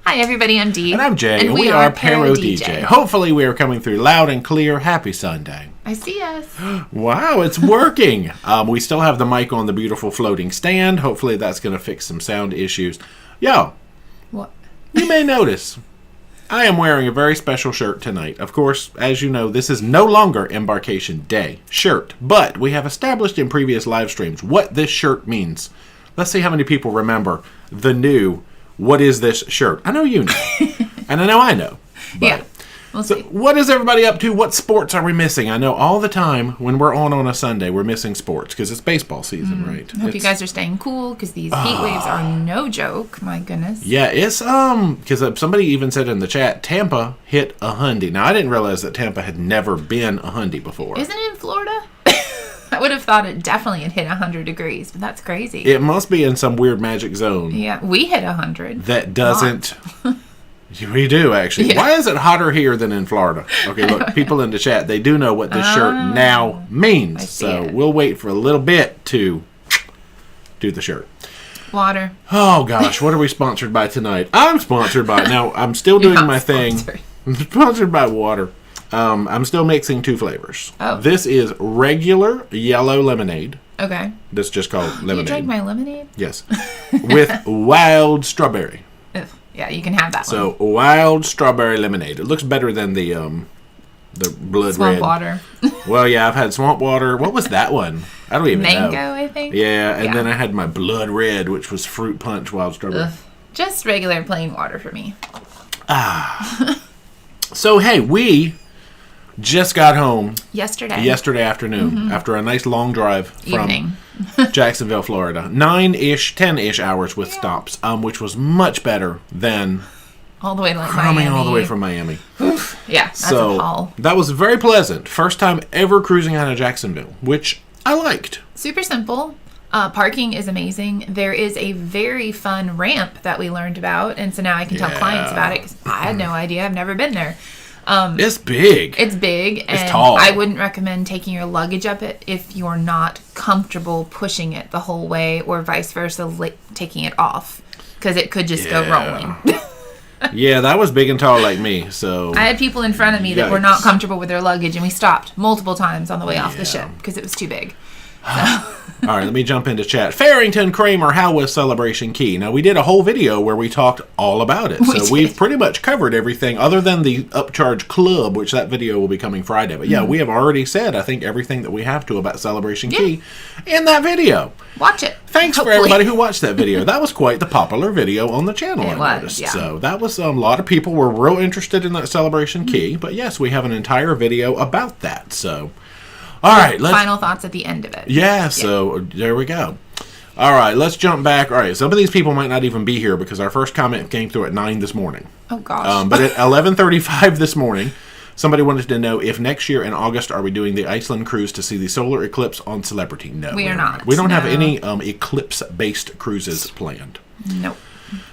Hi, everybody. I'm Dee. And I'm Jay. And we are ParoDeeJay. Hopefully, we are coming through loud and clear. Happy Sunday. I see us. Wow, it's working. We still have the mic on the beautiful floating stand. Hopefully, that's going to fix some sound issues. Yo. What? You may notice I am wearing a very special shirt tonight. Of course, as you know, this is no longer Embarkation Day shirt. But we have established in previous live streams what this shirt means. Let's see how many people remember the new "What is this shirt?" I know you know. And I know. But, yeah. We'll see. What is everybody up to? What sports are we missing? I know all the time when we're on a Sunday, we're missing sports because it's baseball season, right? I hope you guys are staying cool because these heat waves are no joke. My goodness. Yeah, it's because somebody even said in the chat, Tampa hit 100. Now I didn't realize that Tampa had never been 100 before. Isn't it in Florida? I would have thought it definitely had hit 100 degrees, but that's crazy. It must be in some weird magic zone. Yeah, we hit 100. That doesn't. We do, actually. Yeah. Why is it hotter here than in Florida? Okay, look, people in the chat, they do know what this shirt now means. So we'll wait for a little bit to do the shirt. Water. Oh, gosh. What are we sponsored by tonight? I'm sponsored by... Now, I'm still doing my thing. I'm sponsored by water. I'm still mixing two flavors. Oh. This is regular yellow lemonade. Okay. This is just called lemonade. You drank my lemonade? Yes. With wild strawberry. Yeah, you can have that one. So, wild strawberry lemonade. It looks better than the blood swamp red. Water. Well, yeah, I've had swamp water. What was that one? I don't even know. Mango, I think. Yeah, and then I had my blood red, which was fruit punch wild strawberry. Ugh. Just regular plain water for me. So, hey, we just got home yesterday afternoon after a nice long drive from Jacksonville, Florida. 9-ish, 10-ish hours with stops, which was much better than all the way to coming all the way from Miami. Oof. Yeah, that's a haul. That was very pleasant. First time ever cruising out of Jacksonville, which I liked. Super simple. Parking is amazing. There is a very fun ramp that we learned about, and so now I can tell clients about it because I had no idea. I've never been there. It's big. It's big. It's and tall. I wouldn't recommend taking your luggage up it if you're not comfortable pushing it the whole way, or vice versa, taking it off, because it could just go rolling. Yeah, that was big and tall like me. So I had people in front of me that were not comfortable with their luggage, and we stopped multiple times on the way off the ship because it was too big. All right, let me jump into chat. Farrington Kramer, how was Celebration Key? Now, we did a whole video where we talked all about it. So we've pretty much covered everything other than the Upcharge Club, which that video will be coming Friday. But yeah, we have already said, I think, everything that we have to about Celebration Key in that video. Watch it. Thanks for everybody who watched that video. That was quite the popular video on the channel, I noticed. Yeah. So that was a lot of people were real interested in that Celebration Key. But yes, we have an entire video about that. So... All right, final thoughts at the end of it. Yeah, so there we go. All right, let's jump back. All right, some of these people might not even be here because our first comment came through at 9 this morning. Oh, gosh. But at 11:35 this morning, somebody wanted to know if next year in August are we doing the Iceland cruise to see the solar eclipse on Celebrity? No, we are not. We don't have any eclipse-based cruises planned. Nope.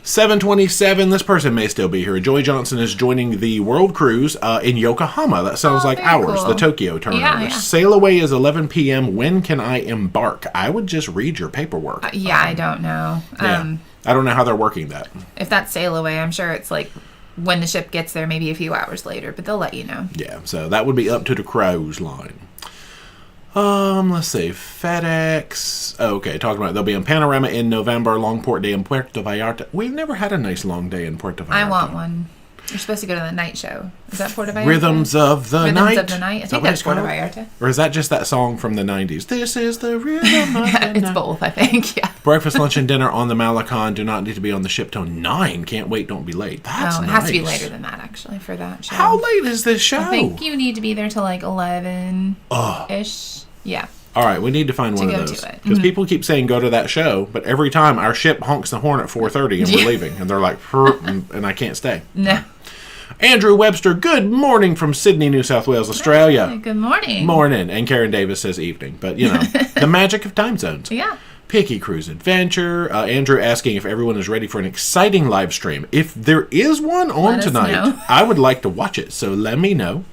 727, this person may still be here. Joy Johnson is joining the World Cruise in Yokohama. That sounds like ours, cool. the Tokyo terminal. Sail away is 11 p.m. When can I embark? I would just read your paperwork. I don't know. I don't know how they're working that. If that's sail away, I'm sure it's like when the ship gets there, maybe a few hours later, but they'll let you know. Yeah, so that would be up to the cruise line. Let's see. FedEx. Okay, talking about they'll be in Panorama in November, long port day in Puerto Vallarta. We've never had a nice long day in Puerto Vallarta. I want one. You're supposed to go to the night show. Is that Puerto Vallarta? Rhythms of the Night. Rhythms of the Night. I think that's Puerto Vallarta. Or is that just that song from the 90s? This is the rhythm of the night. It's both, I think. Yeah. Breakfast, lunch, and dinner on the Malecon. Do not need to be on the ship till 9. Can't wait. Don't be late. That's nice. It has to be later than that, actually, for that show. How late is this show? I think you need to be there till like 11-ish. Yeah. All right, we need to find one of those. Because people keep saying go to that show, but every time our ship honks the horn at 4:30 and we're leaving. And they're like, and I can't stay. No. Andrew Webster, good morning from Sydney, New South Wales, Australia. Hey, good morning. Morning. And Karen Davis says evening. But, you know, the magic of time zones. Yeah. Picky Cruise Adventure. Andrew asking if everyone is ready for an exciting live stream. If there is one on tonight, I would like to watch it. So let me know.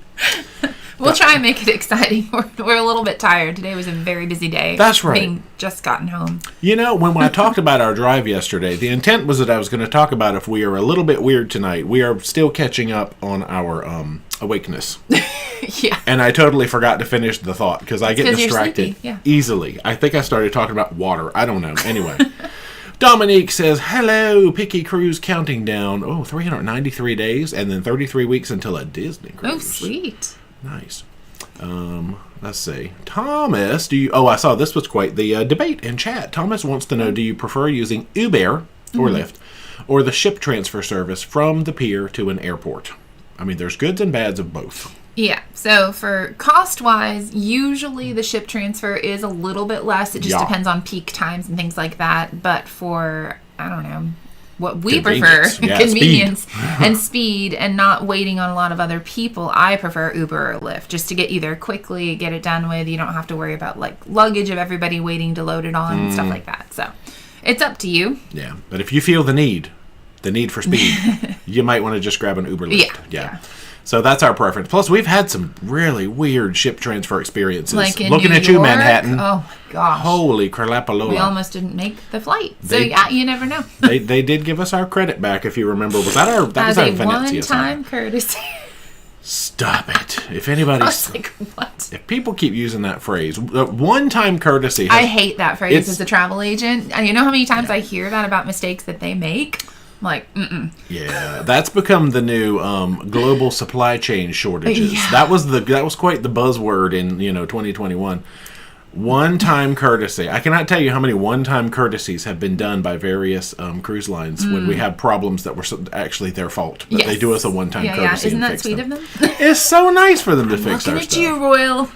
We'll try and make it exciting. We're a little bit tired. Today was a very busy day. That's right. Being just gotten home. You know, when I talked about our drive yesterday, the intent was that I was going to talk about if we are a little bit weird tonight. We are still catching up on our awakeness. Yeah. And I totally forgot to finish the thought because I get distracted easily. I think I started talking about water. I don't know. Anyway. Dominique says, hello, Picky Cruise counting down. 393 days and then 33 weeks until a Disney cruise. Oh, sweet. Nice. Let's see. Thomas, I saw this was quite the debate in chat. Thomas wants to know, do you prefer using Uber or Lyft or the ship transfer service from the pier to an airport? I mean, there's goods and bads of both. Yeah. So for cost-wise, usually the ship transfer is a little bit less. It just depends on peak times and things like that. But for, I don't know, what we prefer, convenience and speed and not waiting on a lot of other people, I prefer Uber or Lyft just to get you there quickly, get it done with. You don't have to worry about like luggage of everybody waiting to load it on and stuff like that. So it's up to you. Yeah. But if you feel the need for speed, you might want to just grab an Uber Lyft. Yeah. So that's our preference. Plus, we've had some really weird ship transfer experiences. Like in Looking New at you, York? Manhattan. Oh, my gosh. Holy crapalola. We almost didn't make the flight. So, you never know. they did give us our credit back, if you remember. Was that our Venezia one-time courtesy. Stop it. If anybody's... I was like, what? If people keep using that phrase, one-time courtesy... I hate that phrase as a travel agent. And you know how many times I hear that about mistakes that they make? I'm like, Yeah, that's become the new global supply chain shortages. Yeah. That was quite the buzzword in 2021. One-time courtesy. I cannot tell you how many one-time courtesies have been done by various cruise lines when we have problems that were actually their fault, but they do us a one-time courtesy. Isn't and that fix sweet them. of them? It's so nice for them to fix our Looking stuff. at you, Royal.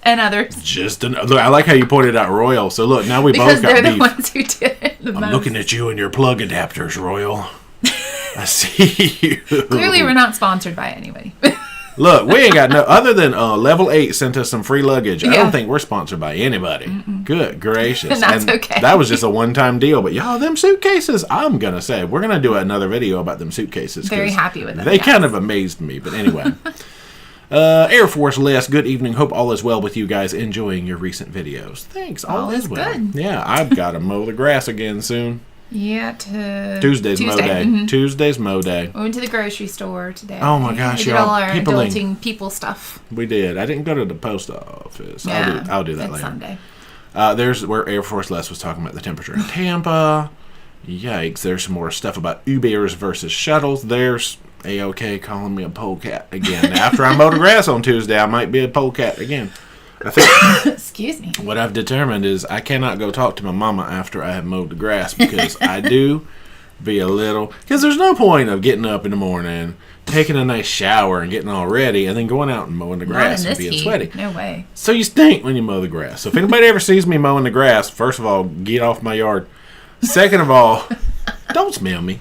And others. Look, I like how you pointed out Royal. So look, now we both got beef. Because they're the ones who did it the most. Looking at you and your plug adapters, Royal. I see you. Clearly, we're not sponsored by anybody. Look, we ain't got no... Other than Level 8 sent us some free luggage. I don't think we're sponsored by anybody. Good gracious. And that's okay. That was just a one-time deal. But y'all, them suitcases, I'm going to say, we're going to do another video about them suitcases. Very happy with them. They kind of amazed me. But anyway. Air Force Les, good evening. Hope all is well with you guys. Enjoying your recent videos. Thanks. All is well. Good. Yeah, I've got to mow the grass again soon. Yeah, Tuesday's mow day. Tuesday's mow day. We went to the grocery store today. Oh my gosh, we did all our adulting people stuff. We did. I didn't go to the post office. Yeah, I'll do that later. Sunday. There's where Air Force Les was talking about the temperature in Tampa. Yikes! There's some more stuff about Ubers versus shuttles. There's AOK calling me a polecat again. After I mow the grass on Tuesday, I might be a polecat again. I think excuse me. What I've determined is I cannot go talk to my mama after I have mowed the grass because I do be a little... Because there's no point of getting up in the morning, taking a nice shower and getting all ready, and then going out and mowing the grass and being sweaty. No way. So you stink when you mow the grass. So if anybody ever sees me mowing the grass, first of all, get off my yard. Second of all, don't smell me.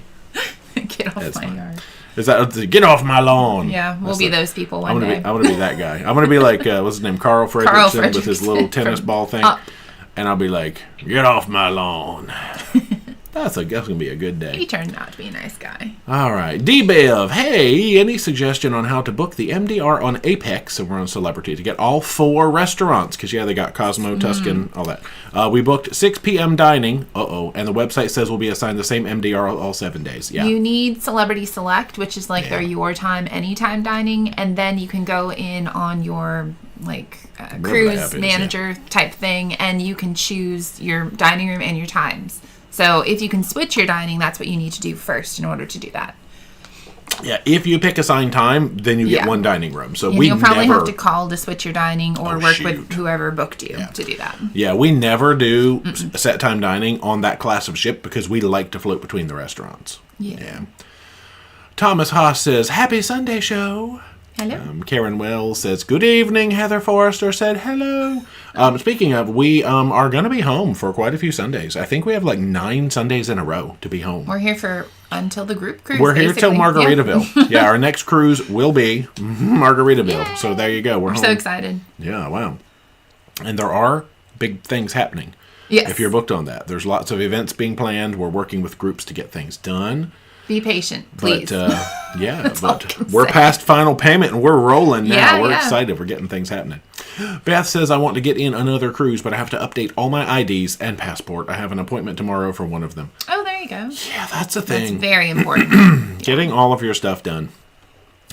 Get off my yard. Is that get off my lawn? Yeah, we'll be those people one day. I want to be that guy. I'm going to be like what's his name, Carl Fredrickson with his little tennis ball thing, and I'll be like, get off my lawn. That's going to be a good day. He turned out to be a nice guy. All right, D-Bev. Hey, any suggestion on how to book the MDR on Apex? So we're on Celebrity to get all 4 restaurants because they got Cosmo, Tuscan, all that. We booked 6 p.m. dining. And the website says we'll be assigned the same MDR all 7 days. Yeah. You need Celebrity Select, which is like their your time, anytime dining, and then you can go in on your cruise manager type thing, and you can choose your dining room and your times. So if you can switch your dining, that's what you need to do first in order to do that. Yeah, if you pick assigned time, then you get one dining room. So you'll probably have to call to switch your dining or work with whoever booked you to do that. Yeah, we never do set time dining on that class of ship because we like to float between the restaurants. Yeah. Thomas Haas says, Happy Sunday show. Hello. Karen Wells says, good evening. Heather Forrester said, hello. Speaking of, we are going to be home for quite a few Sundays. I think we have 9 Sundays in a row to be home. We're here for until the group cruise. We're here till Margaritaville. Yeah, our next cruise will be Margaritaville. Yay. So there you go. We're home. So excited. Yeah, wow. And there are big things happening. Yes. If you're booked on that. There's lots of events being planned. We're working with groups to get things done. Be patient, please. But, but we're past final payment and we're rolling now. Yeah, we're excited. We're getting things happening. Beth says, I want to get in another cruise, but I have to update all my IDs and passport. I have an appointment tomorrow for one of them. Oh, there you go. Yeah, that's a thing. That's very important. Getting all of your stuff done.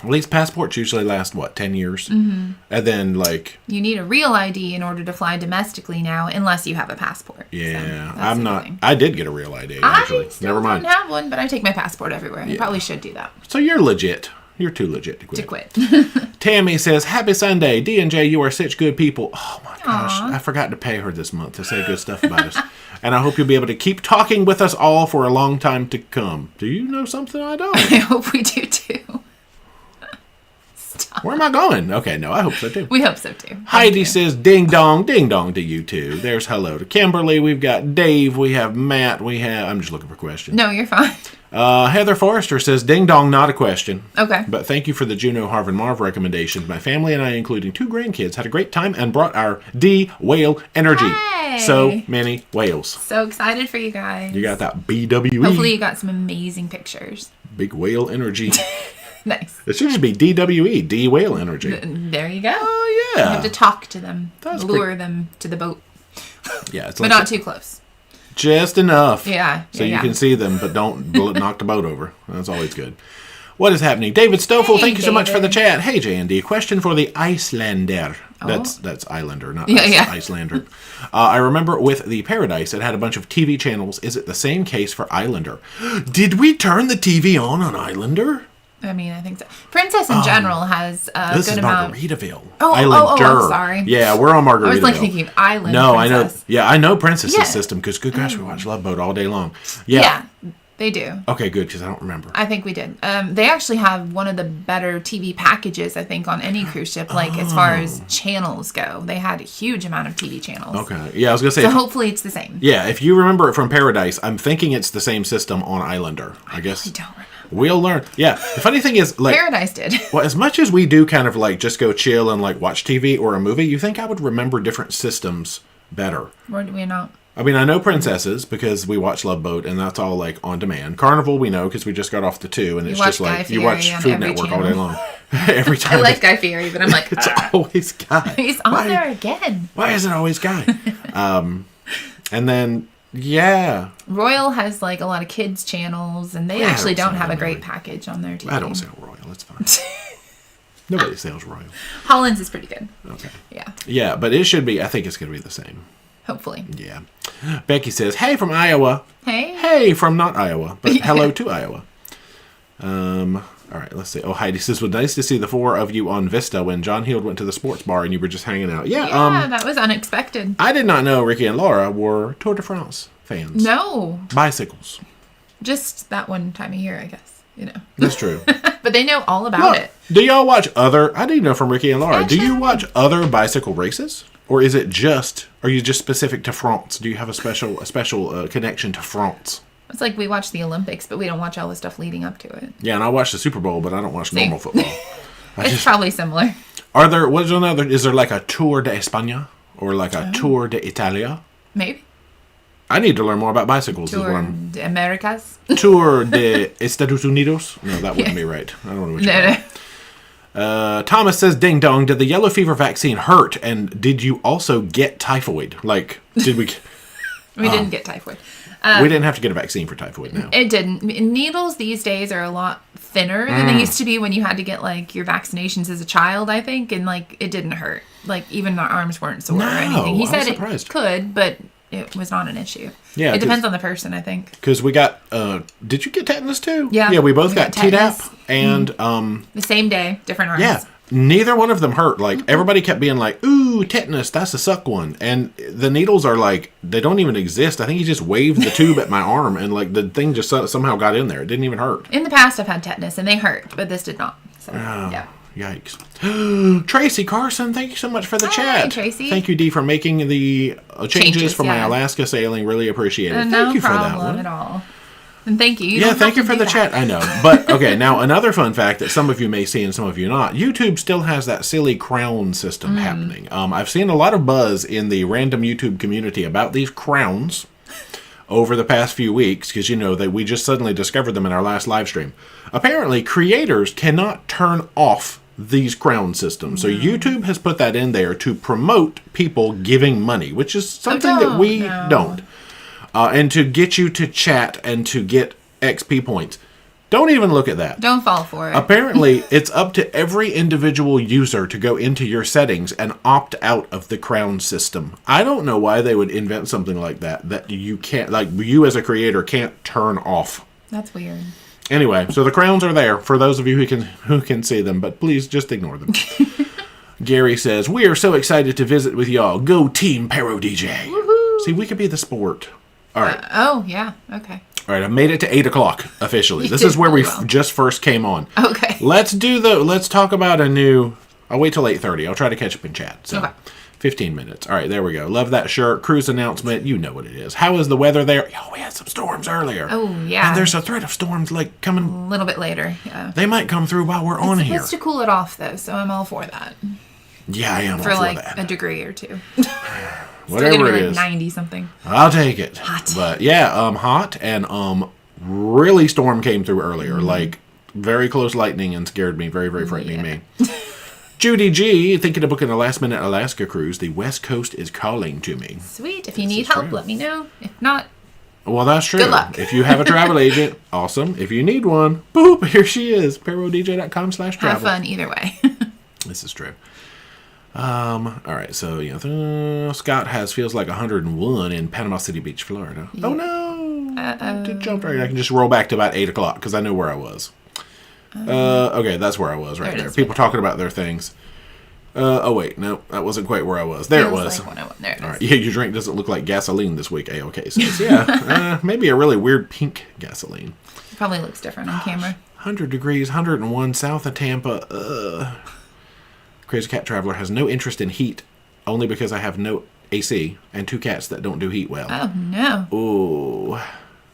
At least passports usually last, 10 years? Mm-hmm. And then, You need a real ID in order to fly domestically now, unless you have a passport. Yeah, so I'm not... I did get a real ID, actually. I still don't have one, but I take my passport everywhere. Yeah. I probably should do that. So you're legit. You're too legit to quit. To Tammy says, Happy Sunday. D&J, you are such good people. Oh, my gosh. I forgot to pay her this month to say good stuff about us. And I hope you'll be able to keep talking with us all for a long time to come. Do you know something I don't? I hope we do, too. Where am I going? Okay, no, I hope so too. We hope so too. Heidi says, ding dong to you too. There's hello to Kimberly. We've got Dave. We have Matt. I'm just looking for questions. No, you're fine. Heather Forrester says, ding dong, not a question. Okay. But thank you for the Juno Harvard Marv recommendations. My family and I, including 2 grandkids, had a great time and brought our D whale energy. Hey. So many whales. So excited for you guys. You got that BWE. Hopefully you got some amazing pictures. Big whale energy. Nice. It should just be DWE, D whale energy. There you go. Oh, yeah. You have to talk to them, lure them to the boat. Yeah, it's but not too close. Just enough. Yeah. So you can see them, but don't knock the boat over. That's always good. What is happening? David Stoffel, thank you so much for the chat. Hey, J&D, question for the Icelander. That's Islander, not Icelander. I remember with the Paradise, it had a bunch of TV channels. Is it the same case for Islander? Did we turn the TV on Islander? I mean, I think so. Princess in general has a good amount. This is Margaritaville. Oh, sorry. Yeah, we're on Margaritaville. I was thinking Island. No, Princess. I know. Yeah, I know Princess's system because, good gosh, we watch Love Boat all day long. Yeah, they do. Okay, good, because I don't remember. I think we did. They actually have one of the better TV packages, I think, on any cruise ship. As far as channels go, they had a huge amount of TV channels. Okay, yeah, I was gonna say. So hopefully it's the same. Yeah, if you remember it from Paradise, I'm thinking it's the same system on Islander. I guess. I don't remember. We'll learn. Yeah. The funny thing is, Paradise did. Well, as much as we do kind of just go chill and watch TV or a movie, you think I would remember different systems better. Or do we not? I mean, I know Princesses because we watch Love Boat and that's all on demand. Carnival we know because we just got off the 2 and it's just you watch Food Network all day long. Every time. I like Guy Fieri, but I'm like, it's always Guy. He's on there again. Why is it always Guy? And then. Yeah. Royal has a lot of kids channels, and they actually don't have a great package on their TV. I don't sell Royal. It's fine. Nobody sells Royal. Holland's is pretty good. Okay. Yeah. Yeah, but it should be. I think it's going to be the same. Hopefully. Yeah. Becky says, "Hey from Iowa." Hey. Hey from not Iowa, but hello to Iowa. All right, let's see. Oh, Heidi says, "It was nice to see the 4 of you on Vista when John Heald went to the sports bar and you were just hanging out." Yeah, that was unexpected. I did not know Ricky and Laura were Tour de France fans. No. Bicycles. Just that one time a year, I guess. That's true. But they know all about it. Do y'all watch I didn't know from Ricky and Laura. Do you watch other bicycle races? Or are you just specific to France? Do you have a special connection to France? It's like we watch the Olympics, but we don't watch all the stuff leading up to it. Yeah, and I watch the Super Bowl, but I don't watch normal football. It's probably similar. Is there a Tour de España? Or a Tour de Italia? Maybe. I need to learn more about bicycles. Tour de Americas? Tour de Estados Unidos? No, that wouldn't be right. I don't know which one. No. Thomas says, ding dong, did the yellow fever vaccine hurt? And did you also get typhoid? Did we... We didn't get typhoid. We didn't have to get a vaccine for typhoid now. It didn't. Needles these days are a lot thinner than they used to be when you had to get your vaccinations as a child, I think. And it didn't hurt. Even our arms weren't sore or anything. He said it could, but it was not an issue. Yeah, it depends on the person, I think. Because we got, did you get tetanus too? Yeah. Yeah, we both got Tdap and... the same day, different arms. Yeah. Neither one of them hurt. Everybody kept being ooh, tetanus, that's a suck one. And the needles are they don't even exist. I think he just waved the tube at my arm and the thing just somehow got in there. It didn't even hurt. In the past, I've had tetanus and they hurt, but this did not. So, yeah. Yikes. Tracy Carson, thank you so much for the chat. Tracy. Thank you, Dee, for making the changes for my Alaska sailing. Really appreciate it. Thank you for that one. No problem at all. And thank you. Thank you for the chat. I know. But, okay, now another fun fact that some of you may see and some of you not. YouTube still has that silly crown system happening. I've seen a lot of buzz in the random YouTube community about these crowns over the past few weeks, because that we just suddenly discovered them in our last live stream. Apparently, creators cannot turn off these crown systems. So YouTube has put that in there to promote people giving money, which is something that we don't. And to get you to chat and to get XP points. Don't even look at that. Don't fall for it. Apparently, it's up to every individual user to go into your settings and opt out of the crown system. I don't know why they would invent something like that you can't, like you as a creator can't turn off. That's weird. Anyway, so the crowns are there for those of you who can see them, but please just ignore them. Gary says, "We are so excited to visit with y'all. Go Team ParoDeeJay." Woohoo! See, we could be the sport. All right. Oh, yeah. Okay. All right, I made it to 8 o'clock officially. This is where we just first came on. Okay. Let's talk about a new... I'll wait till 8:30. I'll try to catch up in chat. So, 15 minutes. All right, there we go. Love that shirt. Cruise announcement. You know what it is. How is the weather there? Oh, we had some storms earlier. Oh, yeah. And there's a threat of storms coming... A little bit later, yeah. They might come through while we're on here. It's supposed to cool it off, though, so I'm all for that. Yeah, I am all for that. For a degree or two. Whatever it is. 90 something. I'll take it. Hot. But yeah, hot and really storm came through earlier. Like very close lightning and scared me. Very, very frightening me. Judy G, thinking of booking a last minute Alaska cruise. The West Coast is calling to me. Sweet. If you need help, let me know. If not, well, that's true. Good luck. If you have a travel agent, awesome. If you need one, boop, here she is. ParoDeeJay.com/travel. Have fun either way. This is true. All right, so Scott feels like 101 in Panama City Beach, Florida. Yeah. Oh no! I jumped right. I can just roll back to about 8 o'clock because I know where I was. Okay, that's where I was right there. People talking about their things. Oh wait, no, that wasn't quite where I was. There it was. Like there it is. All right, yeah, your drink doesn't look like gasoline this week. A-OK says, yeah, maybe a really weird pink gasoline. It probably looks different on camera. 100 degrees, 101 south of Tampa. Crazy Cat Traveler has no interest in heat, only because I have no AC and 2 cats that don't do heat well. Oh, no. Ooh.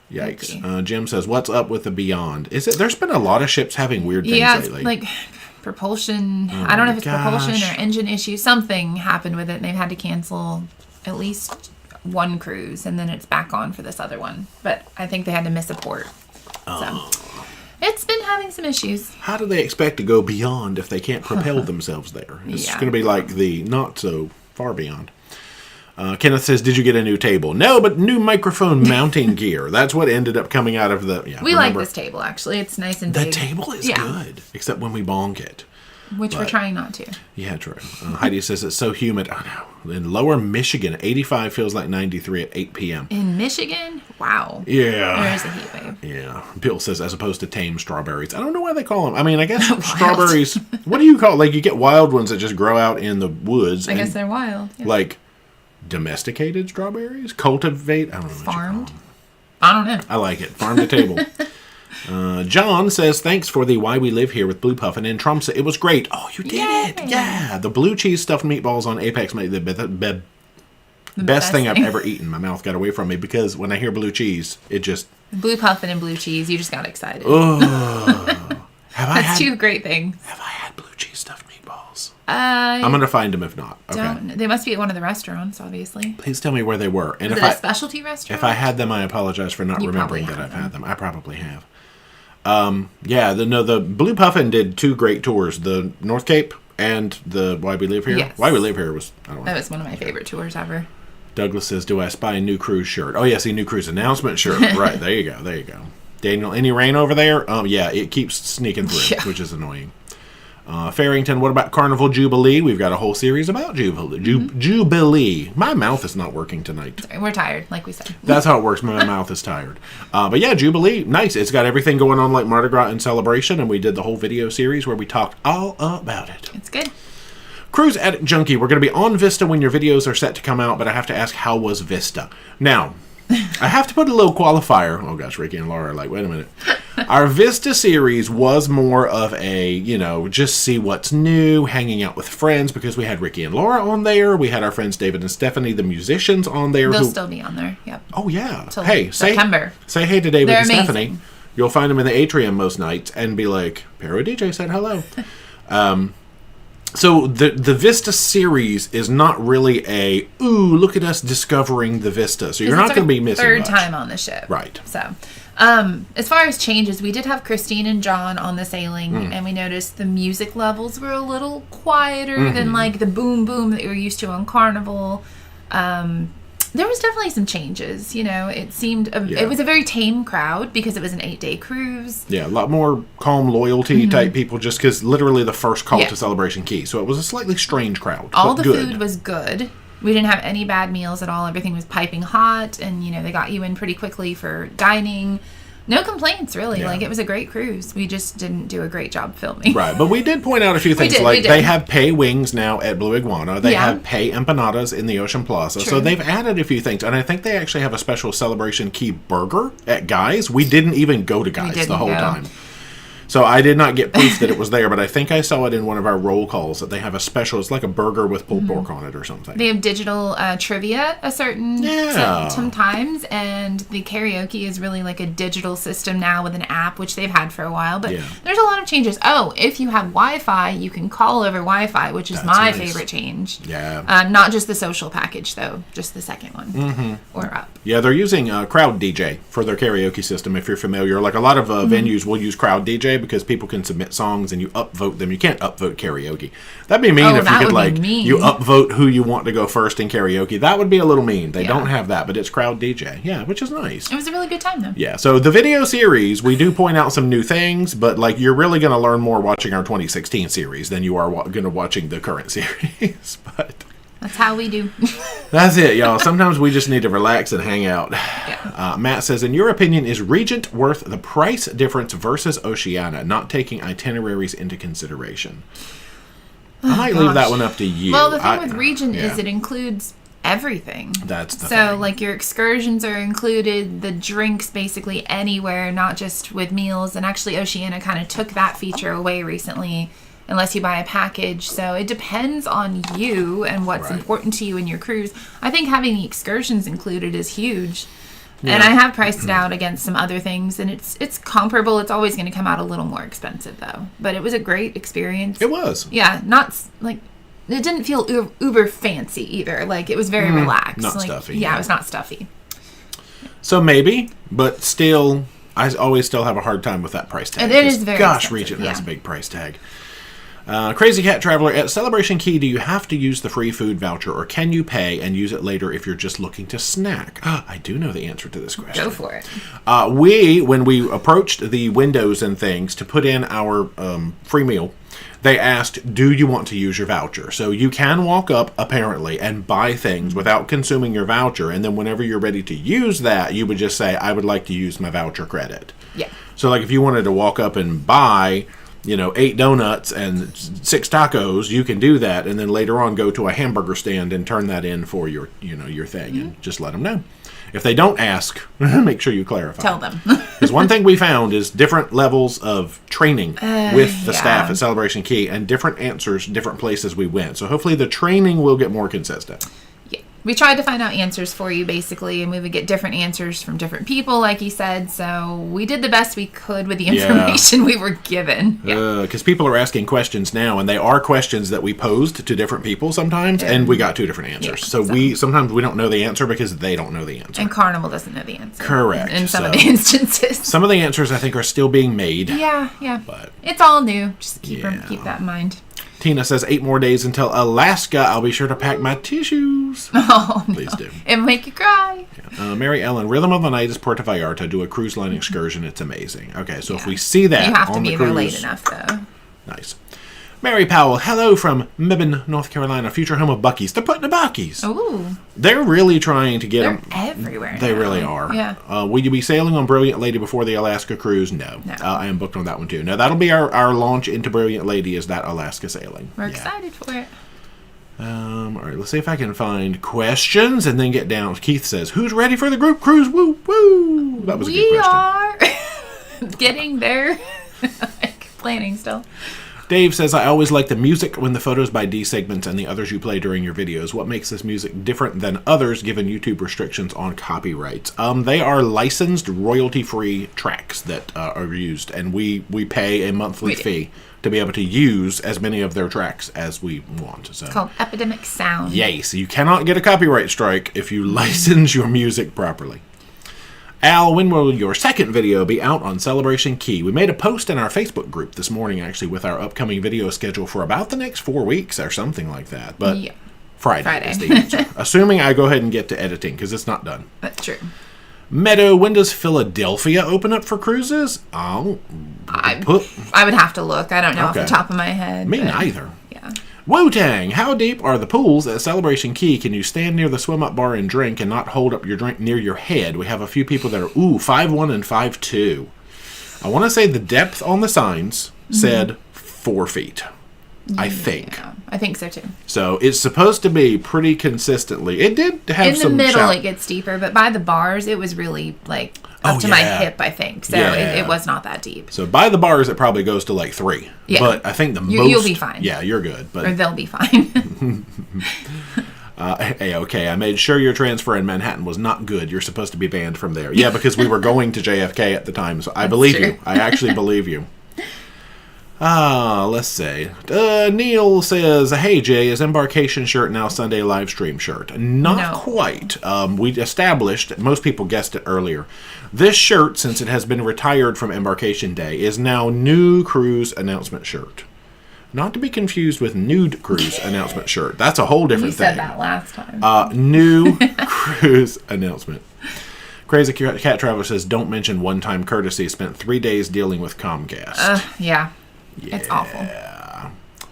Yikes. Jim says, what's up with the Beyond? There's been a lot of ships having weird things lately. Yeah, like propulsion. I don't know if it's propulsion or engine issues. Something happened with it, and they've had to cancel at least one cruise, and then it's back on for this other one. But I think they had to miss a port. So... It's been having some issues. How do they expect to go beyond if they can't propel themselves there? It's going to be like the not so far beyond. Kenneth says, did you get a new table? No, but new microphone mounting gear. That's what ended up coming out of the... Yeah, we like this table, actually. It's nice and big. The table is good, except when we bonk it. Which we're trying not to. Yeah, true. Heidi says it's so humid. Oh, no. In lower Michigan, 85 feels like 93 at 8 p.m. In Michigan? Wow. Yeah. There is a heat wave. Yeah. Bill says, as opposed to tame strawberries. I don't know why they call them. I mean, I guess strawberries... What do you call... Like, you get wild ones that just grow out in the woods. I guess they're wild. Yeah. Like, domesticated strawberries? Cultivate? I don't know what Farmed? I don't know. I like it. Farm to table. John says, thanks for the Why We Live Here with Blue Puffin in Tromsø. It was great. Oh, you did it. Yeah. The blue cheese stuffed meatballs on Apex made the best thing I've ever eaten. My mouth got away from me because when I hear blue cheese, it just... Blue Puffin and blue cheese, you just got excited. Oh. That's two great things. Have I had blue cheese stuffed meatballs? I'm going to find them if not. Okay. They must be at one of the restaurants, obviously. Please tell me where they were. And is it a specialty restaurant? If I had them, I apologize for not remembering that I've had them. I probably have. The Blue Puffin did 2 great tours, the North Cape and the Why We Live Here. Yes. Why We Live Here was, I don't know. That was one of my favorite tours ever. Douglas says, do I spy a new cruise shirt? Oh, yeah, see, new cruise announcement shirt. Right, there you go. Daniel, any rain over there? Yeah, it keeps sneaking through, which is annoying. Farrington, what about Carnival Jubilee? We've got a whole series about Jubilee. My mouth is not working tonight. Sorry, we're tired, like we said. That's how it works. My mouth is tired. But yeah, Jubilee, nice. It's got everything going on like Mardi Gras and Celebration, and we did the whole video series where we talked all about it. It's good. Cruise Addict Junkie, we're going to be on Vista when your videos are set to come out, but I have to ask, how was Vista? Now... I have to put a little qualifier. Oh gosh, Ricky and Laura are like, wait a minute. Our Vista series was more of a, just see what's new, hanging out with friends, because we had Ricky and Laura on there. We had our friends David and Stephanie, the musicians, on there. They'll still be on there, yep. Oh, yeah. Hey, September. Say hey to David and Stephanie. You'll find them in the atrium most nights and be like, ParoDeeJay said hello. So the Vista series is not really look at us discovering the Vista. So you're not going to be missing third much. time on the ship. Right. So, as far as changes, we did have Christine and John on the sailing, and we noticed the music levels were a little quieter than like the boom boom that you're used to on Carnival. There was definitely some changes. It seemed it was a very tame crowd because it was an 8-day cruise. Yeah, a lot more calm loyalty type people, just because literally the first call to Celebration Key. So it was a slightly strange crowd. All the food was good. We didn't have any bad meals at all. Everything was piping hot, and they got you in pretty quickly for dining. No complaints, really. Yeah. Like, it was a great cruise. We just didn't do a great job filming. Right, but we did point out a few things. They have pay wings now at Blue Iguana. They have pay empanadas in the Ocean Plaza. True. So they've added a few things. And I think they actually have a special Celebration Key burger at Guy's. We didn't even go to Guy's the whole time. So I did not get proof that it was there, but I think I saw it in one of our roll calls that they have a special. It's like a burger with pulled pork on it or something. They have digital trivia sometimes, and the karaoke is really like a digital system now with an app, which they've had for a while. But there's a lot of changes. Oh, if you have Wi-Fi, you can call over Wi-Fi, which is my favorite change. Yeah. Not just the social package, though. Just the second one. Or up. Yeah, they're using ParoDeeJay for their karaoke system, if you're familiar. Like a lot of venues will use ParoDeeJay because people can submit songs and you upvote them. You can't upvote karaoke. That'd be mean if you could you upvote who you want to go first in karaoke. That would be a little mean. They don't have that, but it's ParoDeeJay. Yeah, which is nice. It was a really good time though. Yeah, so the video series, we do point out some new things, but like you're really going to learn more watching our 2016 series than you are going to watching the current series. But that's how we do. That's it, y'all. Sometimes we just need to relax and hang out. Yeah. Matt says, in your opinion, is Regent worth the price difference versus Oceania, not taking itineraries into consideration? I might leave that one up to you. Well, the thing with Regent is it includes everything. That's the thing. So, like, your excursions are included, the drinks basically anywhere, not just with meals. And actually, Oceania kind of took that feature away recently, unless you buy a package. So it depends on you and what's important to you in your cruise. I think having the excursions included is huge. Yeah. And I have priced it out against some other things, and it's comparable. It's always going to come out a little more expensive, though. But it was a great experience. It was. Yeah, not like it didn't feel uber fancy either. Like, it was very relaxed. Not like, stuffy. Yeah, it was not stuffy. So maybe, but still, I always still have a hard time with that price tag. And it is very expensive. Regent has a big price tag. Crazy Cat Traveler, at Celebration Key, do you have to use the free food voucher, or can you pay and use it later if you're just looking to snack? I do know the answer to this question. Go for it. When we approached the windows and things to put in our free meal, they asked, do you want to use your voucher? So you can walk up, apparently, and buy things without consuming your voucher, and then whenever you're ready to use that, you would just say, I would like to use my voucher credit. Yeah. So, like, if you wanted to walk up and buy 8 donuts and 6 tacos, you can do that, and then later on go to a hamburger stand and turn that in for your thing, and just let them know. If they don't ask, make sure you clarify. Tell them. Because one thing we found is different levels of training with the staff at Celebration Key, and different answers, different places we went. So hopefully the training will get more consistent. Yeah. We tried to find out answers for you, basically, and we would get different answers from different people, like you said. So we did the best we could with the information we were given. Because people are asking questions now, and they are questions that we posed to different people sometimes, and we got 2 different answers. So sometimes we don't know the answer because they don't know the answer. And Carnival doesn't know the answer. Correct. In some of the instances. Some of the answers, I think, are still being made. Yeah. But it's all new. Just keep that in mind. Tina says 8 more days until Alaska. I'll be sure to pack my tissues. Oh, no. Please do. It'll make you cry. Yeah. Mary Ellen, Rhythm of the Night is Puerto Vallarta. Do a cruise line excursion. It's amazing. Okay, so if we see that, you have to on be the there cruise, late enough, though. Nice. Mary Powell, hello from Mebane, North Carolina, future home of Buc-ee's. They're putting the Buc-ee's. Ooh. They're really trying to get them. They're everywhere. They really are. Yeah. Will you be sailing on Brilliant Lady before the Alaska cruise? No. I am booked on that one too. Now, that'll be our launch into Brilliant Lady, is that Alaska sailing. We're excited for it. All right, let's see if I can find questions and then get down. Keith says, who's ready for the group cruise? Woo, woo. That was a good question. We are getting there. Planning still. Dave says, I always like the music when the photos by D segments and the others you play during your videos. What makes this music different than others given YouTube restrictions on copyrights? They are licensed royalty-free tracks that are used, and we pay a monthly fee to be able to use as many of their tracks as we want. So. It's called Epidemic Sound. Yay, so you cannot get a copyright strike if you license your music properly. Al, when will your second video be out on Celebration Key? We made a post in our Facebook group this morning, actually, with our upcoming video schedule for about the next 4 weeks or something like that. But yeah. Friday is the answer. Assuming I go ahead and get to editing, because it's not done. That's true. Meadow, when does Philadelphia open up for cruises? I would have to look. I don't know off the top of my head. Me neither. Yeah. Wu-Tang, how deep are the pools at Celebration Key? Can you stand near the swim-up bar and drink and not hold up your drink near your head? We have a few people that are, 5'1" and 5'2". I want to say the depth on the signs said 4 feet. I think. Yeah, I think so, too. So it's supposed to be pretty consistently. It did have some... In the middle, it gets deeper, but by the bars, it was really, up to my hip, I think. So it was not that deep. So by the bars, it probably goes to 3. Yeah. But I think you'll be fine. Yeah, you're good. But, or they'll be fine. okay, I made sure your transfer in Manhattan was not good. You're supposed to be banned from there. Yeah, because we were going to JFK at the time. So I believe you. I actually believe you. Let's see. Neil says, hey, Jay, is Embarkation shirt now Sunday live stream shirt? Not quite. We established, most people guessed it earlier, this shirt, since it has been retired from Embarkation Day, is now New Cruise announcement shirt. Not to be confused with Nude Cruise announcement shirt. That's a whole different thing. You said that last time. New Cruise announcement. Crazy Cat Traveler says, don't mention one-time courtesy. Spent 3 days dealing with Comcast. Yeah. It's awful.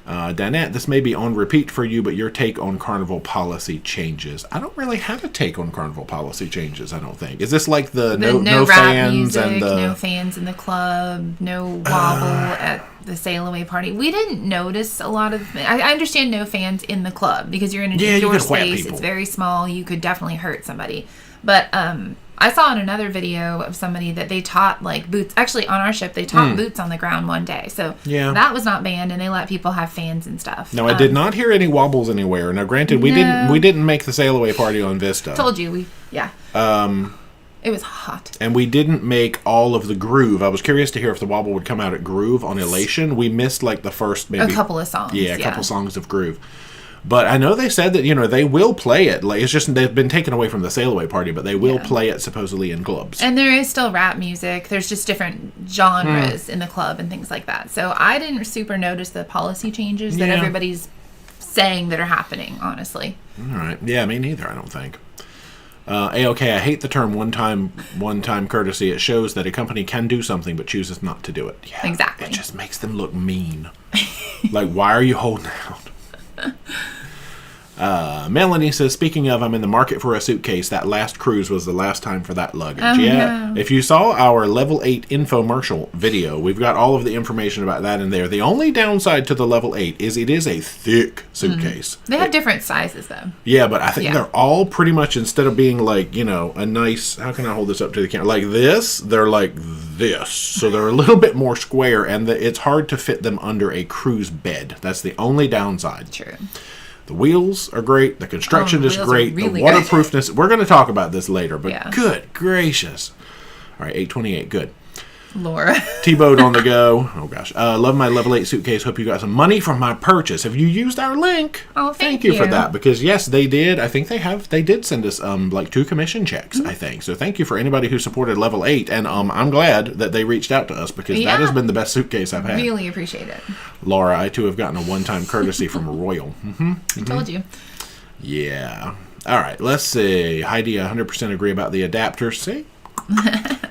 Danette, this may be on repeat for you, but your take on Carnival policy changes. I don't really have a take on Carnival policy changes, I don't think. Is this like the no rap fans music, and the... no fans in the club, no wobble at the sail away party? We didn't notice a lot of... I understand no fans in the club because you're in an indoor space. It's very small. You could definitely hurt somebody. But I saw in another video of somebody that they taught boots. Actually, on our ship, they taught boots on the ground one day. So that was not banned, and they let people have fans and stuff. No, I did not hear any wobbles anywhere. Now, granted, we didn't make the sail away party on Vista. Told you it was hot. And we didn't make all of the Groove. I was curious to hear if the wobble would come out at Groove on Elation. We missed the first maybe a couple of songs. Yeah, a couple songs of Groove. But I know they said that, they will play it. It's just they've been taken away from the sail away party, but they will play it supposedly in clubs. And there is still rap music. There's just different genres in the club and things like that. So I didn't super notice the policy changes that everybody's saying that are happening, honestly. All right. Yeah, me neither, I don't think. A-OK, I hate the term one-time courtesy. It shows that a company can do something but chooses not to do it. Yeah, exactly. It just makes them look mean. Why are you holding out? Melanie says, speaking of, I'm in the market for a suitcase. That last cruise was the last time for that luggage. No. If you saw our level 8 infomercial video, we've got all of the information about that in there. The only downside to the level 8 is it is a thick suitcase. They have different sizes, though. Yeah, but I think they're all pretty much, instead of being a nice, how can I hold this up to the camera? Like this, they're like this. So they're a little bit more square, and it's hard to fit them under a cruise bed. That's the only downside. True. The wheels are great. The construction is great. Really the waterproofness. We're going to talk about this later, but good gracious. All right, 828. Good. Laura. T-Boat on the go. Oh, gosh. Love my level 8 suitcase. Hope you got some money from my purchase. Have you used our link? Oh, thank you for that. Because, yes, they did. I think they did send us, 2 commission checks, I think. So thank you for anybody who supported level 8. And I'm glad that they reached out to us because that has been the best suitcase I've had. Really appreciate it. Laura, I, too, have gotten a one-time courtesy from Royal. I told you. Yeah. All right. Let's see. Heidi, 100% agree about the adapters. See?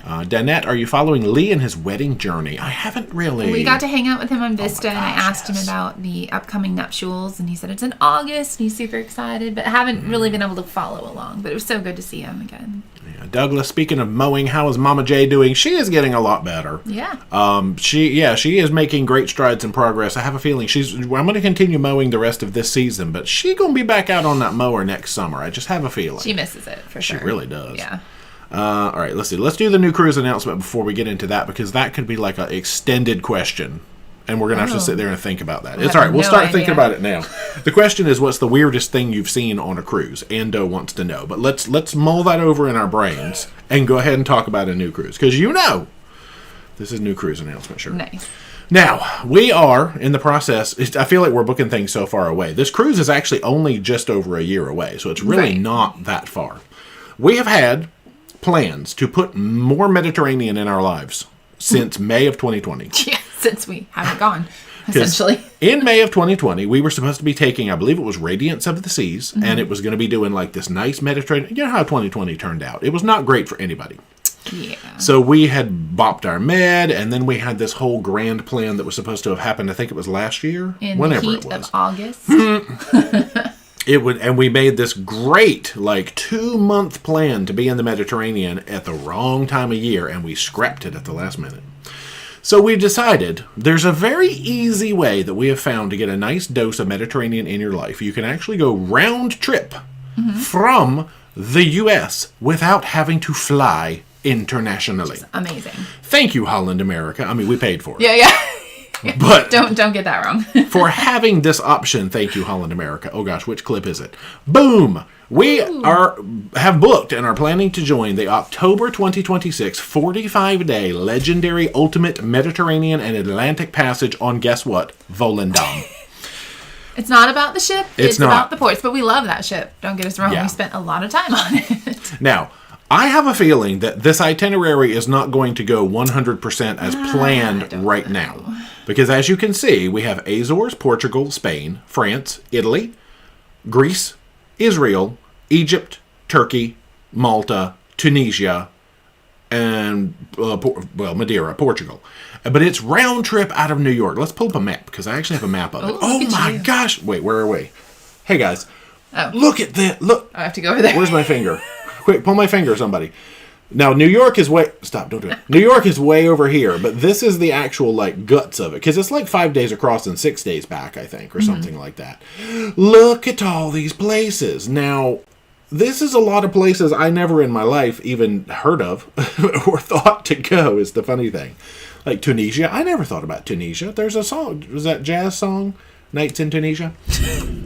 Danette, are you following Lee in his wedding journey? I haven't really. We got to hang out with him on Vista, and I asked him about the upcoming nuptials, and he said it's in August, and he's super excited, but I haven't really been able to follow along. But it was so good to see him again. Yeah. Douglas, speaking of mowing, how is Mama J doing? She is getting a lot better. Yeah. She is making great strides and progress. I have a feeling I'm going to continue mowing the rest of this season, but she's going to be back out on that mower next summer. I just have a feeling. She misses it, for sure. She really does. Yeah. All right, let's see. Let's do the new cruise announcement before we get into that, because that could be like an extended question. And we're going to have to sit there and think about that. It's all right. We'll start thinking about it now. The question is, what's the weirdest thing you've seen on a cruise? Ando wants to know. But let's mull that over in our brains and go ahead and talk about a new cruise. Because this is new cruise announcement, sure. Nice. Now, we are in the process. I feel like we're booking things so far away. This cruise is actually only just over a year away. So it's really not that far. We have had plans to put more Mediterranean in our lives since May of 2020. Yeah, since we haven't gone, essentially. In May of 2020, we were supposed to be taking, I believe it was Radiance of the Seas, and it was going to be doing like this nice Mediterranean. You know how 2020 turned out. It was not great for anybody. Yeah. So we had bopped our med, and then we had this whole grand plan that was supposed to have happened, I think it was last year? Whenever the heat of August. And we made this great, 2-month plan to be in the Mediterranean at the wrong time of year, and we scrapped it at the last minute. So we decided there's a very easy way that we have found to get a nice dose of Mediterranean in your life. You can actually go round trip from the U.S. without having to fly internationally. Amazing. Thank you, Holland America. I mean, we paid for it. Yeah. But don't get that wrong. For having this option, thank you, Holland America. Oh gosh, which clip is it? Boom! We have booked and are planning to join the October 2026 45-day legendary ultimate Mediterranean and Atlantic passage on, guess what? Volendam. It's not about the ship. It's not about the ports. But we love that ship. Don't get us wrong. Yeah. We spent a lot of time on it. Now, I have a feeling that this itinerary is not going to go 100% as planned right now. Because as you can see, we have Azores, Portugal, Spain, France, Italy, Greece, Israel, Egypt, Turkey, Malta, Tunisia, and, Madeira, Portugal. But it's round trip out of New York. Let's pull up a map, because I actually have a map of it. Oh my gosh. Wait, where are we? Hey, guys. Oh. Look at that. Look. I have to go over there. Where's my finger? Quick, pull my finger, somebody. Now, New York is way... Stop, don't do it. New York is way over here, but this is the actual, guts of it. Because it's 5 days across and 6 days back, I think, or something like that. Look at all these places. Now, this is a lot of places I never in my life even heard of or thought to go, is the funny thing. Like Tunisia. I never thought about Tunisia. There's a song. Was that jazz song? Nights in Tunisia?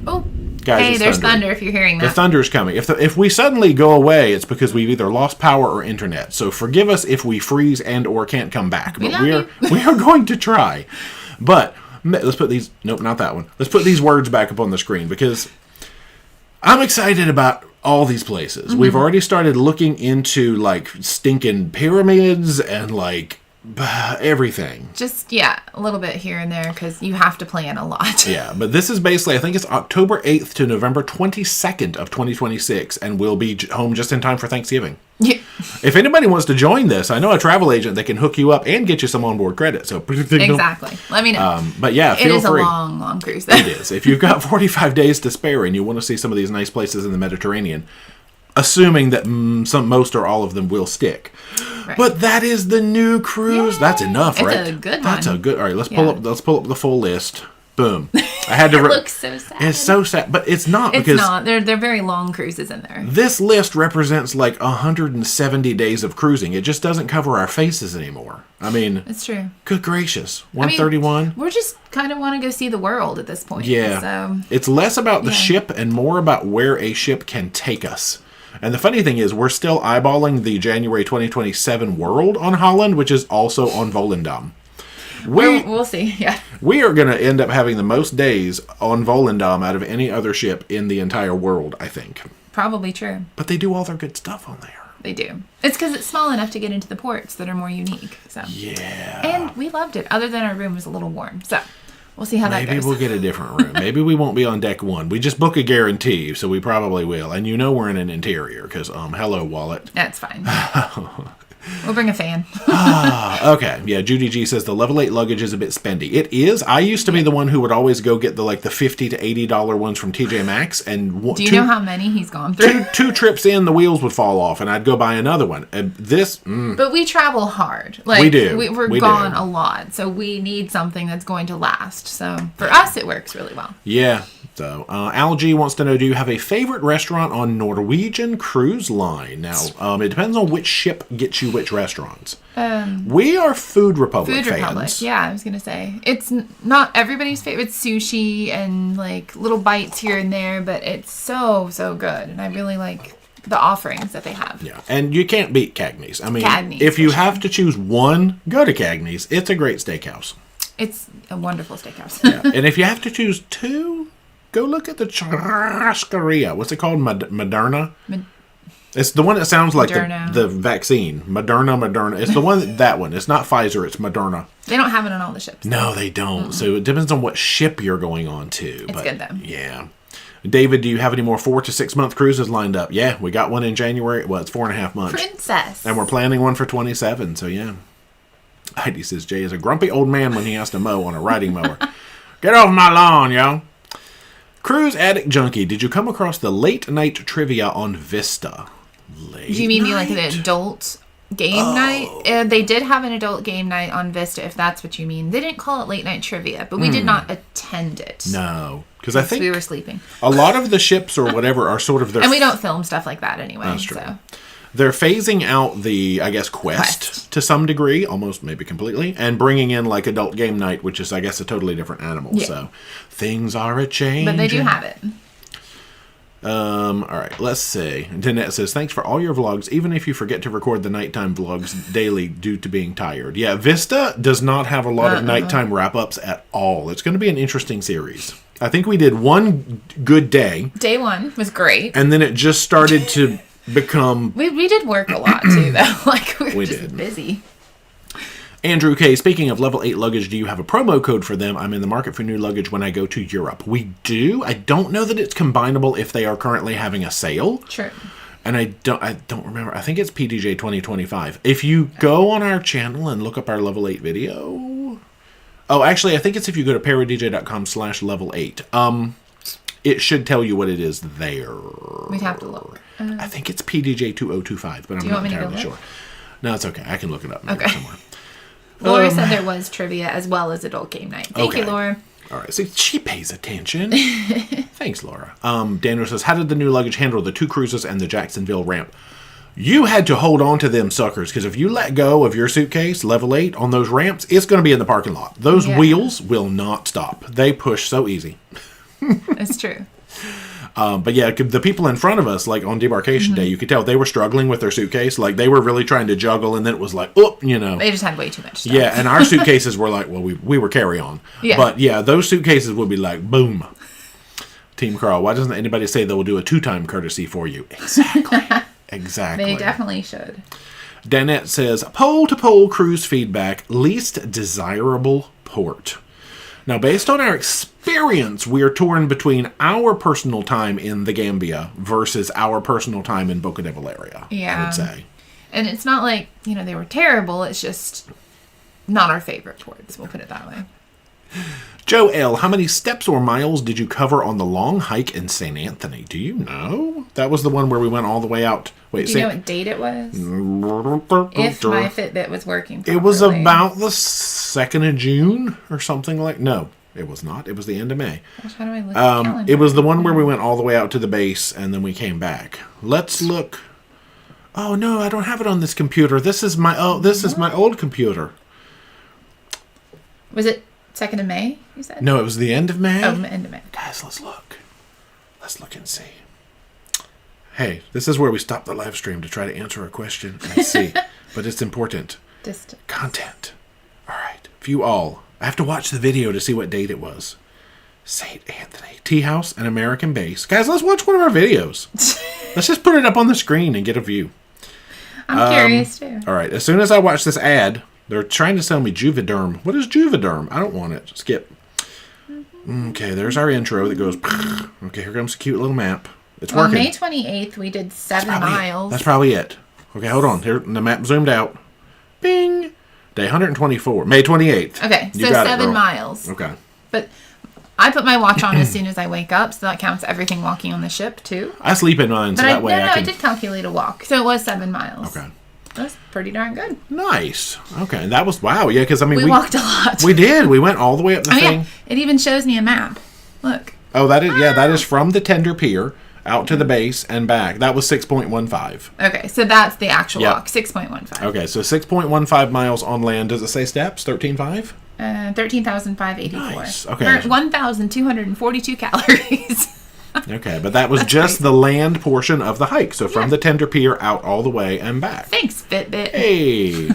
Oh. Guys, hey, there's thunder if you're hearing that. The thunder's coming. If we suddenly go away, it's because we've either lost power or internet. So forgive us if we freeze and or can't come back. But we are going to try. But let's put these... Nope, not that one. Let's put these words back up on the screen because I'm excited about all these places. We've already started looking into stinking pyramids and everything. Just, a little bit here and there because you have to plan a lot. Yeah, but this is basically, I think it's October 8th to November 22nd of 2026, and we'll be home just in time for Thanksgiving. Yeah. If anybody wants to join this, I know a travel agent that can hook you up and get you some onboard credit. So exactly. Let me know. But yeah, feel free. It is a long, long cruise. It is. If you've got 45 days to spare and you want to see some of these nice places in the Mediterranean, assuming that most or all of them will stick. Right. But that is the new cruise. Yay. That's enough, right? It's a good one. That's a good. All right, let's pull up the full list. Boom. I had to. It looks so sad. It's so sad, but it's not it's because not. They're very long cruises in there. This list represents 170 days of cruising. It just doesn't cover our faces anymore. I mean, it's true. Good gracious, 131. We're just kind of want to go see the world at this point. Yeah. So. It's less about the ship and more about where a ship can take us. And the funny thing is, we're still eyeballing the January 2027 World on Holland, which is also on Volendam. We'll see, yeah. We are going to end up having the most days on Volendam out of any other ship in the entire world, I think. Probably true. But they do all their good stuff on there. They do. It's because it's small enough to get into the ports that are more unique. So. Yeah. And we loved it, other than our room was a little warm. So we'll see how that goes. Maybe we'll get a different room. Maybe we won't be on deck 1. We just book a guarantee, so we probably will. And we're in an interior, because, hello, wallet. That's fine. We'll bring a fan. Okay. Yeah, Judy G says the level 8 luggage is a bit spendy. It is. I used to be the one who would always go get the $50 to $80 ones from TJ Maxx. And do you know how many he's gone through? Two trips in, the wheels would fall off, and I'd go buy another one. And But we travel hard. We do. We're gone a lot, so we need something that's going to last. So for us, it works really well. Yeah. So, Algie wants to know, do you have a favorite restaurant on Norwegian Cruise Line? Now, it depends on which ship gets you which restaurants. We are Food Republic fans. Yeah, I was going to say. It's not everybody's favorite sushi and, like, little bites here and there, but it's so, so good. And I really like the offerings that they have. Yeah, and you can't beat Cagney's. I mean, if you have to choose one, go to Cagney's. It's a great steakhouse. It's a wonderful steakhouse. Yeah. And if you have to choose two, go look at the Churrascaria. What's it called? Moderna? It's the one that sounds like the vaccine. Moderna. It's the one, that one. It's not Pfizer, it's Moderna. They don't have it on all the ships. No, they don't. Mm-mm. So it depends on what ship you're going on to. It's good, though. Yeah. David, do you have any more 4 to 6 month cruises lined up? Yeah, we got one in January. Well, it's 4.5 months. Princess. And we're planning one for 27, so yeah. Heidi says Jay is a grumpy old man when he has to mow on a riding mower. Get off my lawn, yo. Cruise Addict Junkie, did you come across the late night trivia on Vista? Do you mean like an adult game night? They did have an adult game night on Vista, if that's what you mean. They didn't call it late night trivia, but we did not attend it. No, because I think we were sleeping. A lot of the ships or whatever are sort of their... And we don't film stuff like that anyway. That's true. So. They're phasing out the, I guess, quest to some degree, almost maybe completely, and bringing in like adult game night, which is, I guess, a totally different animal. Yeah. So things are a-changing. But they do have it. All right, let's see. Danette says, thanks for all your vlogs, even if you forget to record the nighttime vlogs daily due to being tired. Yeah, Vista does not have a lot of nighttime wrap-ups at all. It's going to be an interesting series. I think we did one good day. Day one was great. And then it just started to become... We did work a lot, too, though. Like, we were just busy. Andrew K., speaking of level 8 luggage, do you have a promo code for them? I'm in the market for new luggage when I go to Europe. We do. I don't know that it's combinable if they are currently having a sale. Sure. And I don't remember. I think it's PDJ 2025. If you go on our channel and look up our level 8 video... Oh, actually, I think it's if you go to ParoDeeJay.com/level8. It should tell you what it is there. We'd have to look. I think it's PDJ 2025, but I'm not entirely sure. No, it's okay. I can look it up maybe somewhere. Laura said there was trivia as well as adult game night. Thank you, Laura. All right. So she pays attention. Thanks, Laura. Daniel says, how did the new luggage handle the 2 cruises and the Jacksonville ramp? You had to hold on to them suckers, because if you let go of your suitcase, level 8, on those ramps, it's going to be in the parking lot. Those wheels will not stop. They push so easy. It's true. But yeah, the people in front of us, like on debarkation day, you could tell they were struggling with their suitcase. Like they were really trying to juggle, and then it was like, oh, you know. They just had way too much stuff. Yeah, and our suitcases were like, well, we were carry-on. Yeah. But yeah, those suitcases would be like, boom. Team Carl, why doesn't anybody say they will do a 2-time courtesy for you? Exactly. Exactly. They definitely should. Danette says, poll-to-poll cruise feedback, least desirable port. Now, based on our experience, we are torn between our personal time in the Gambia versus our personal time in Boca de Valeria, I would say. And it's not like, they were terrible. It's just not our favorite ports. We'll put it that way. Joe L., how many steps or miles did you cover on the long hike in St. Anthony? Do you know? That was the one where we went all the way out. Wait, do you know what date it was? If my Fitbit was working properly. It was about the 2nd of June or something like... No, it was not. It was the end of May. Gosh, how do I look at the calendar? It was the one where we went all the way out to the base and then we came back. Let's look... Oh, no, I don't have it on this computer. This is my old computer. Was it 2nd of May, you said? No, it was the end of May. Oh, end of May. Guys, let's look. Let's look and see. Hey, this is where we stop the live stream to try to answer a question and see. But it's important. Distance. Content. All right. View all. I have to watch the video to see what date it was. St. Anthony. Tea House and American Base. Guys, let's watch one of our videos. Let's just put it up on the screen and get a view. I'm curious, too. All right. As soon as I watch this ad... They're trying to sell me Juvederm. What is Juvederm? I don't want it. Skip. Okay, there's our intro that goes... Okay, here comes a cute little map. It's working. On May 28th, we did 7 miles. That's probably it. Okay, hold on. Here, the map zoomed out. Bing! Day 124. May 28th. Okay, so 7 miles. Okay. But I put my watch on as soon as I wake up, so that counts everything walking on the ship, too. I sleep in mine, so that way I can... I did calculate a walk, so it was 7 miles. Okay. That's pretty darn good. Nice. Okay, that was... Wow, yeah, because, I mean... We walked a lot. We did. We went all the way up the thing. Yeah. It even shows me a map. Look. Oh, that is from the tender pier out to the base and back. That was 6.15. Okay, so that's the actual walk, 6.15. Okay, so 6.15 miles on land. Does it say steps? 13.5? 13,584. Nice. Okay. 1,242 calories. Okay, but that was just the land portion of the hike. So from the tender pier out all the way and back. Thanks, Fitbit. Hey.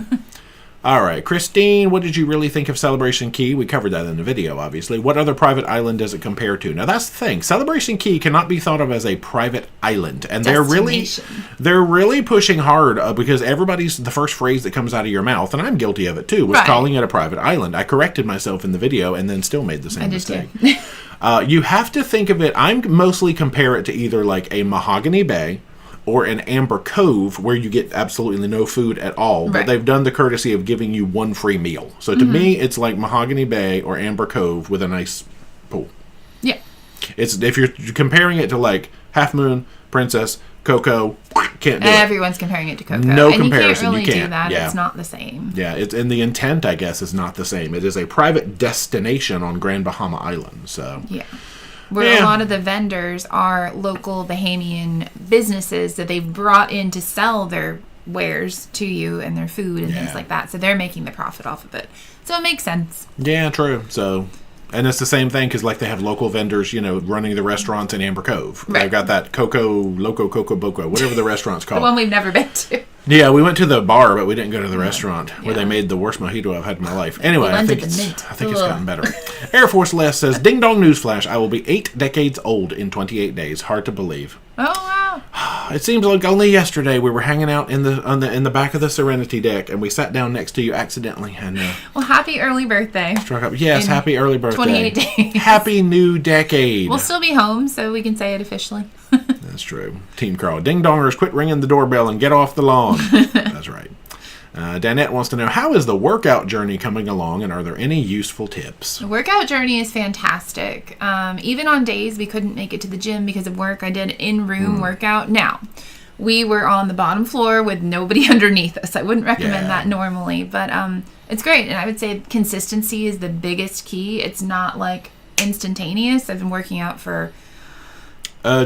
All right, Christine, what did you really think of Celebration Key? We covered that in the video, obviously. What other private island does it compare to? Now, that's the thing. Celebration Key cannot be thought of as a private island. And they're really pushing hard because the first phrase that comes out of your mouth, and I'm guilty of it too, was calling it a private island. I corrected myself in the video and then still made the same mistake. You have to think of it, I mostly compare it to either like a Mahogany Bay or an Amber Cove where you get absolutely no food at all. But they've done the courtesy of giving you one free meal. So to me, it's like Mahogany Bay or Amber Cove with a nice pool. Yeah. It's if you're comparing it to like Half Moon, Princess, Coco, can't do it. Everyone's comparing it to Coco. No comparison. You can't really do that. Yeah. It's not the same. Yeah, and the intent, I guess, is not the same. It is a private destination on Grand Bahama Island. So yeah. Where a lot of the vendors are local Bahamian businesses that they've brought in to sell their wares to you and their food and things like that. So they're making the profit off of it. So it makes sense. Yeah, true. So, and it's the same thing because like they have local vendors, running the restaurants in Amber Cove. Right. They've got that Loco Boco, whatever the restaurant's called. The one we've never been to. Yeah, we went to the bar, but we didn't go to the restaurant where they made the worst mojito I've had in my life. Anyway, I think it's gotten better. Air Force Les says, "Ding dong newsflash! I will be 8 decades old in 28 days. Hard to believe." Oh wow! It seems like only yesterday we were hanging out in the back of the Serenity deck, and we sat down next to you accidentally. And well, happy early birthday! Struck up. Yes, happy early birthday. 28 days. Happy new decade. We'll still be home, so we can say it officially. That's true. Team Carl. Ding dongers, quit ringing the doorbell and get off the lawn. That's right. Danette wants to know, how is the workout journey coming along and are there any useful tips? The workout journey is fantastic. Even on days we couldn't make it to the gym because of work, I did an in-room workout. Now, we were on the bottom floor with nobody underneath us. I wouldn't recommend that normally, but it's great. And I would say consistency is the biggest key. It's not like instantaneous. I've been working out for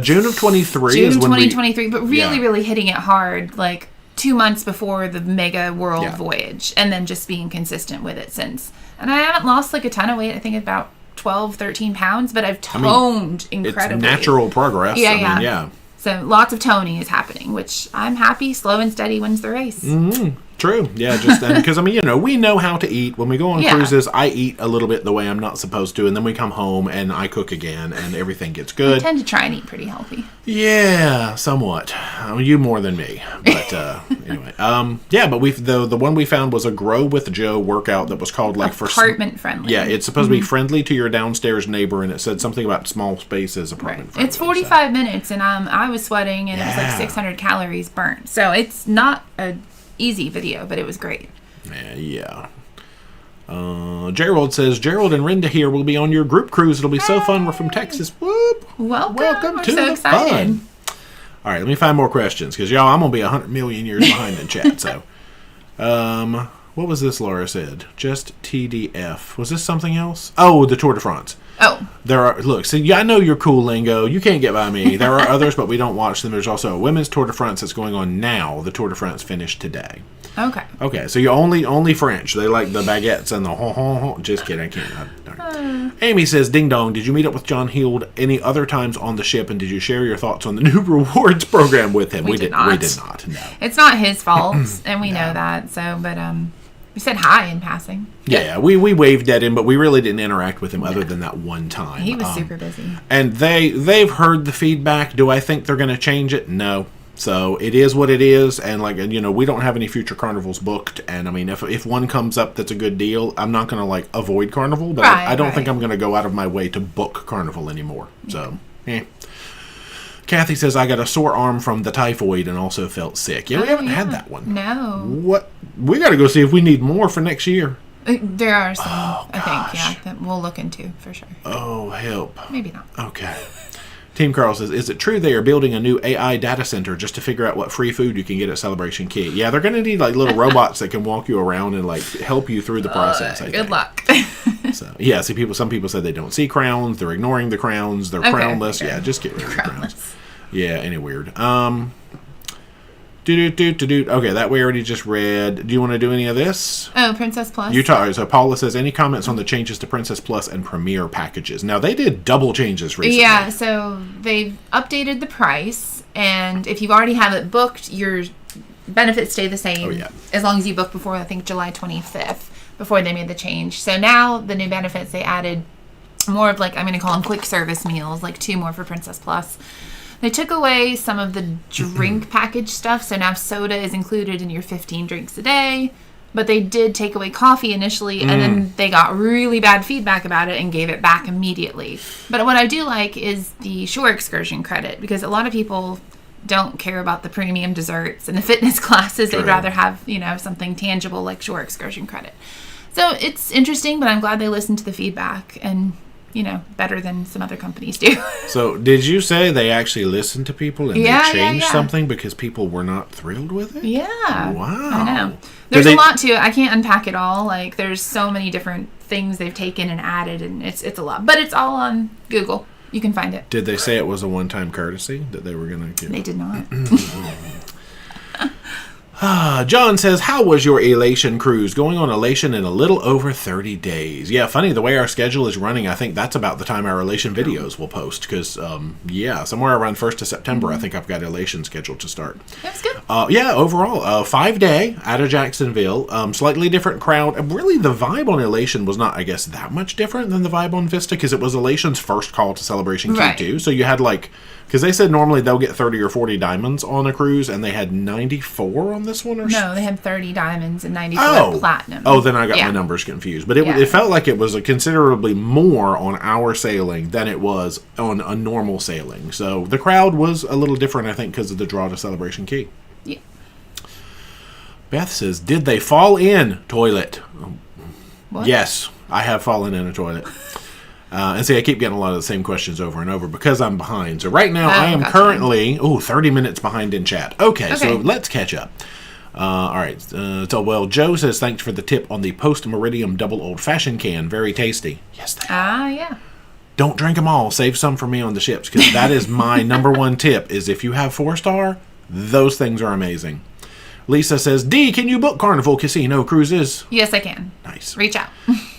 June of 23 June is when 2023, but really hitting it hard, like 2 months before the mega world voyage, and then just being consistent with it since. And I haven't lost like a ton of weight. I think about 12, 13 pounds, but I've toned incredibly. It's natural progress. Yeah. So lots of toning is happening, which I'm happy. Slow and steady wins the race. Mm-hmm. True. Yeah, just because we know how to eat. When we go on cruises, I eat a little bit the way I'm not supposed to, and then we come home and I cook again, and everything gets good. I tend to try and eat pretty healthy. Yeah, somewhat. You more than me, but anyway. But the one we found was a Grow with Joe workout that was called like apartment friendly. Yeah, it's supposed to be friendly to your downstairs neighbor, and it said something about small spaces, apartment friendly. It's 45 minutes, and I was sweating, and it was like 600 calories burnt. So it's not a easy video, but it was great. Gerald says, Gerald and Renda here will be on your group cruise. It'll be so fun. We're from Texas. Whoop. Welcome to the excited. Fun. All right, let me find more questions because y'all, I'm gonna be 100 million years behind in chat. So, what was this? Laura said, just TDF. Was this something else? Oh, the Tour de France. Oh. There are, look, see, I know your cool lingo. You can't get by me. There are others, but we don't watch them. There's also a women's Tour de France that's going on now. The Tour de France finished today. Okay, so you only French. They like the baguettes and the ho. Just kidding, I can't. Amy says, ding dong, did you meet up with John Heald any other times on the ship, and did you share your thoughts on the new rewards program with him? We did not. We did not, no. It's not his fault, and we know that, so, but, we said hi in passing. Yeah, we waved at him, but we really didn't interact with him other than that one time. He was super busy. And they've heard the feedback. Do I think they're going to change it? No. So it is what it is, and we don't have any future carnivals booked. And I mean, if one comes up that's a good deal, I'm not going to avoid carnival, but I don't think I'm going to go out of my way to book carnival anymore. So, Kathie says, I got a sore arm from the typhoid and also felt sick. Yeah, we haven't had that one. No. What? We got to go see if we need more for next year. There are some, I think, that we'll look into for sure. Oh, help. Maybe not. Okay. Team Carl says, is it true they are building a new AI data center just to figure out what free food you can get at Celebration Key? Yeah, they're going to need like little robots that can walk you around and like help you through the process. Good luck. So yeah, see, some people said they don't see crowns. They're ignoring the crowns. They're crownless. Okay. Yeah, just get rid of the crowns. Yeah, any weird. Okay, that we already just read. Do you want to do any of this? Oh, Princess Plus. So Paula says, any comments on the changes to Princess Plus and Premier packages? Now, they did double changes recently. Yeah, so they've updated the price, and if you already have it booked, your benefits stay the same as long as you book before, I think, July 25th, before they made the change. So now the new benefits, they added more of like, I'm going to call them quick service meals, like 2 more for Princess Plus. They took away some of the drink package stuff, so now soda is included in your 15 drinks a day. But they did take away coffee initially, and then they got really bad feedback about it and gave it back immediately. But what I do like is the shore excursion credit, because a lot of people don't care about the premium desserts and the fitness classes. They'd rather have, something tangible like shore excursion credit. So it's interesting, but I'm glad they listened to the feedback and... better than some other companies do. So, did you say they actually listened to people and they changed something because people were not thrilled with it? Yeah. Wow. I know. There's a lot to it. I can't unpack it all. Like, there's so many different things they've taken and added, and it's a lot. But it's all on Google. You can find it. Did they say it was a one-time courtesy that they were going to give? They did not. John says, how was your Elation cruise? Going on Elation in a little over 30 days. Yeah, funny, the way our schedule is running, I think that's about the time our Elation videos will post. Because, somewhere around 1st of September, I think I've got Elation scheduled to start. That's good. Overall, 5-day out of Jacksonville. Slightly different crowd. Really, the vibe on Elation was not, I guess, that much different than the vibe on Vista. Because it was Elation's first call to Celebration Q2. So you had because they said normally they'll get 30 or 40 diamonds on a cruise, and they had 94 on this one? No, they had 30 diamonds and 94 platinum. Oh, then I got my numbers confused. But it felt like it was considerably more on our sailing than it was on a normal sailing. So the crowd was a little different, I think, because of the draw to Celebration Key. Yeah. Beth says, did they fall in toilet? What? Yes, I have fallen in a toilet. And see, I keep getting a lot of the same questions over and over because I'm behind. So right now, I am currently 30 minutes behind in chat. Okay, so let's catch up. All right. Joe says, thanks for the tip on the post-meridium double old-fashioned can. Very tasty. Yes, they are. Yeah. Don't drink them all. Save some for me on the ships, because that is my number one tip, is if you have 4-star, those things are amazing. Lisa says, D, can you book Carnival Casino cruises? Yes, I can. Nice. Reach out.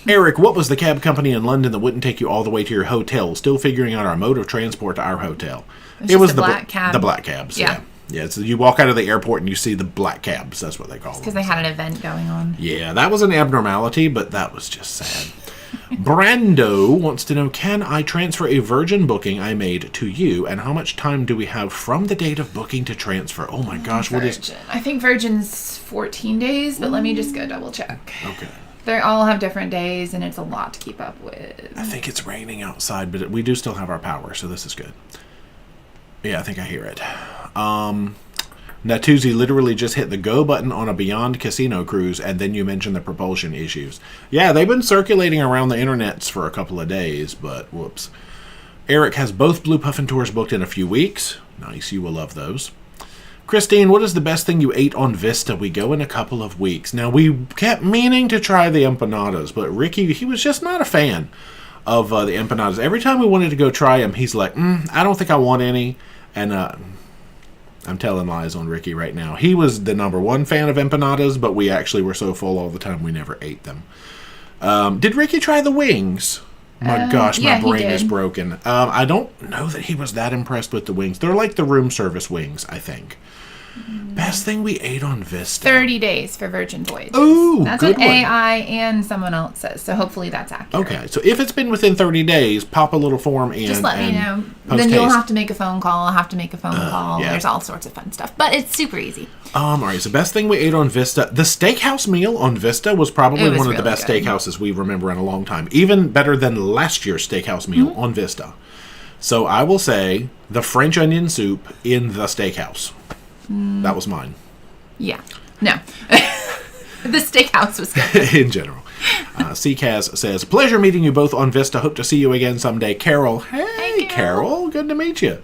Eric, what was the cab company in London that wouldn't take you all the way to your hotel? Still figuring out our mode of transport to our hotel. It was the black cab. The black cabs, yeah. Yeah, so you walk out of the airport and you see the black cabs. That's what they call them. Because they had an event going on. Yeah, that was an abnormality, but that was just sad. Brando wants to know, can I transfer a Virgin booking I made to you, and how much time do we have from the date of booking to transfer? Oh my gosh, Virgin. What is... I think Virgin's 14 days, but let me just go double check. Okay. They all have different days, and it's a lot to keep up with. I think it's raining outside, but we do still have our power, so this is good. Yeah, I think I hear it. Natuzzi literally just hit the go button on a Beyond Casino cruise, and then you mentioned the propulsion issues. Yeah, they've been circulating around the internets for a couple of days, but whoops. Eric has both Blue Puffin tours booked in a few weeks. Nice, you will love those. Christine, what is the best thing you ate on Vista? We go in a couple of weeks. Now, we kept meaning to try the empanadas, but Ricky, he was just not a fan of the empanadas. Every time we wanted to go try them, he's like, I don't think I want any. And I'm telling lies on Ricky right now. He was the number one fan of empanadas, but we actually were so full all the time we never ate them. Did Ricky try the wings? My gosh, my brain is broken. I don't know that he was that impressed with the wings. They're like the room service wings, I think. Best thing we ate on Vista. 30 days for Virgin Voyages. Ooh, that's good what AI and someone else says, so hopefully that's accurate. Okay, so if it's been within 30 days, pop a little form in. Just let me know. Then you'll have to make a phone call. I'll have to make a phone call. Yeah. There's all sorts of fun stuff, but it's super easy. All right, so best thing we ate on Vista. The steakhouse meal on Vista was probably one of the best steakhouses we remember in a long time. Even better than last year's steakhouse meal on Vista. So I will say the French onion soup in the steakhouse. That was mine. Yeah. No. The steakhouse was good. In general. CCAS says, pleasure meeting you both on Vista. Hope to see you again someday. Carol. Hey, Carol. Good to meet you.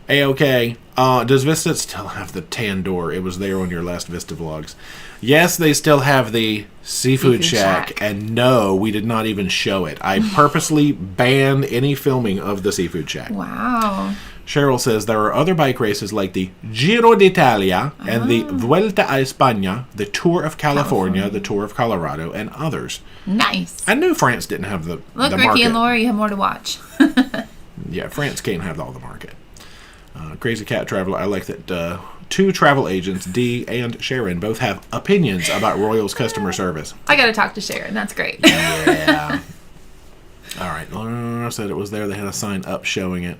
A-OK. Does Vista still have the tan door? It was there on your last Vista vlogs. Yes, they still have the Seafood Shack. And no, we did not even show it. I purposely banned any filming of the Seafood Shack. Wow. Cheryl says there are other bike races like the Giro d'Italia and the Vuelta a España, the Tour of California, the Tour of Colorado, and others. Nice. I knew France didn't have the Look, Ricky market. And Laura, you have more to watch. Yeah, France can't have all the market. Crazy Cat Traveler, I like that two travel agents, Dee and Sharon, both have opinions about Royal's customer service. I got to talk to Sharon. That's great. Yeah. All right. Laura said it was there. They had a sign up showing it.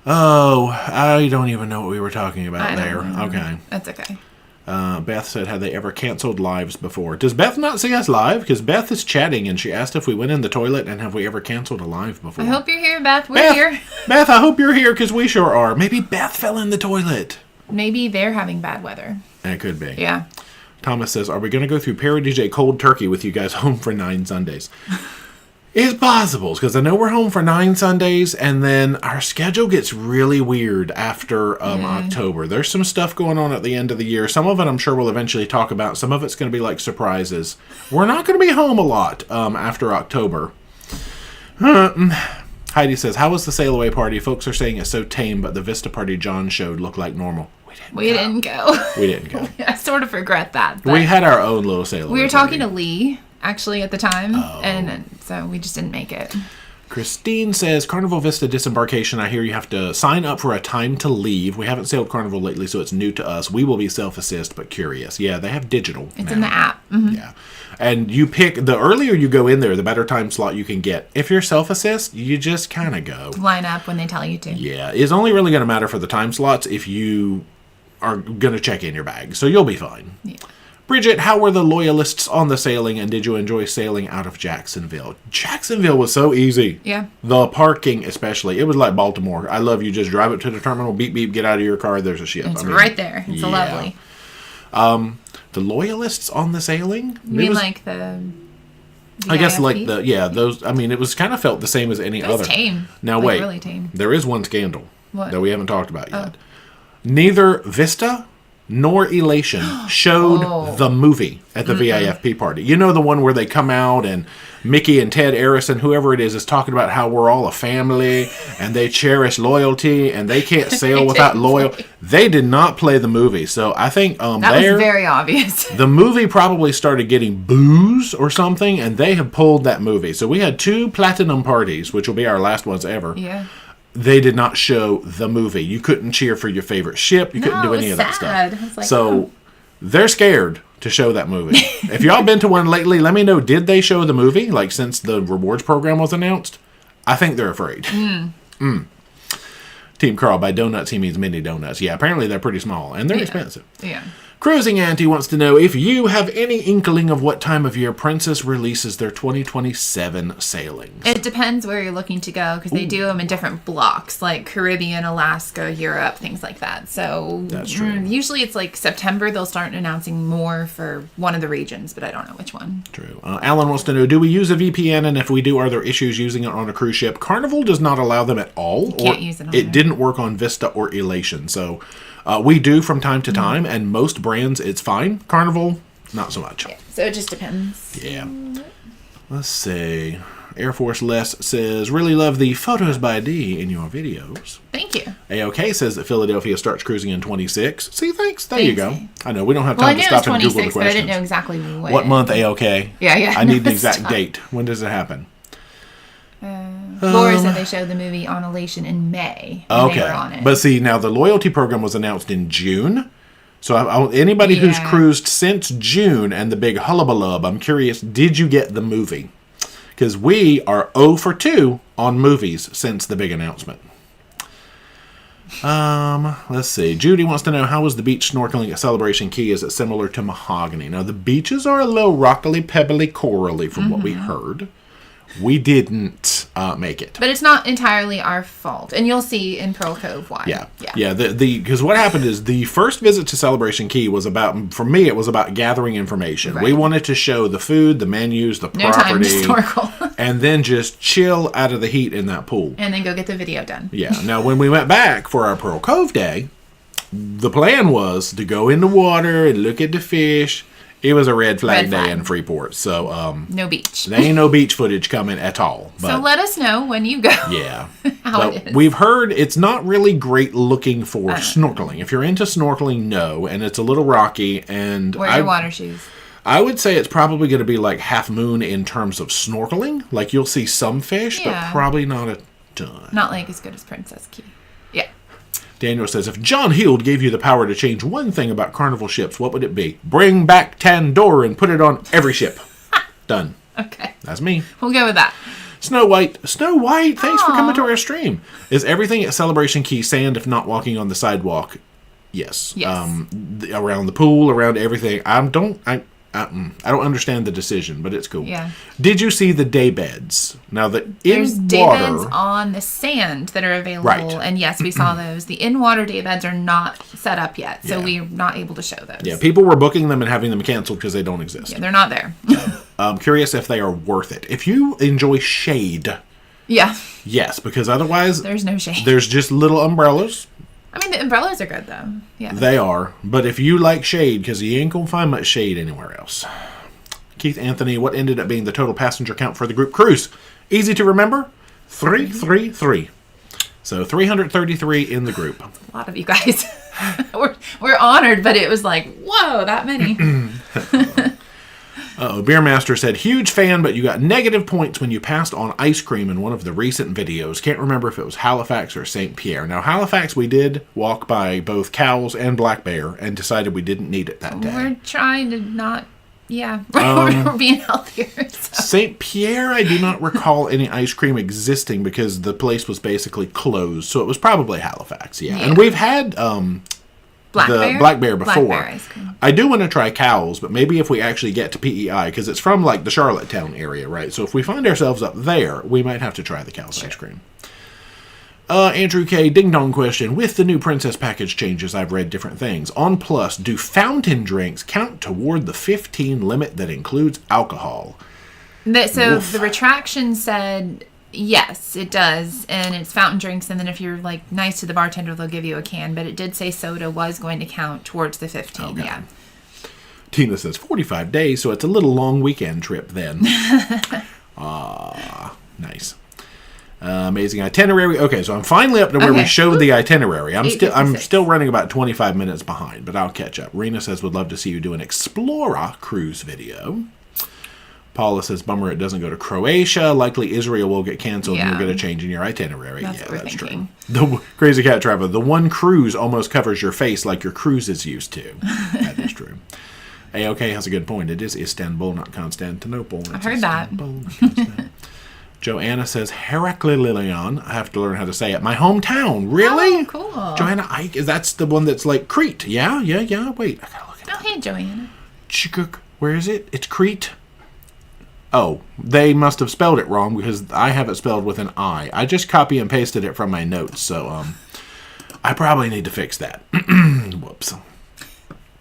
Oh, I don't even know what we were talking about there. Okay. That's okay. Beth said, have they ever canceled lives before? Does Beth not see us live? Because Beth is chatting, and she asked if we went in the toilet, and have we ever canceled a live before? I hope you're here, Beth. We're here. Beth, I hope you're here, because we sure are. Maybe Beth fell in the toilet. Maybe they're having bad weather. It could be. Yeah. Thomas says, are we going to go through ParoDeeJay cold turkey with you guys home for 9 Sundays? It's possible, because I know we're home for 9 Sundays, and then our schedule gets really weird after October. There's some stuff going on at the end of the year. Some of it I'm sure we'll eventually talk about. Some of it's going to be like surprises. We're not going to be home a lot after October. Heidi says, how was the sail away party? Folks are saying it's so tame, but the Vista party John showed looked like normal. We didn't go. We didn't go. I sort of regret that. We had our own little sail away We were party. talking to Lee, actually, at the time, and so we just didn't make it. Christine says, Carnival Vista disembarkation, I hear you have to sign up for a time to leave. We haven't sailed Carnival lately, so it's new to us. We will be self-assist, but curious. Yeah, they have digital It's now. in the app. Mm-hmm. Yeah. And you pick, the earlier you go in there, the better time slot you can get. If you're self-assist, you just kind of go. Line up when they tell you to. Yeah, it's only really going to matter for the time slots if you are going to check in your bag, so you'll be fine. Yeah. Bridget, how were the loyalists on the sailing, and did you enjoy sailing out of Jacksonville? Jacksonville was so easy. Yeah. The parking especially. It was like Baltimore. I love you. Just drive it to the terminal, beep, beep, get out of your car, there's a ship. It's right there. It's lovely. The loyalists on the sailing? You mean like the I guess like IFP? those, I mean, it was kind of felt the same as any other. It was tame. Now like, wait, really tame. there is one scandal What? that we haven't talked about yet. Neither Vista nor Elation showed the movie at the VIFP party. You know, the one where they come out and Mickey and Ted Arison, whoever it is talking about how we're all a family and they cherish loyalty and they can't sail without loyalty. They did not play the movie. So I think that was very obvious. The movie probably started getting boos or something, and they have pulled that movie. So we had 2 platinum parties, which will be our last ones ever. Yeah. They did not show the movie. You couldn't cheer for your favorite ship. You couldn't do any of that stuff. Like, so they're scared to show that movie. If y'all been to one lately, let me know. Did they show the movie? Like, since the rewards program was announced? I think they're afraid. Team Carl, by donuts, he means mini donuts. Yeah, apparently they're pretty small, and they're expensive. Yeah. Cruising Auntie wants to know if you have any inkling of what time of year Princess releases their 2027 sailings. It depends where you're looking to go, because they do them in different blocks, like Caribbean, Alaska, Europe, things like that. So that's true. Usually it's like September, they'll start announcing more for one of the regions, but I don't know which one. True. Alan wants to know, do we use a VPN, and if we do, are there issues using it on a cruise ship? Carnival does not allow them at all. You can't use it on It there. didn't work on Vista or Elation, so we do from time to time, and most brands, it's fine. Carnival, not so much. Yeah, so it just depends. Yeah. Let's see. Air Force Les says, really love the photos by D in your videos. Thank you. AOK says that Philadelphia starts cruising in 26. See, thanks. There you go. I know, we don't have Well, I time knew to it was stop and Google the 26, but I questions. didn't know exactly when. What month, AOK? Yeah. I need the exact date. When does it happen? Laura said they showed the movie on Elation in May. And they were on it. But see, now the loyalty program was announced in June. So anybody who's cruised since June and the big hullabaloo, I'm curious, did you get the movie? Because we are 0 for 2 on movies since the big announcement. Let's see. Judy wants to know, how was the beach snorkeling at Celebration Key? Is it similar to Mahogany? Now, the beaches are a little rockily, pebbly, corally from what we heard. We didn't make it. But it's not entirely our fault. And you'll see in Pearl Cove why. Yeah. Because what happened is the first visit to Celebration Key was about, for me, it was about gathering information. Right. We wanted to show the food, the menus, the property. No time to snorkel. And then just chill out of the heat in that pool. And then go get the video done. Yeah. Now, when we went back for our Pearl Cove day, the plan was to go in the water and look at the fish. It was a red flag day in Freeport, so no beach. There ain't no beach footage coming at all. But, so let us know when you go. Yeah, how it is. We've heard it's not really great looking for snorkeling. If you're into snorkeling, no, and it's a little rocky. And wear your water shoes. I would say it's probably going to be like Half Moon in terms of snorkeling. Like you'll see some fish, but probably not a ton. Not like as good as Princess Key. Yeah. Daniel says, if John Heald gave you the power to change one thing about Carnival ships, what would it be? Bring back Tandoor and put it on every ship. Done. Okay. That's me. We'll go with that. Snow White, thanks for coming to our stream. Is everything at Celebration Key sand if not walking on the sidewalk? Yes. Around the pool, around everything. I don't understand the decision, but it's cool. Yeah. Did you see the day beds? Now, there's day beds on the sand that are available, right. And yes, we saw those. The in-water day beds are not set up yet, so we're not able to show those. Yeah, people were booking them and having them canceled because they don't exist. Yeah, they're not there. I'm curious if they are worth it. If you enjoy shade, yes, because otherwise there's no shade. There's just little umbrellas. I mean, the umbrellas are good, though. Yeah, they are. But if you like shade, because you ain't going to find much shade anywhere else. Keith Anthony, what ended up being the total passenger count for the group cruise? Easy to remember, 333. So 333 in the group. That's a lot of you guys. we're honored, but it was like, whoa, that many. Beermaster said, huge fan, but you got negative points when you passed on ice cream in one of the recent videos. Can't remember if it was Halifax or St. Pierre. Now, Halifax, we did walk by both Cowles and Black Bear and decided we didn't need it that day. We're trying to not, we're being healthier. So. St. Pierre, I do not recall any ice cream existing because the place was basically closed, so it was probably Halifax, And we've had Black Bear before. Black Bear ice cream. I do want to try Cowles, but maybe if we actually get to PEI, because it's from like the Charlottetown area, right? So if we find ourselves up there, we might have to try the Cowles ice cream. Andrew K. Ding Dong question. With the new Princess package changes, I've read different things. On Plus, do fountain drinks count toward the 15 limit that includes alcohol? The retraction said... Yes, it does, and it's fountain drinks, and then if you're like nice to the bartender, they'll give you a can, but it did say soda was going to count towards the 15, Tina says 45 days, so it's a little long weekend trip then. Nice. Amazing itinerary. Okay, so I'm finally up to where we showed the itinerary. I'm still running about 25 minutes behind, but I'll catch up. Rena says, would love to see you do an Explorer cruise video. Paula says, bummer it doesn't go to Croatia. Likely Israel will get canceled and you're going to change in your itinerary. That's true. The Crazy Cat Traveler, the one cruise almost covers your face like your cruises used to. That is true. AOK has a good point. It is Istanbul, not Constantinople. I've heard that. Joanna says, Heraklion. I have to learn how to say it. My hometown. Really? Oh, cool. Joanna Ike. That's the one that's like Crete. Yeah. Wait, I gotta look at that. Oh, hey, Joanna. Where is it? It's Crete. Oh, they must have spelled it wrong because I have it spelled with an I. I just copy and pasted it from my notes, so I probably need to fix that. Whoops.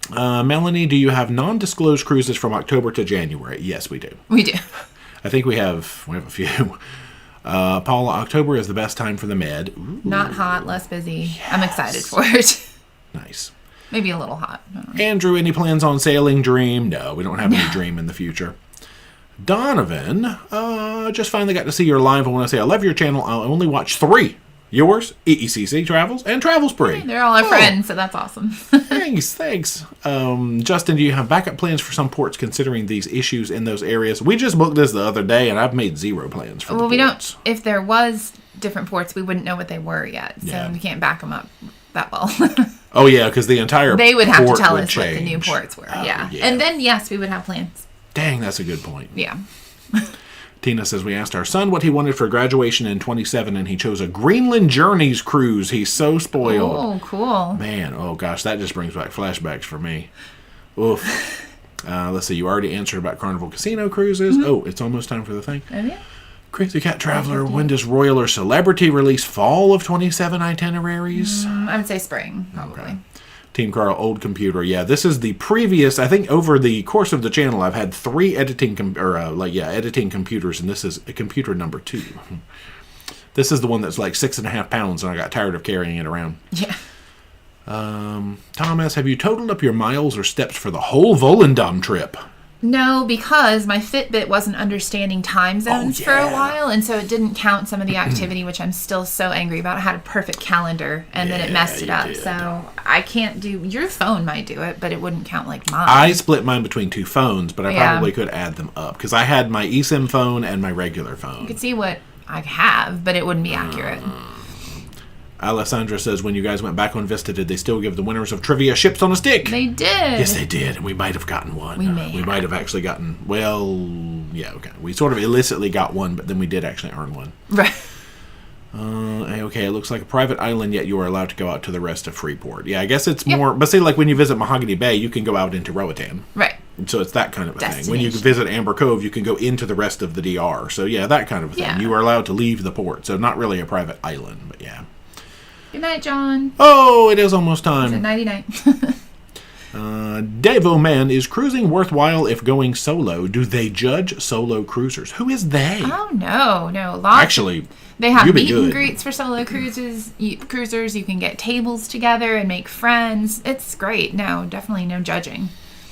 Melanie, do you have non-disclosed cruises from October to January? Yes, we do. We do. I think we have a few. Paula, October is the best time for the Med. Ooh. Not hot, less busy. Yes. I'm excited for it. Nice. Maybe a little hot. Andrew, any plans on sailing Dream? No, we don't have any Dream in the future. Donovan, just finally got to see your live. I want to say I love your channel. I only watch 3. Yours, EECC Travels, and Travel Spree. They're all our friends, so that's awesome. Thanks. Justin, do you have backup plans for some ports considering these issues in those areas? We just booked this the other day, and I've made 0 plans for the ports. We don't. If there was different ports, we wouldn't know what they were yet, so we can't back them up that well. Oh, yeah, because the entire They would have to tell us change. what the new ports were. Yeah. And then, yes, we would have plans. Dang, that's a good point. Yeah. Tina says, we asked our son what he wanted for graduation in 27, and he chose a Greenland Journeys cruise. He's so spoiled. Oh, cool. Man, oh gosh, that just brings back flashbacks for me. Oof. Let's see, you already answered about Carnival Casino cruises. Mm-hmm. Oh, it's almost time for the thing. Oh, yeah. Crazy Cat Traveler, when does Royal or Celebrity release fall of 27 itineraries? I would say spring, probably. Okay. Team Carl, old computer. Yeah, this is the previous, I think over the course of the channel, I've had 3 editing computers, and this is computer number 2. This is the one that's like 6.5 pounds, and I got tired of carrying it around. Yeah. Thomas, have you totaled up your miles or steps for the whole Volendam trip? No, because my Fitbit wasn't understanding time zones for a while, and so it didn't count some of the activity, which I'm still so angry about. I had a perfect calendar, and then it messed it up. So I can't do... Your phone might do it, but it wouldn't count like mine. I split mine between 2 phones, but I probably could add them up, because I had my eSIM phone and my regular phone. You could see what I have, but it wouldn't be accurate. Alessandra says, when you guys went back on Vista, did they still give the winners of trivia ships on a stick? They did. Yes, they did, and we might have gotten one. We might have actually gotten, okay. We sort of illicitly got one, but then we did actually earn one. Right. Okay, it looks like a private island, yet you are allowed to go out to the rest of Freeport. Yeah, I guess it's more, but say like when you visit Mahogany Bay, you can go out into Roatan. Right. So it's that kind of a thing. When you visit Amber Cove, you can go into the rest of the DR. So yeah, that kind of a thing. Yeah. You are allowed to leave the port, so not really a private island, but yeah. Good night, John. Oh, it is almost time. It's nighty-night. Devo Man, is cruising worthwhile if going solo? Do they judge solo cruisers? Who is they? Oh, no. Actually, they have meet and greets for solo cruisers. You can get tables together and make friends. It's great. No, definitely no judging.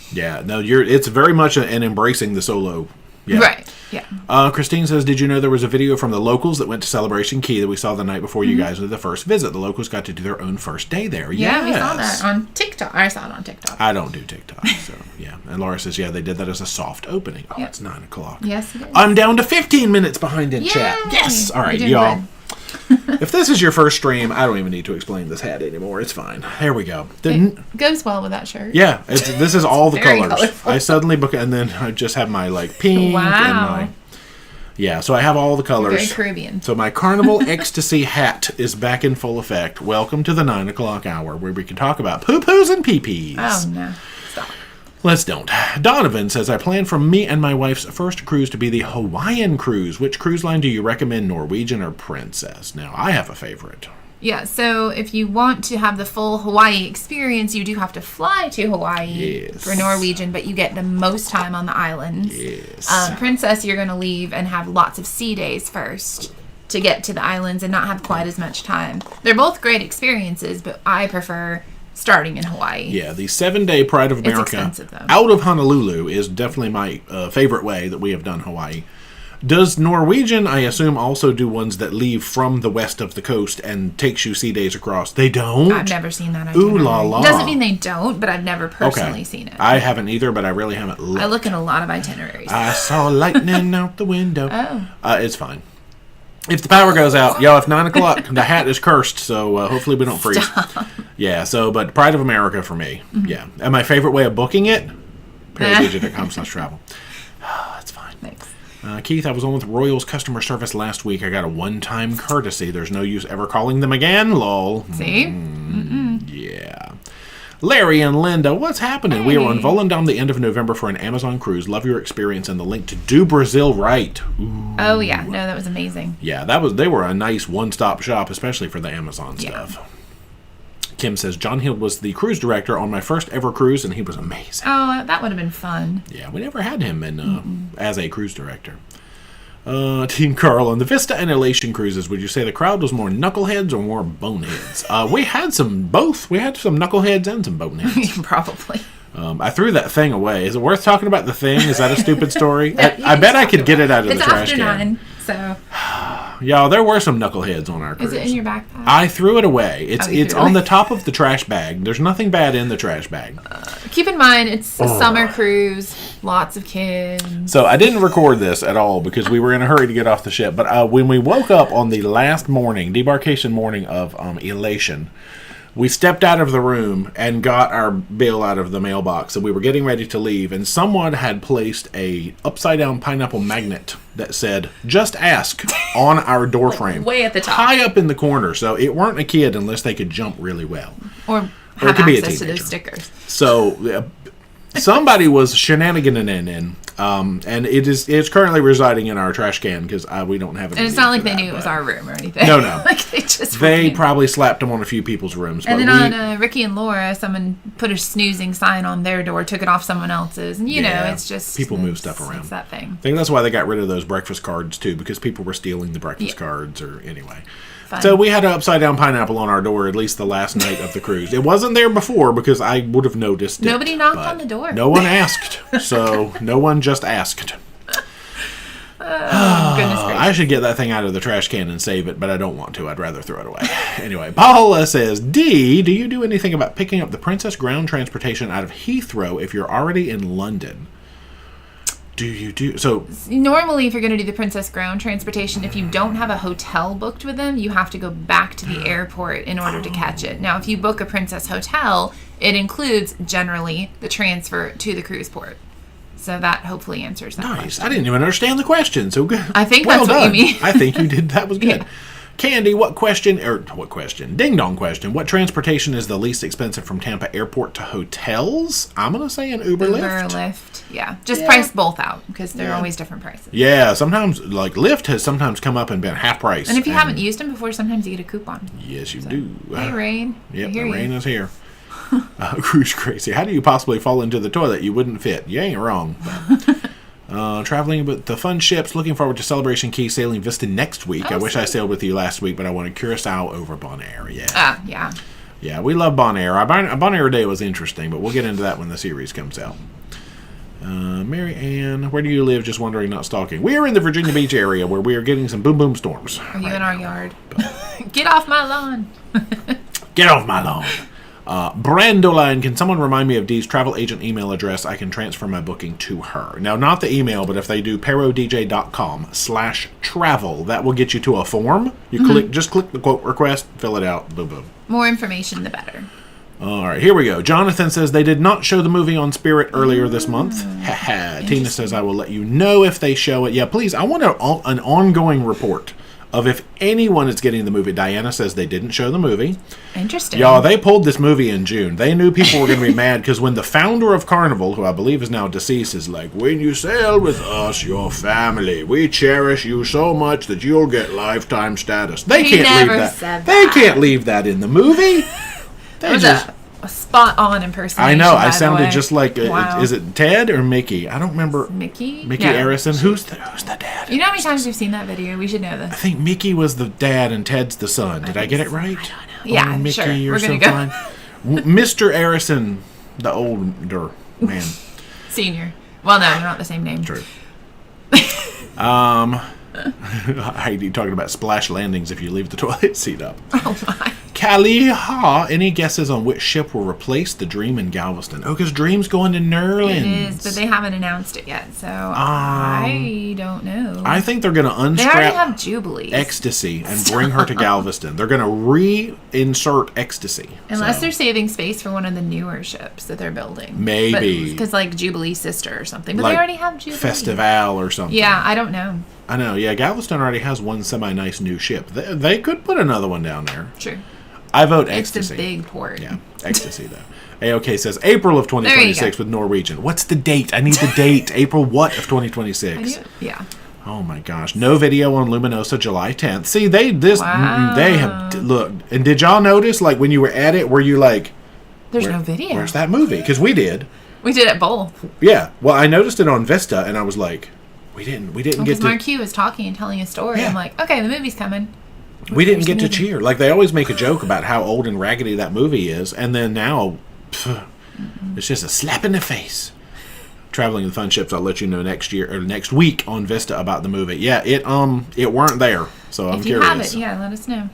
Yeah, no, it's very much an embracing the solo. Yeah. Right. Yeah. Christine says, did you know there was a video from the locals that went to Celebration Key that we saw the night before you guys did the first visit? The locals got to do their own first day there. Yeah, we saw that on TikTok. I saw it on TikTok. I don't do TikTok, so yeah. And Laura says, yeah, they did that as a soft opening. Oh, it's 9 o'clock. Yes, it is. I'm down to 15 minutes behind in chat. Yes. All right, y'all. If this is your first stream, I don't even need to explain this hat anymore. It's fine. There we go. It goes well with that shirt. Yeah, this is all the colors. Colorful. I suddenly book, and then I just have my like pink and my so I have all the colors. Very Caribbean. So my Carnival Ecstasy hat is back in full effect. Welcome to the 9 o'clock hour, where we can talk about poo-poos and pee-pees. Oh no, stop. Let's don't. Donovan says, I plan for me and my wife's first cruise to be the Hawaiian cruise. Which cruise line do you recommend, Norwegian or Princess? Now, I have a favorite. Yeah, so if you want to have the full Hawaii experience, you do have to fly to Hawaii for Norwegian, but you get the most time on the islands. Yes. Princess, you're going to leave and have lots of sea days first to get to the islands and not have quite as much time. They're both great experiences, but I prefer starting in Hawaii. Yeah, the 7-day Pride of America out of Honolulu is definitely my favorite way that we have done Hawaii. Does Norwegian, I assume, also do ones that leave from the west of the coast and takes you sea days across? They don't? I've never seen that. Ooh la la. Doesn't mean they don't, but I've never personally seen it. I haven't either, but I really haven't looked. I look at a lot of itineraries. I saw lightning out the window. It's fine. If the power goes out, if 9 o'clock, the hat is cursed, so hopefully we don't freeze. Stop. Yeah, but Pride of America for me. Mm-hmm. Yeah. And my favorite way of booking it, ParoDeeJay.com/travel. That's fine. Thanks. Keith, I was on with Royals customer service last week. I got a one-time courtesy. There's no use ever calling them again, lol. See? Yeah. Larry and Linda, what's happening? Hey. We are on Volendam the end of November for an Amazon cruise. Love your experience and the link to Do Brazil Right. Ooh. Oh, yeah. No, that was amazing. Yeah, they were a nice one-stop shop, especially for the Amazon stuff. Kim says, John Hill was the cruise director on my first ever cruise, and he was amazing. Oh, that would have been fun. Yeah, we never had him as a cruise director. Team Carl, on the Vista and Elation cruises, would you say the crowd was more knuckleheads or more boneheads? We had some both. We had some knuckleheads and some boneheads. Probably. I threw that thing away. Is it worth talking about the thing? Is that a stupid story? I bet I could get it out of the trash can. It's after 9, so... Yeah, there were some knuckleheads on our cruise. Is it in your backpack? I threw it away. It's on the top of the trash bag. There's nothing bad in the trash bag. Keep in mind, it's a summer cruise, lots of kids. So I didn't record this at all because we were in a hurry to get off the ship. But when we woke up on the last morning, debarkation morning of Elation, we stepped out of the room and got our bill out of the mailbox, and we were getting ready to leave, and someone had placed a upside-down pineapple magnet that said, just ask, on our door frame. Way at the top. High up in the corner, so it weren't a kid unless they could jump really well. Or have access to those stickers. So Somebody was shenaniganing in. And it's currently residing in our trash can because we don't have it. And it's not like they knew it was our room or anything. No, no. Like they probably slapped them on a few people's rooms. And then on Ricky and Laura, someone put a snoozing sign on their door, took it off someone else's, and you know, it's just people move stuff around. It's that thing. I think that's why they got rid of those breakfast cards too, because people were stealing the breakfast cards. Or anyway. Fun. So we had an upside down pineapple on our door at least the last night of the cruise. It wasn't there before because I would have noticed it. Nobody knocked on the door. No one asked. So no one just asked. Goodness gracious. I should get that thing out of the trash can and save it, but I don't want to. I'd rather throw it away. Anyway, Paula says, D, do you do anything about picking up the Princess ground transportation out of Heathrow if you're already in London? Do you do so? Normally, if you're going to do the Princess ground transportation, if you don't have a hotel booked with them, you have to go back to the airport in order to catch it. Now, if you book a Princess hotel, it includes generally the transfer to the cruise port. So that hopefully answers that question. I didn't even understand the question. So good. I think that's what you mean. I think you did. That was good. Yeah. Candy, what question? Ding dong question. What transportation is the least expensive from Tampa Airport to hotels? I'm going to say an Uber Lyft. Yeah. Just price both out because they're always different prices. Yeah. Sometimes, like Lyft has sometimes come up and been half price. And if you haven't used them before, sometimes you get a coupon. Yes, you do. Hey, Rain. Yep, the rain is here. Cruise crazy. How do you possibly fall into the toilet? You wouldn't fit. You ain't wrong. Traveling with the fun ships. Looking forward to Celebration Key sailing Vista next week. I wish I sailed with you last week, but I wanted Curacao over Bonaire. Yeah. Yeah. Yeah, we love Bonaire. Bonaire Day was interesting, but we'll get into that when the series comes out. Mary Ann, where do you live? Just wondering, not stalking. We are in the Virginia Beach area where we are getting some boom boom storms. Are you in our yard? Get off my lawn. Get off my lawn. Brandoline, can someone remind me of Dee's travel agent email address? I can transfer my booking to her. Now, not the email, but if they do ParoDeeJay.com/travel, that will get you to a form. You just click the quote request, fill it out, boom, boom. More information, the better. All right, here we go. Jonathan says they did not show the movie on Spirit earlier this month. Tina says I will let you know if they show it. Yeah, please. I want an ongoing report of if anyone is getting the movie. Diana says they didn't show the movie. Interesting. Y'all, they pulled this movie in June. They knew people were going to be mad because when the founder of Carnival, who I believe is now deceased, is like, when you sail with us, your family, we cherish you so much that you'll get lifetime status. They can't leave that. They can't leave that in the movie. That was a spot-on impersonation. I know. I sounded just like, is it Ted or Mickey? I don't remember. Mickey? Mickey Arison. Who's the dad? You know how many times we've seen that video? We should know this. I think Mickey was the dad and Ted's the son. Did I get it right? I don't know. Yeah, Mickey sure. Or We're going to go. Mr. Arison, the older man. Senior. Well, no, they're not the same name. True. Heidi talking about splash landings if you leave the toilet seat up. Oh, my. Kaliha, any guesses on which ship will replace the Dream in Galveston? Oh, because Dream's going to Nerlens. It is, but they haven't announced it yet, so I don't know. I think they're going to unstrap they already have Jubilee. Ecstasy and bring her to Galveston. They're going to reinsert Ecstasy. Unless they're saving space for one of the newer ships that they're building. Maybe. Because like Jubilee Sister or something. But like they already have Jubilee. Festival or something. Yeah, I don't know. I know. Yeah, Galveston already has one semi-nice new ship. They could put another one down there. True. I vote Ecstasy. It's a big port. Yeah, Ecstasy, though. AOK says April of 2026 with Norwegian. What's the date? I need the date. April what of 2026? Yeah. Oh, my gosh. No video on Luminosa July 10th. See, they have... Look, and did y'all notice, like, when you were at it, were you like... There's no video. Where's that movie? Because we did. We did it both. Yeah. Well, I noticed it on Vista, and I was like, we didn't get to... Because Mark Hugh was talking and telling a story. Yeah. I'm like, okay, the movie's coming. We didn't get to cheer. Like, they always make a joke about how old and raggedy that movie is, and then now, it's just a slap in the face. Traveling with Fun Ships, I'll let you know next week on Vista about the movie. Yeah, it weren't there, so I'm curious. If you have it, let us know.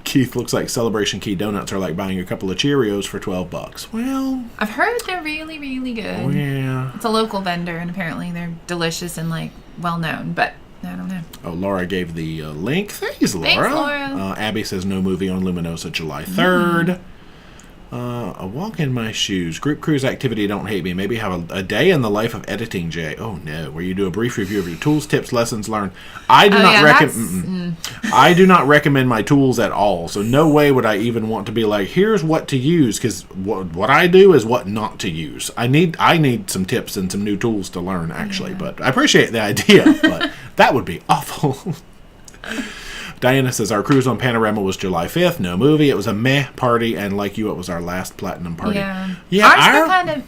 Keith, looks like Celebration Key donuts are like buying a couple of Cheerios for $12. Well, I've heard they're really, really good. Oh, yeah. It's a local vendor, and apparently they're delicious and, like, well-known, but... I don't know. Oh, Laura gave the link. Thanks, Laura. Thanks, Laura. Abby says no movie on Luminosa July 3rd. A walk in my shoes. Group cruise activity, don't hate me. Maybe have a day in the life of editing, Jay. Oh, no. Where you do a brief review of your tools, tips, lessons learned. I do not recommend... I do not recommend my tools at all, so no way would I even want to be like, here's what to use, because what I do is what not to use. I need some tips and some new tools to learn, actually, but I appreciate the idea, but that would be awful. Diana says, our cruise on Panorama was July 5th. No movie. It was a meh party, and like you, it was our last platinum party. Yeah,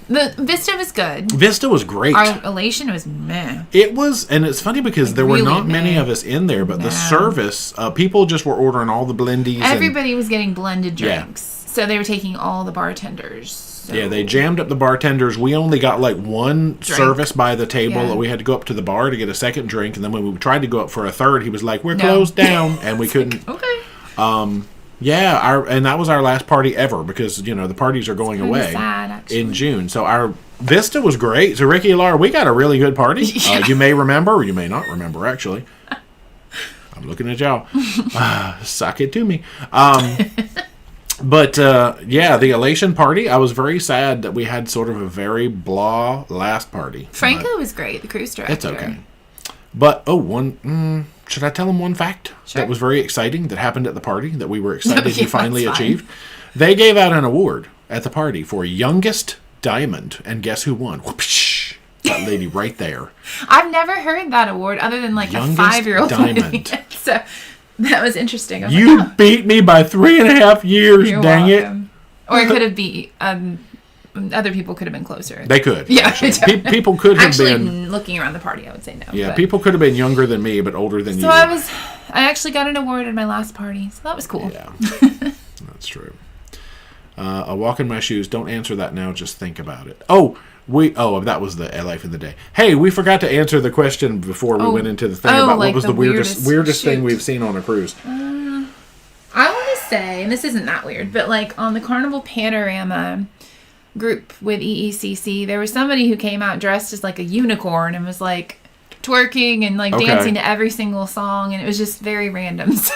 the Vista was good. Vista was great. Our Elation was meh. It was, and it's funny because there were not many of us in there, but the service, people just were ordering all the blendies. Everybody was getting blended drinks, so they were taking all the bartenders. So. Yeah, they jammed up the bartenders. We only got like one service by the table. Yeah. We had to go up to the bar to get a second drink, and then when we tried to go up for a third, he was like, "We're closed down," and we couldn't. Okay. And that was our last party ever because the parties are going away in June. So our Vista was great. So Ricky and Laura, we got a really good party. Yeah. You may remember, or you may not remember. Actually, I'm looking at y'all. Suck it to me. But, the Elation party, I was very sad that we had sort of a very blah last party. Franco was great, the cruise director. It's okay. But, should I tell them one fact that was very exciting that happened at the party that we were excited you finally achieved? They gave out an award at the party for Youngest Diamond, and guess who won? Whoopsh! That lady right there. I've never heard that award other than like Youngest a 5-year-old Diamond. So... that was interesting. You beat me by 3.5 years, You're dang welcome. It. Or it could have been, other people could have been closer. They could. Yeah. People could have been. Looking around the party, I would say no. Yeah, people could have been younger than me, but older than you. So I actually got an award at my last party, so that was cool. Yeah. That's true. A walk in my shoes. Don't answer that now, just think about it. That was the life of the day. Hey, we forgot to answer the question before we went into the thing about what was the weirdest thing we've seen on a cruise. I want to say, and this isn't that weird, but like on the Carnival Panorama group with EECC, there was somebody who came out dressed as like a unicorn and was like twerking and like dancing to every single song, and it was just very random. So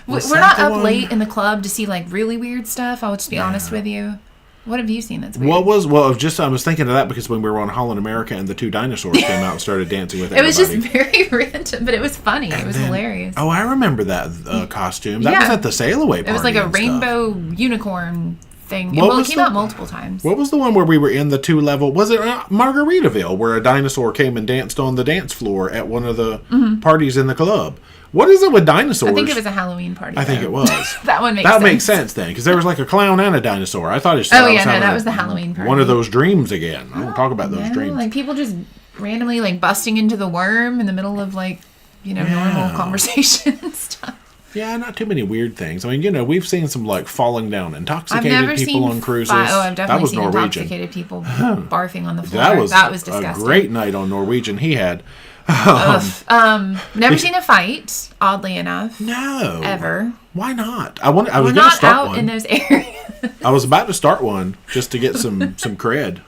we're not up late in the club to see like really weird stuff. I'll just be honest with you. What have you seen that's weird? I was thinking of that because when we were on Holland America and the two dinosaurs came out and started dancing with everybody. It was just very random, but it was funny. It was hilarious. Oh, I remember that costume. That was at the sail away party. It was like a rainbow unicorn thing. It came out multiple times. What was the one where we were in the 2-level? Was it Margaritaville where a dinosaur came and danced on the dance floor at one of the parties in the club? What is it with dinosaurs? I think it was a Halloween party. I think it was. That one makes sense. That makes sense then, because there was like a clown and a dinosaur. I thought that was the Halloween party. One of those dreams again. I don't talk about those dreams. Like people just randomly like busting into the worm in the middle of like, normal conversation and stuff. Yeah, not too many weird things. I mean, we've seen some like falling down intoxicated people on cruises. I've definitely seen intoxicated people barfing on the floor. That was disgusting. A great night on Norwegian he had. Never seen a fight, oddly enough. No. Ever. Why not? I was going to start one. We're not out in those areas. I was about to start one just to get some cred.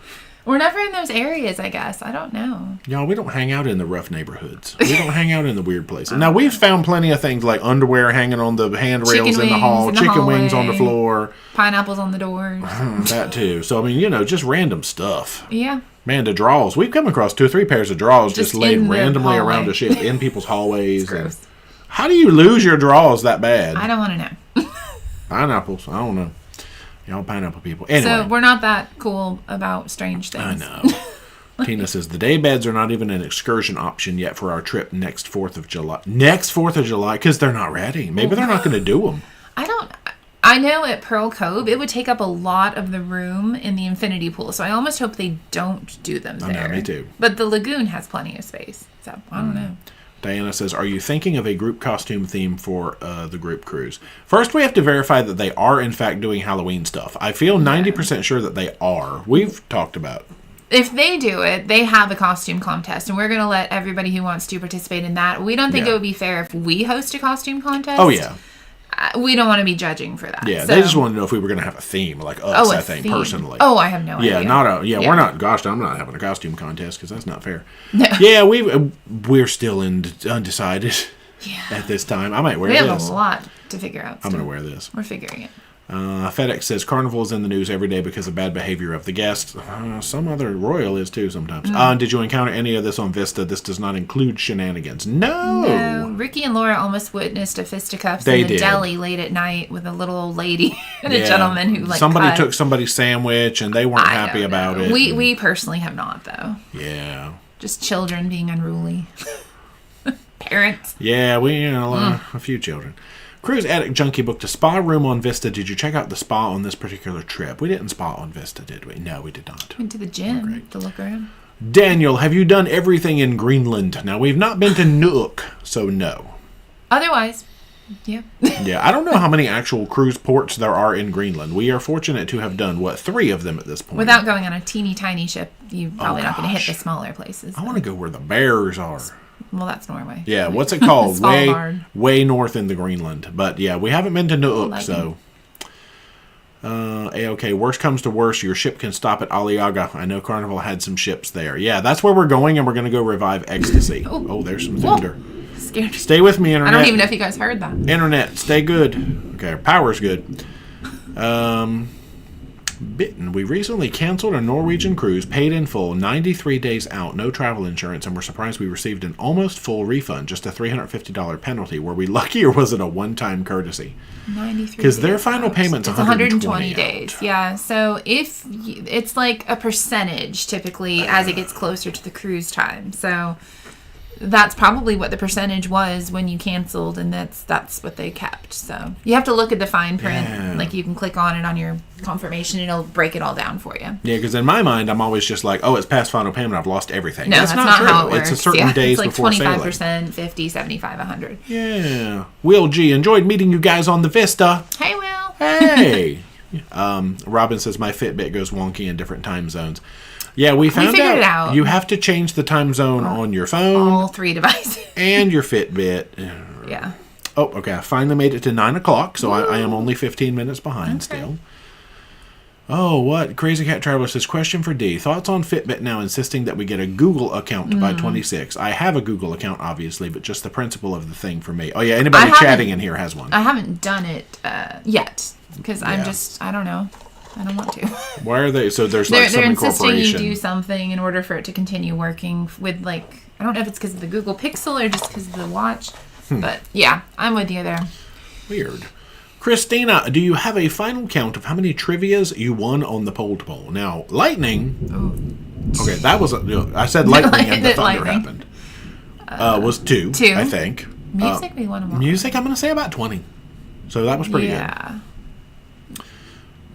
We're never in those areas, I guess. I don't know. Y'all, we don't hang out in the rough neighborhoods. We don't hang out in the weird places. Now, we've found plenty of things like underwear hanging on the handrails in the hall, chicken wings on the floor. Pineapples on the doors. That too. So, I mean, just random stuff. Yeah. Man, the drawers. We've come across 2 or 3 pairs of drawers just laid randomly around the ship in people's hallways. Gross. How do you lose your drawers that bad? I don't want to know. Pineapples. I don't know. Y'all pineapple people. Anyway. So we're not that cool about strange things. I know. Tina says, the day beds are not even an excursion option yet for our trip next 4th of July. Next 4th of July? Because they're not ready. Maybe they're not going to do them. I know at Pearl Cove, it would take up a lot of the room in the infinity pool. So I almost hope they don't do them there. I know, me too. But the lagoon has plenty of space. So I don't know. Diana says, are you thinking of a group costume theme for the group cruise? First, we have to verify that they are, in fact, doing Halloween stuff. I feel 90% sure that they are. We've talked about. If they do it, they have a costume contest, and we're going to let everybody who wants to participate in that. We don't think it would be fair if we host a costume contest. Oh, yeah. We don't want to be judging for that. Yeah, so. They just want to know if we were going to have a theme, like us, I think, personally. Oh, I have no idea. We're not, I'm not having a costume contest because that's not fair. No. Yeah, we're still undecided at this time. I might wear this. We have a lot to figure out. I'm going to wear this. We're figuring it. FedEx says Carnival is in the news every day because of bad behavior of the guests. Some other Royal is too sometimes. Did you encounter any of this on Vista? This does not include shenanigans. No. Ricky and Laura almost witnessed a fisticuffs in the deli late at night with a little old lady and a gentleman who somebody took somebody's sandwich and they weren't happy about it. We personally have not, though. Yeah. Just children being unruly. Parents. Yeah, a few children. Cruise Addict Junkie booked a spa room on Vista. Did you check out the spa on this particular trip? We didn't spa on Vista, did we? No, we did not. Went to the gym to look around. Daniel, have you done everything in Greenland? Now, we've not been to Nuuk, so no. Otherwise, yeah. Yeah, I don't know how many actual cruise ports there are in Greenland. We are fortunate to have done, 3 of them at this point. Without going on a teeny tiny ship, you're probably not going to hit the smaller places. I want to go where the bears are. Well, that's Norway. Yeah, what's it called? way north in the Greenland. But yeah, we haven't been to Nuuk, so. Okay, worst comes to worst, your ship can stop at Aliaga. I know Carnival had some ships there. Yeah, that's where we're going, and we're going to go revive Ecstasy. Oh, there's some thunder. Scared. Stay with me, Internet. I don't even know if you guys heard that. Internet, stay good. Okay, our power's good. Bitten. We recently canceled a Norwegian cruise, paid in full, 93 days out, no travel insurance, and we're surprised we received an almost full refund, just a $350 penalty. Were we lucky or was it a one-time courtesy? 93 because their final payment's 120 days. Yeah, so if it's like a percentage typically as it gets closer to the cruise time. So that's probably what the percentage was when you canceled, and that's what they kept. So you have to look at the fine print. Yeah. Like you can click on it on your confirmation, and it'll break it all down for you. Yeah, because in my mind, I'm always just like, oh, it's past final payment, I've lost everything. No, that's not how it works. It's a certain days it's before sailing. It's like 25%, 50, 75, 100. Yeah. Will G, enjoyed meeting you guys on the Vista. Hey, Will. Hey. Robin says my Fitbit goes wonky in different time zones. Yeah, we figured it out. You have to change the time zone on your phone. All 3 devices. And your Fitbit. Yeah. Oh, okay. I finally made it to 9 o'clock, so I am only 15 minutes behind still. Oh, what? Crazy Cat Traveler says, question for D. Thoughts on Fitbit now insisting that we get a Google account by 26? I have a Google account, obviously, but just the principle of the thing for me. Oh, yeah, anybody chatting in here has one. I haven't done it yet, because I don't know. I don't want to. Why are they? So there's like some incorporation. They're insisting you do something in order for it to continue working with, like, I don't know if it's because of the Google Pixel or just because of the watch. But yeah, I'm with you there. Weird. Christina, do you have a final count of how many trivias you won on the pole to pole? Now, lightning. Okay, that was I said lightning and the thunder happened. Was 2, I think. Music, we won them all. Music, I'm going to say about 20. So that was pretty good.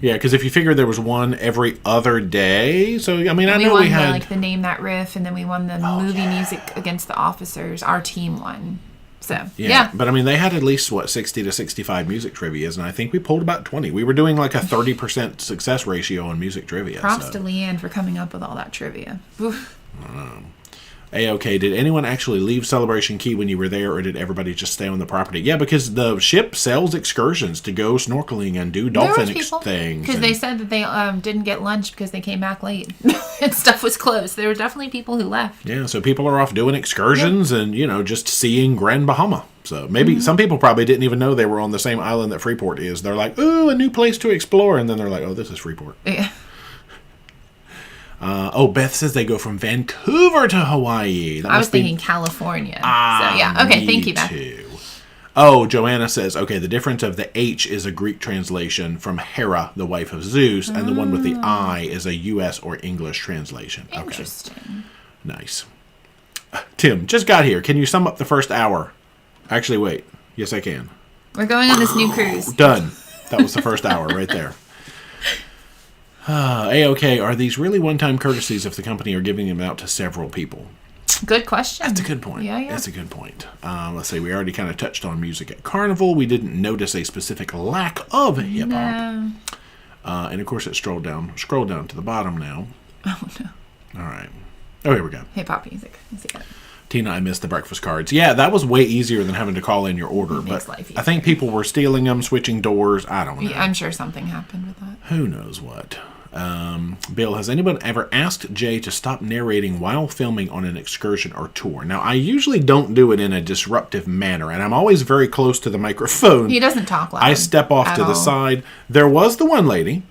Yeah, because if you figure there was one every other day, so I mean, I know we had like the Name That Riff, and then we won the movie music against the officers. Our team won, so yeah. But I mean, they had at least 60 to 65 music trivias, and I think we pulled about 20. We were doing like a 30% success ratio on music trivia. Props to Leanne for coming up with all that trivia. A-okay, did anyone actually leave Celebration Key when you were there, or did everybody just stay on the property? Yeah, because the ship sells excursions to go snorkeling and do dolphin things. Because they said that they didn't get lunch because they came back late and stuff was closed. There were definitely people who left. Yeah, so people are off doing excursions and, just seeing Grand Bahama. So maybe some people probably didn't even know they were on the same island that Freeport is. They're like, ooh, a new place to explore. And then they're like, oh, this is Freeport. Yeah. Beth says they go from Vancouver to Hawaii. I was thinking California. So, yeah. Okay, thank you, Beth. Too. Oh, Joanna says, okay, the difference of the H is a Greek translation from Hera, the wife of Zeus, and the one with the I is a U.S. or English translation. Interesting. Okay. Nice. Tim, just got here. Can you sum up the first hour? Actually, wait. Yes, I can. We're going on this new cruise. Done. That was the first hour right there. A-okay, are these really one-time courtesies if the company are giving them out to several people? Good question. That's a good point. Yeah. That's a good point. Let's see, we already kind of touched on music at Carnival. We didn't notice a specific lack of hip-hop. No. And, of course, it scrolled down to the bottom now. Oh, no. All right. Oh, here we go. Hip-hop music. Tina, I missed the breakfast cards. Yeah, that was way easier than having to call in your order. But I think people were stealing them, switching doors. I don't know. Yeah, I'm sure something happened with that. Who knows what. Bill, has anyone ever asked Jay to stop narrating while filming on an excursion or tour? Now, I usually don't do it in a disruptive manner, and I'm always very close to the microphone. He doesn't talk loud. I step off to the side. There was the one lady.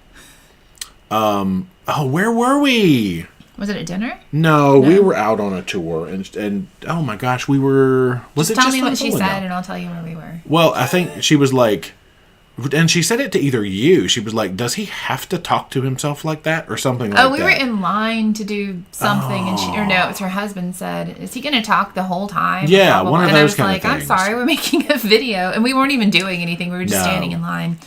Where were we? Was it at dinner? No, we were out on a tour, and oh my gosh, we were... Tell me what she said, and I'll tell you where we were. Well, I think she was like... And she said it to either you. She was like, does he have to talk to himself like that? Or something like that. Oh, we were in line to do something. And it was her husband said, is he going to talk the whole time? Yeah, one of those kind of things. And I was like, I'm sorry, we're making a video. And we weren't even doing anything. We were just standing in line.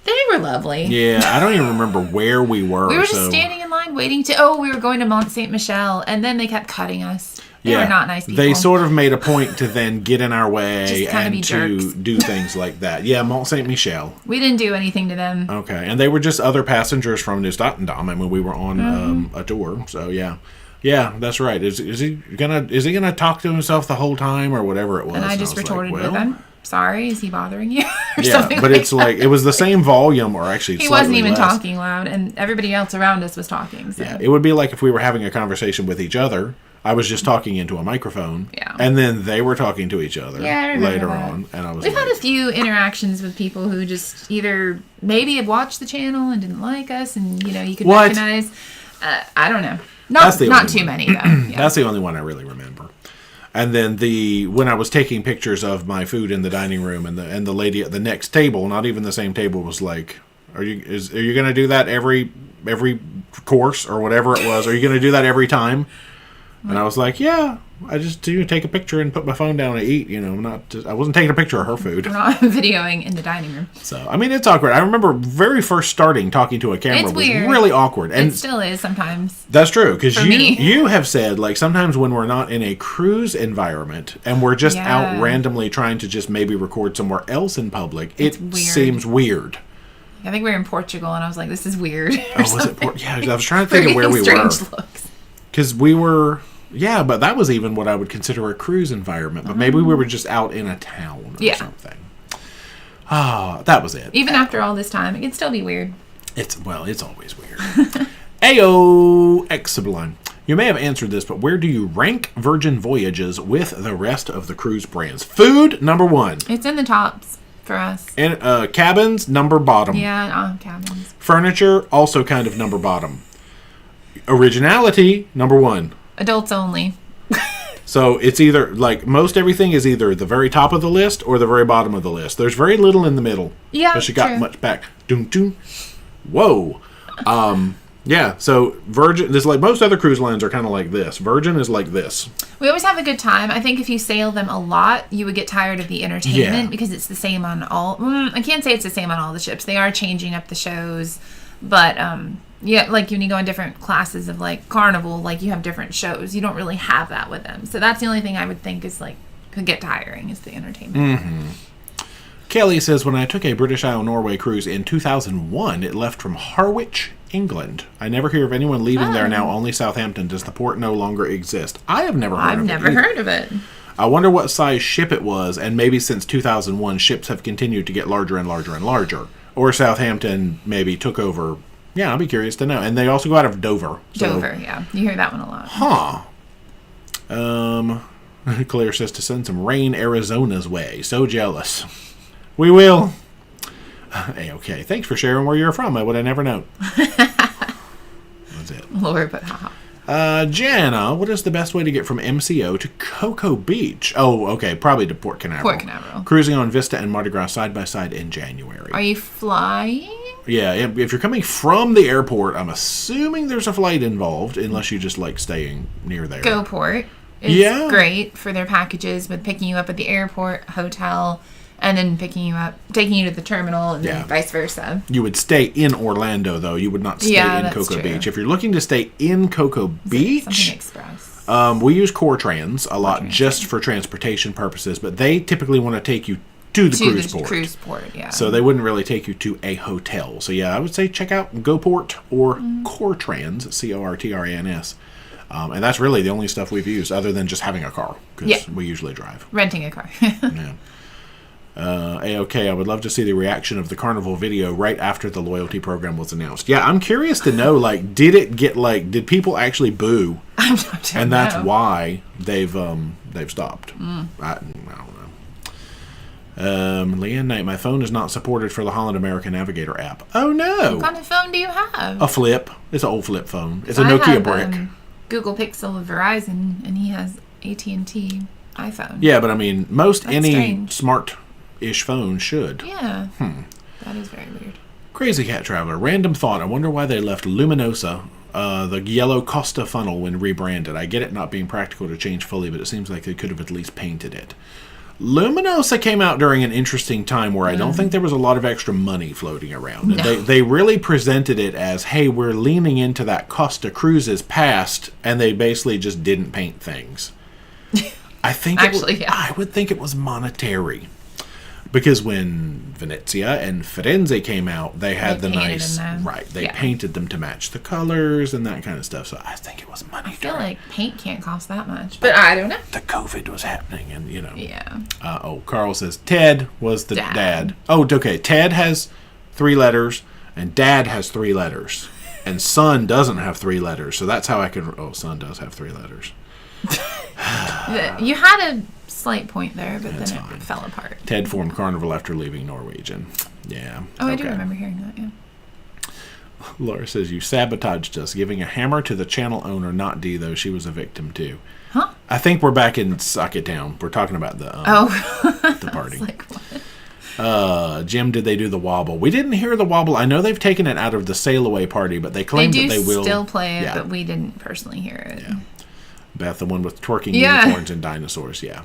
They were lovely. Yeah, I don't even remember where we were. We were just standing in line waiting we were going to Mont Saint Michel. And then they kept cutting us. They were not nice people. They sort of made a point to then get in our way and to jerks. do things like that. Yeah, Mont Saint Michel. We didn't do anything to them. Okay, and they were just other passengers from New Statendam, and when we were on a tour. So yeah, that's right. Is he gonna talk to himself the whole time or whatever it was? And I just retorted with him. Sorry, is he bothering you? But it's like it was the same volume, or actually, he wasn't even talking loud, and everybody else around us was talking. So. Yeah, it would be like if we were having a conversation with each other. I was just talking into a microphone, and then they were talking to each other later on. And We've had a few interactions with people who just either maybe have watched the channel and didn't like us, and you could recognize. I don't know. Not too many though. Yeah. That's the only one I really remember. And then when I was taking pictures of my food in the dining room, and the lady at the next table, not even the same table, was like, "Are you going to do that every course or whatever it was? Are you going to do that every time?" And I was like, yeah, I just do take a picture and put my phone down and eat. I wasn't taking a picture of her food. We're not videoing in the dining room. So, I mean, it's awkward. I remember very first starting talking to a camera was really awkward. And it still is sometimes. That's true. Because you have said, like, sometimes when we're not in a cruise environment and we're just out randomly trying to just maybe record somewhere else in public, it seems weird. I think we were in Portugal, and I was like, this is weird. Was it Yeah, I was trying to think of where we were. Because we were... Yeah, but that was even what I would consider a cruise environment. But maybe we were just out in a town or something. That was it. Even after all this time, it can still be weird. It's always weird. Ayo, X Sublime. You may have answered this, but where do you rank Virgin Voyages with the rest of the cruise brands? Food, number 1. It's in the tops for us. And cabins, number bottom. Yeah, cabins. Furniture, also kind of number bottom. Originality, number 1. Adults only. So it's either, like, most everything is either the very top of the list or the very bottom of the list. There's very little in the middle. Yeah, but she got much back. Doom, doom. Whoa. Yeah, so Virgin, this like most other cruise lines are kind of like this. Virgin is like this. We always have a good time. I think if you sail them a lot, you would get tired of the entertainment because it's the same on all... I can't say it's the same on all the ships. They are changing up the shows, but... Yeah, like when you go in different classes of like Carnival, like you have different shows. You don't really have that with them. So that's the only thing I would think is like could get tiring is the entertainment. Mm-hmm. Kelly says, when I took a British Isle Norway cruise in 2001, it left from Harwich, England. I never hear of anyone leaving there now, only Southampton. Does the port no longer exist? I have never heard of it. I've never heard of it. I wonder what size ship it was, and maybe since 2001, ships have continued to get larger and larger and larger. Or Southampton maybe took over... Yeah, I'll be curious to know. And they also go out of Dover. Dover, yeah. You hear that one a lot. Claire says to send some rain Arizona's way. So jealous. We will. Okay. Thanks for sharing where you're from. I would have never known. That's it. Lord, but haha. Jana, what is the best way to get from MCO to Cocoa Beach? Oh, okay. Probably to Port Canaveral. Port Canaveral. Cruising on Vista and Mardi Gras side by side in January. Are you flying? Yeah, if you're coming from the airport, I'm assuming there's a flight involved, unless you just like staying near there. GoPort is great for their packages with picking you up at the airport, hotel, and then picking you up, taking you to the terminal, and then vice versa. You would stay in Orlando, though. You would not stay in Cocoa Beach. If you're looking to stay in Cocoa Beach, something express. We use CoreTrans a lot just for transportation purposes, but they typically want to take you to the cruise port. Yeah. So they wouldn't really take you to a hotel. So yeah, I would say check out GoPort or CoreTrans, CoRTRANS. And that's really the only stuff we've used other than just having a car, because we usually drive. Renting a car. Yeah. A-OK, I would love to see the reaction of the Carnival video right after the loyalty program was announced. Yeah, I'm curious to know, like, did people actually boo? I don't and know. That's why they've stopped. I don't know. Leanne Knight, my phone is not supported for the Holland America Navigator app. Oh, no. What kind of phone do you have? A flip. It's an old flip phone. It's a Nokia brick. Google Pixel of Verizon, and he has AT&T iPhone. Yeah, but I mean, most That's any strange. smart-ish phone should. Yeah. That is very weird. Crazy Cat Traveler. Random thought. I wonder why they left Luminosa, the yellow Costa funnel, when rebranded. I get it not being practical to change fully, but it seems like they could have at least painted it. Luminosa came out during an interesting time where I don't think there was a lot of extra money floating around. No. They really presented it as, hey, we're leaning into that Costa Cruises past, and they basically just didn't paint things. I think I would think it was monetary. Because when Venezia and Firenze came out, they had the nice... Right, they painted them to match the colors and that kind of stuff. So I think it was money. I feel like paint can't cost that much. But I don't know. The COVID was happening and, you know. Yeah. Carl says Ted was the dad. Oh, okay. Ted has 3 letters and Dad has 3 letters. And Son doesn't have 3 letters. So that's how I could... Oh, Son does have 3 letters. You had a slight point there, but then it fell apart. Ted formed Carnival after leaving Norwegian. Yeah. Oh, I do remember hearing that, yeah. Laura says, you sabotaged us, giving a hammer to the channel owner, not Dee, though she was a victim too. Huh? I think we're back in Suck It Down. We're talking about the the party. I was like, what? Jim, did they do the wobble? We didn't hear the wobble. I know they've taken it out of the sail away party, but they claim that they will still play it, but we didn't personally hear it. Yeah. Beth, the one with twerking unicorns and dinosaurs, yeah.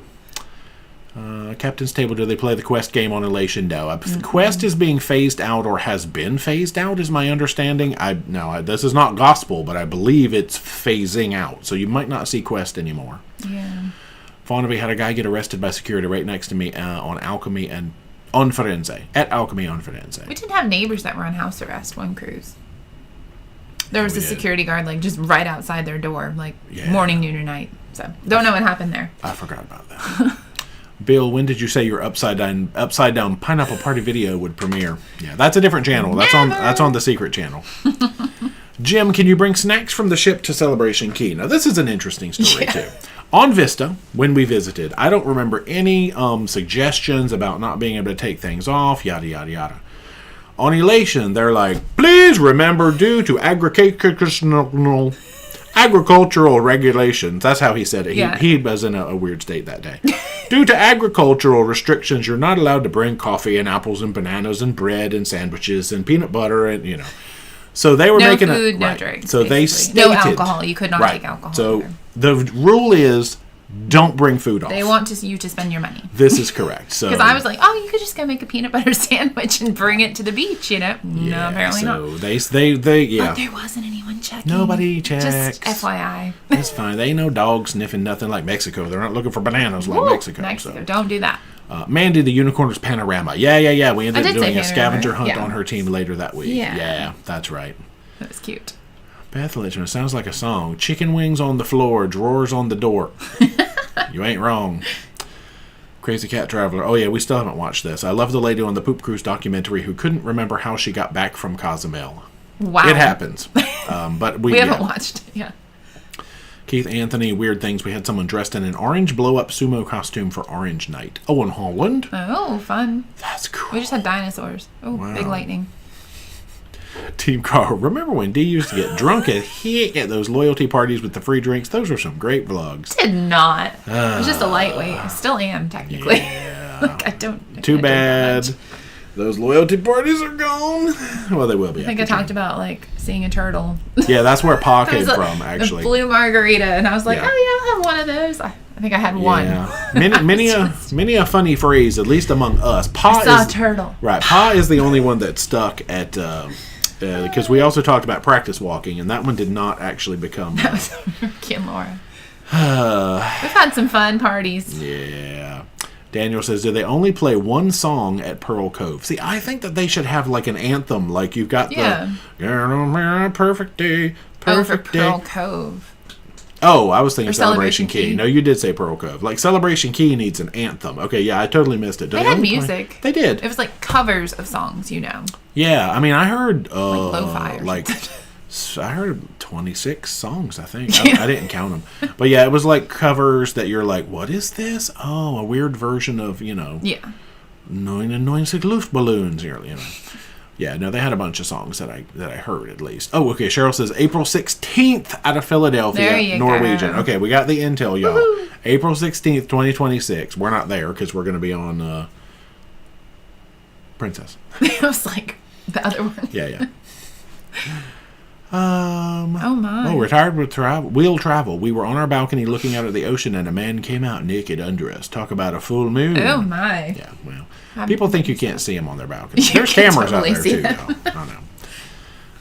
Captain's Table, do they play the Quest game on Elation? No. Quest is being phased out or has been phased out, is my understanding. This is not gospel, but I believe it's phasing out. So you might not see Quest anymore. Yeah. Farnaby had a guy get arrested by security right next to me on Alchemy and on Firenze. At Alchemy on Firenze. We didn't have neighbors that were on house arrest one cruise. There was a security guard, like, just right outside their door, like, morning, noon, or night. So, don't know what happened there. I forgot about that. Bill, when did you say your upside down pineapple party video would premiere? Yeah, that's a different channel. That's on the secret channel. Jim, can you bring snacks from the ship to Celebration Key? Now, this is an interesting story, too. On Vista, when we visited, I don't remember any suggestions about not being able to take things off, yada, yada, yada. On Elation, they're like, please remember, due to agricultural regulations. That's how he said it. Yeah. He was in a weird state that day. Due to agricultural restrictions, you're not allowed to bring coffee and apples and bananas and bread and sandwiches and peanut butter and, you know. So they were making food, no drinks. So basically. They stated, no alcohol. You could not take alcohol. So the rule is, don't bring food off. They want you to spend your money. This is correct. So because I was like, you could just go make a peanut butter sandwich and bring it to the beach, you know? No, apparently not. So they But there wasn't anyone checking. Nobody checks. Just FYI. It's fine. They ain't no dogs sniffing nothing like Mexico. They're not looking for bananas like Mexico. So. Don't do that. Mandy, the Unicorn's Panorama. Yeah. We ended up doing a scavenger hunt on her team later that week. Yeah, that's right. That was cute. Beth Legend, sounds like a song. Chicken wings on the floor, drawers on the door. You ain't wrong. Crazy Cat Traveler. Oh, yeah, we still haven't watched this. I love the lady on the Poop Cruise documentary who couldn't remember how she got back from Cozumel. Wow. It happens. But we haven't watched it, yeah. Keith Anthony, weird things. We had someone dressed in an orange blow-up sumo costume for Orange Night. Oh, in Holland? Oh, fun. That's cool. We just had dinosaurs. Oh, wow. Big lightning. Team Carl, remember when Dee used to get drunk at those loyalty parties with the free drinks? Those were some great vlogs. Did not. I was just a lightweight. I still am, technically. Yeah. I don't. Too bad. Those loyalty parties are gone. Well, they will be. I think I talked about, like, seeing a turtle. Yeah, that's where Pa came from, actually. A blue margarita, and I was like, I'll have one of those. I think I had one. Yeah. Many a funny phrase, at least among us. I saw a turtle. Right. Pa is the only one that stuck at... because we also talked about practice walking, and that one did not actually become... That was Ricky and Laura. We've had some fun parties. Yeah. Daniel says, do they only play one song at Pearl Cove? See, I think that they should have like an anthem, like you've got the Perfect Day, Perfect Day. Pearl Cove. Oh, I was thinking Celebration Key. No, you did say Pearl Cove. Like, Celebration Key needs an anthem. Okay, yeah, I totally missed it. They had music. They did. It was like covers of songs, Yeah, I mean, I heard... like lo-fi or something. I heard 26 songs, I think. I didn't count them. But yeah, it was like covers that you're like, what is this? Oh, a weird version of, Yeah. 99 Luftballons. Yeah, no, they had a bunch of songs that I heard at least. Oh, okay. Cheryl says April 16th out of Philadelphia, there you Norwegian. Go. Okay, we got the intel, y'all. Woo-hoo. April 16th, 2026. We're not there because we're going to be on Princess. It was like the other one. Yeah. Oh my. Oh, retired with wheel travel. We were on our balcony looking out at the ocean, and a man came out naked under us. Talk about a full moon. Oh my. Yeah, well. People think you can't see them on their balcony. There's cameras totally out there, too, though. I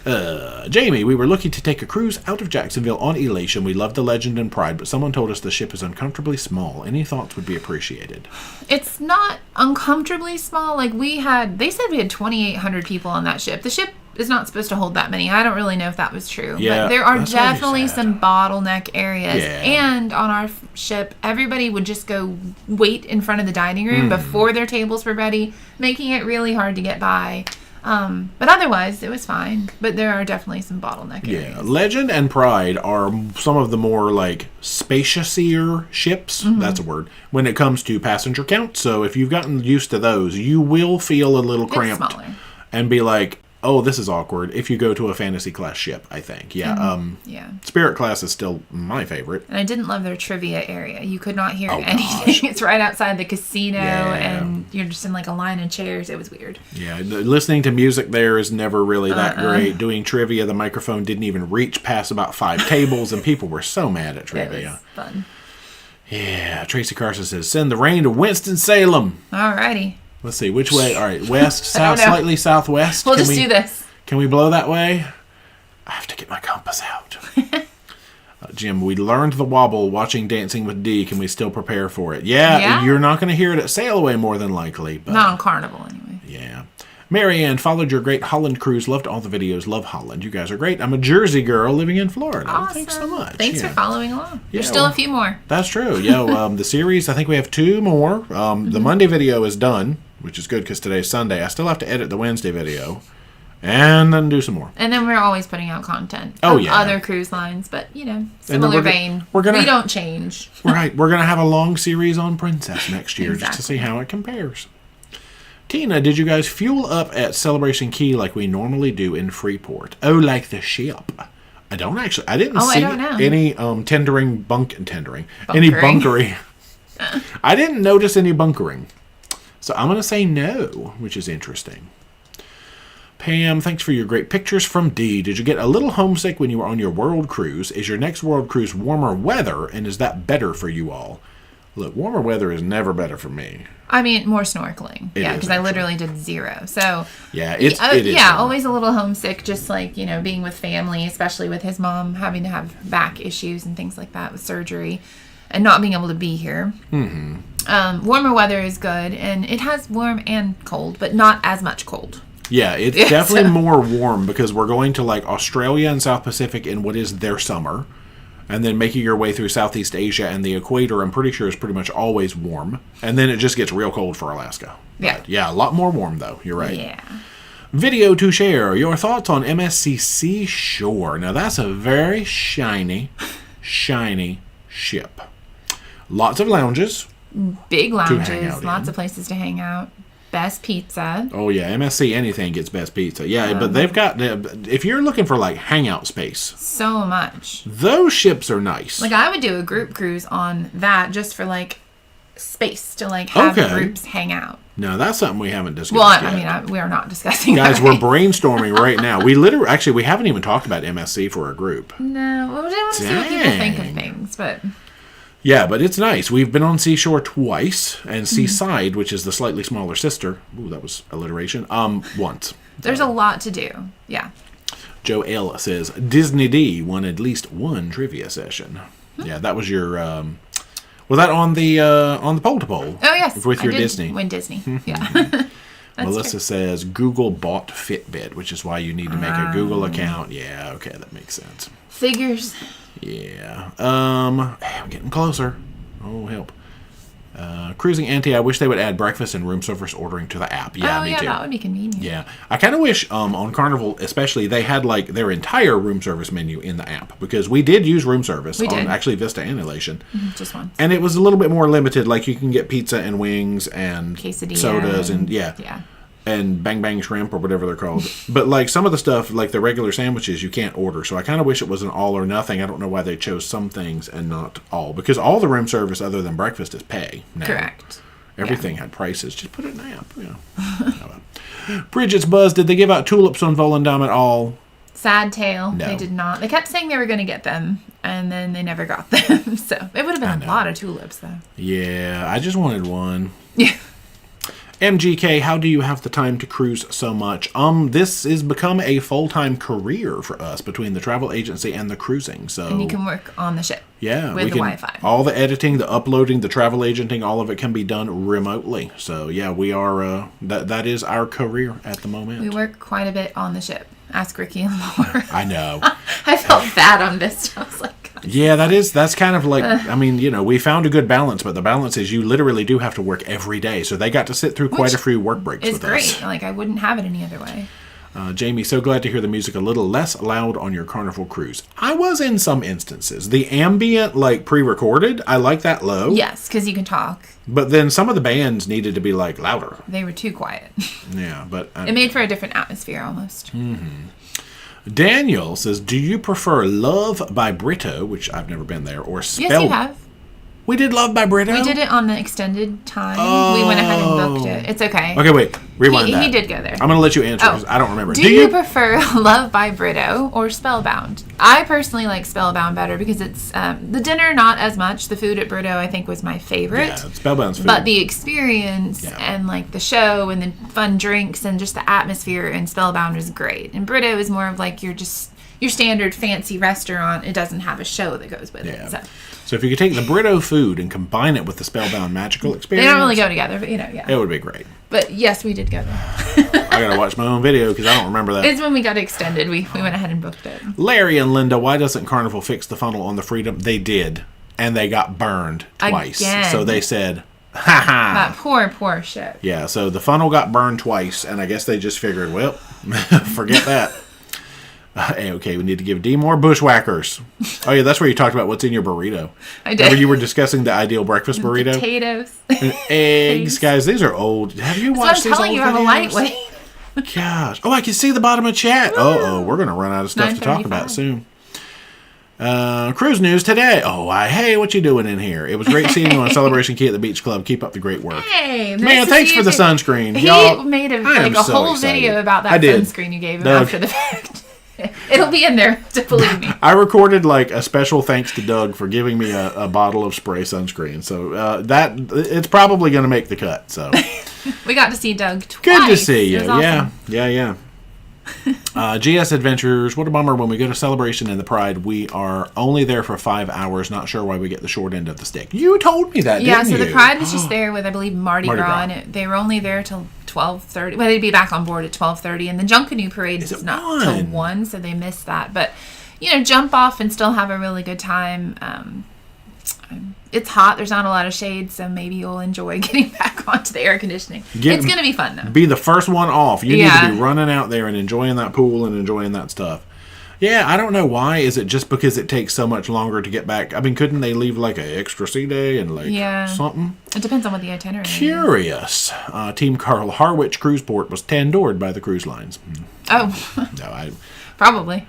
know. Jamie, we were looking to take a cruise out of Jacksonville on Elation. We love the Legend and Pride, but someone told us the ship is uncomfortably small. Any thoughts would be appreciated. It's not uncomfortably small. Like, they said we had 2,800 people on that ship. The ship is not supposed to hold that many. I don't really know if that was true. Yeah, but there are definitely some bottleneck areas. Yeah. And on our ship, everybody would just go wait in front of the dining room before their tables were ready, making it really hard to get by. But otherwise, it was fine. But there are definitely some bottleneck areas. Yeah, Legend and Pride are some of the more, like, spaciouser ships. That's a word. When it comes to passenger count. So if you've gotten used to those, you will feel a little cramped. Smaller. And be like, oh, this is awkward if you go to a fantasy class ship, I think. Yeah. Yeah. Spirit class is still my favorite. And I didn't love their trivia area. You could not hear anything. It's right outside the casino, and you're just in like a line of chairs. It was weird. Yeah, listening to music there is never really that great. Doing trivia, the microphone didn't even reach past about 5 tables, and people were so mad at trivia. It was fun. Yeah, Tracy Carson says, send the rain to Winston-Salem. Alrighty. Let's see, which way? All right, west, south, slightly southwest. We'll do this. Can we blow that way? I have to get my compass out. Jim, we learned the wobble watching Dancing with D. Can we still prepare for it? Yeah. You're not going to hear it at Sail Away more than likely. But, not on Carnival, anyway. Yeah. Marianne, followed your great Holland cruise. Loved all the videos. Love Holland. You guys are great. I'm a Jersey girl living in Florida. Awesome. Thanks so much. Thanks for following along. There's still a few more. That's true. Yeah, the series, I think we have 2 more. The Monday video is done, which is good because today's Sunday. I still have to edit the Wednesday video and then do some more. And then we're always putting out content. Other cruise lines, but, similar vein. We don't change. Right. We're going to have a long series on Princess next year just to see how it compares. Tina, did you guys fuel up at Celebration Key like we normally do in Freeport? Oh, like the ship. I didn't see any any bunkering. I didn't notice any bunkering. So I'm going to say no, which is interesting. Pam, thanks for your great pictures from D. Did you get a little homesick when you were on your world cruise? Is your next world cruise warmer weather, and is that better for you all? Look, warmer weather is never better for me. I mean, more snorkeling. Because I literally did 0. So yeah, it is. Yeah, always a little homesick, just like, being with family, especially with his mom having to have back issues and things like that with surgery and not being able to be here. Warmer weather is good, and it has warm and cold, but not as much cold. Yeah, it's definitely more warm because we're going to like Australia and South Pacific in what is their summer. And then making your way through Southeast Asia and the equator, I'm pretty sure is pretty much always warm. And then it just gets real cold for Alaska. Yeah. But yeah, a lot more warm, though. You're right. Yeah. Video to share. Your thoughts on MSC Shore. Now, that's a very shiny ship. Lots of lounges. Big lounges. Lots of places to hang out. Best pizza. Oh, yeah. MSC anything gets best pizza. Yeah, but they've got... If you're looking for, like, hangout space... So much. Those ships are nice. Like, I would do a group cruise on that just for, like, space to, like, have groups hang out. No, that's something we haven't discussed yet. We are not discussing Guys, that. We're brainstorming right now. We literally... Actually, we haven't even talked about MSC for a group. No. Well, we want to see what people think of things, but... Yeah, but it's nice. We've been on Seashore twice, and Seaside, which is the slightly smaller sister. Ooh, that was alliteration. Once. There's a lot to do. Yeah. Joe L says Disney D won at least 1 trivia session. Yeah, that was your. Was that on the poll to poll? Oh yes, with your Disney. Win Disney. Yeah. Melissa says Google bought Fitbit, which is why you need to make a Google account. Yeah, okay, that makes sense. Figures. Yeah. I'm getting closer. Oh, help. Cruising Auntie, I wish they would add breakfast and room service ordering to the app. Yeah, me too. That would be convenient. Yeah. I kind of wish on Carnival, especially, they had like their entire room service menu in the app, because we did use room service on actually Vista and Elation. Just once. And it was a little bit more limited. Like you can get pizza and wings and quesadilla sodas and and bang bang shrimp or whatever they're called. But like some of the stuff, like the regular sandwiches, you can't order. So I kind of wish it was an all or nothing. I don't know why they chose some things and not all, because all the room service other than breakfast is pay now. Correct. Everything had prices. Just put it in the app. Yeah. Bridget's buzz. Did they give out tulips on Volendam at all? Sad tale. No. They did not. They kept saying they were going to get them, and then they never got them. So it would have been a lot of tulips, though. Yeah, I just wanted one. Yeah. MGK, how do you have the time to cruise so much? This has become a full-time career for us between the travel agency and the cruising. So and you can work on the ship. Yeah, with the Wi-Fi. All the editing, the uploading, the travel agenting, all of it can be done remotely. So yeah, we are. That is our career at the moment. We work quite a bit on the ship. Ask Ricky and Laura. I know. I felt bad on this. I was like, God. Yeah, that's kind of like, I mean, we found a good balance, but the balance is you literally do have to work every day. So they got to sit through quite a few work breaks with us. It's great. Like, I wouldn't have it any other way. Jamie, so glad to hear the music a little less loud on your Carnival cruise. I was in some instances. The ambient, like pre-recorded, I like that low. Yes, because you can talk. But then some of the bands needed to be like louder. They were too quiet. Yeah, but... it made for a different atmosphere almost. Mm-hmm. Daniel says, do you prefer Love by Brito, which I've never been there, or Spell... Yes, you have. We did Love by Brito? We did it on the extended time. We went ahead and booked it. It's okay. Okay, wait. Rewind that. He did go there. I'm going to let you answer because I don't remember. Do you prefer Love by Brito or Spellbound? I personally like Spellbound better because it's the dinner, not as much. The food at Brito, I think, was my favorite. Yeah, Spellbound's food. But the experience and like the show and the fun drinks and just the atmosphere in Spellbound was great. And Brito is more of like your standard fancy restaurant. It doesn't have a show that goes with it. So if you could take the Brito food and combine it with the Spellbound magical experience... They don't really go together, but it would be great. But yes, we did go there. I gotta watch my own video because I don't remember that. It's when we got extended. We went ahead and booked it. Larry and Linda, why doesn't Carnival fix the funnel on the Freedom? They did. And they got burned twice. Again. So they said, ha ha. That poor ship. Yeah, so the funnel got burned twice, and I guess they just figured, well, forget that. Okay, we need to give D more bushwhackers. Oh, yeah, that's where you talked about what's in your burrito. I did. Remember you were discussing the ideal breakfast burrito? Potatoes. And eggs. Guys, these are old. Have you watched these old videos? I'm telling you, I'm a lightweight. Gosh. Oh, I can see the bottom of chat. Oh, we're going to run out of stuff to talk about soon. Cruise news today. Oh, hey, what you doing in here? It was great seeing you on Celebration Key at the Beach Club. Keep up the great work. Hey, man, thanks for the sunscreen. He made a whole video about that sunscreen you gave him after the fact. It'll be in there, believe me. I recorded like a special thanks to Doug for giving me a bottle of spray sunscrreen. So that it's probably going to make the cut. So we got to see Doug twice. Good to see you. Awesome. Yeah. GS Adventures, what a bummer. When we go to Celebration and the Pride, we are only there for 5 hours. Not sure why we get the short end of the stick. You told me that, didn't you? The Pride was just there with, I believe, Mardi Gras. And they were only there till 12:30. Well, they'd be back on board at 12:30. And the Junkanoo Parade is not till 1, so they missed that. But, jump off and still have a really good time. It's hot. There's not a lot of shade, so maybe you'll enjoy getting back onto the air conditioning. It's going to be fun, though. Be the first one off. You need to be running out there and enjoying that pool and enjoying that stuff. Yeah, I don't know why. Is it just because it takes so much longer to get back? I mean, couldn't they leave like an extra sea day and something? It depends on what the itinerary is. Curious. Team Carl Harwich Cruiseport was tandored by the cruise lines. Oh. No, probably.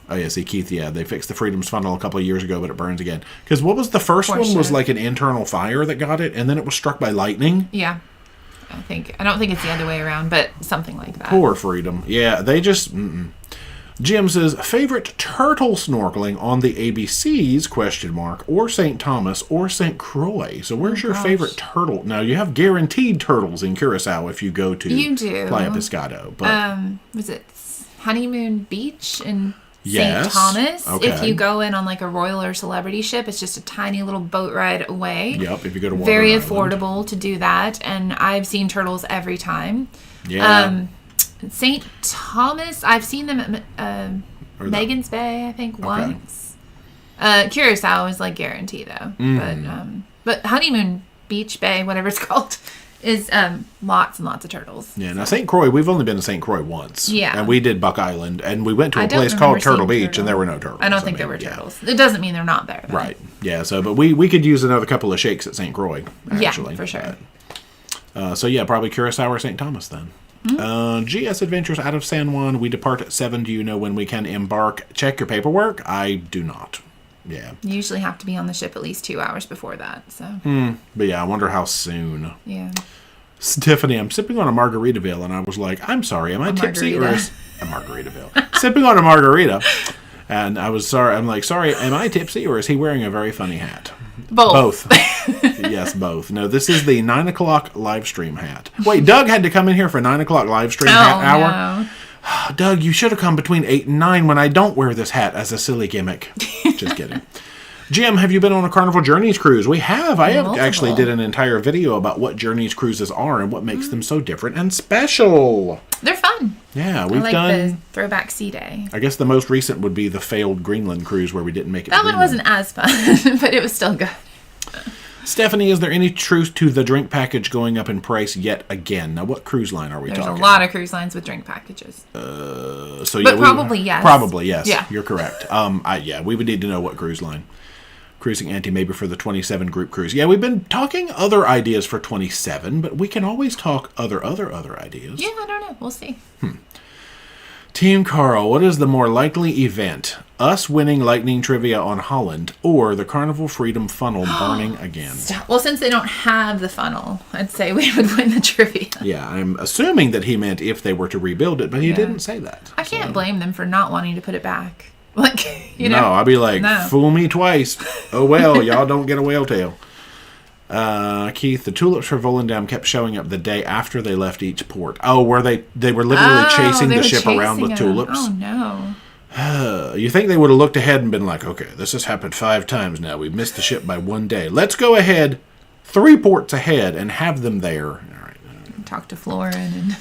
Oh, yeah, see, Keith, they fixed the Freedom's funnel a couple of years ago, but it burns again. Because what was the first one? Was like an internal fire that got it, and then it was struck by lightning? Yeah. I don't think it's the other way around, but something like that. Poor Freedom. Yeah, they just... Jim says, favorite turtle snorkeling on the ABCs, ? Or St. Thomas, or St. Croix. So where's your favorite turtle? Now, you have guaranteed turtles in Curacao if you go to Playa Pescado. But was it Honeymoon Beach in St. Thomas? Okay. If you go in on like a royal or celebrity ship, it's just a tiny little boat ride away. Yep, if you go to Water Very Island. Affordable to do that, and I've seen turtles every time. Yeah. St. Thomas, I've seen them at Megan's Bay, I think, once. Curacao is like guarantee, though. But Honeymoon Beach Bay, whatever it's called, is lots and lots of turtles. Yeah, now St. Croix, we've only been to St. Croix once. Yeah. And we did Buck Island, and we went to a place called Turtle Beach, and there were no turtles. I don't think there were turtles. It doesn't mean they're not there, though. Right. Yeah, so, but we could use another couple of shakes at St. Croix, actually. Yeah, for sure. But, so, yeah, probably Curacao or St. Thomas, then. GS Adventures out of San Juan. We depart at 7. Do you know when we can embark? Check your paperwork. I do not. Yeah. You usually have to be on the ship at least 2 hours before that, so. But yeah, I wonder how soon. Yeah. Stephanie, I'm sipping on a Margaritaville, and I was like, I'm sorry, am I tipsy? Or is a Margaritaville? Sipping on a margarita. And I was sorry. I'm like, sorry, am I tipsy, or is he wearing a very funny hat? Both. Yes, both. No, this is the 9 o'clock live stream hat. Wait, Doug had to come in here for 9 o'clock live stream hat hour? No. Doug, you should have come between 8 and 9 when I don't wear this hat as a silly gimmick. Just kidding. Jim, have you been on a Carnival Journeys cruise? We have. I actually did an entire video about what Journeys cruises are and what makes them so different and special. They're fun. Yeah, we've done the Throwback Sea Day. I guess the most recent would be the failed Greenland cruise where we didn't make it. That one wasn't as fun, but it was still good. Stephanie, is there any truth to the drink package going up in price yet again? Now, what cruise line are we talking? There's a lot of cruise lines with drink packages. Probably yes. Probably yes. Yeah. You're correct. We would need to know what cruise line. Cruising Auntie maybe for the 27 group cruise. Yeah, we've been talking other ideas for 27, but we can always talk other ideas. Yeah, I don't know. We'll see. Team Carl, what is the more likely event? Us winning Lightning Trivia on Holland or the Carnival Freedom funnel burning again? Well, since they don't have the funnel, I'd say we would win the trivia. Yeah, I'm assuming that he meant if they were to rebuild it, but he didn't say that. I can't blame them for not wanting to put it back. Like, you know. No, I'd be like, fool me twice. Oh, well, y'all don't get a whale tail. Keith, the tulips for Volendam kept showing up the day after they left each port. Oh, were they were literally chasing the ship around with tulips? Oh, no. You think they would have looked ahead and been like, okay, this has happened 5 times now. We've missed the ship by 1 day. Let's go ahead 3 ports ahead and have them there. All right. Talk to Florin and...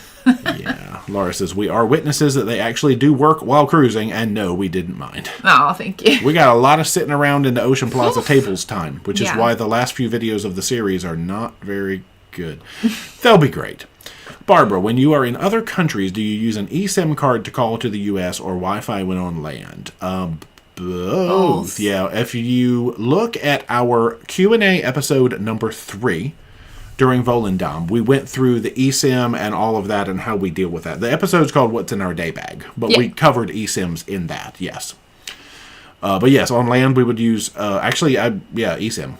Yeah. Laura says, we are witnesses that they actually do work while cruising, and no, we didn't mind. Oh, thank you. We got a lot of sitting around in the Ocean Plaza tables time, which is why the last few videos of the series are not very good. They'll be great. Barbara, when you are in other countries, do you use an eSIM card to call to the U.S. or Wi-Fi when on land? Both. Yeah, if you look at our Q&A episode number 3, during Volendam, we went through the eSIM and all of that and how we deal with that. The episode's called What's in Our Day Bag, but we covered eSIMs in that, yes. But yes, on land we would use, eSIM.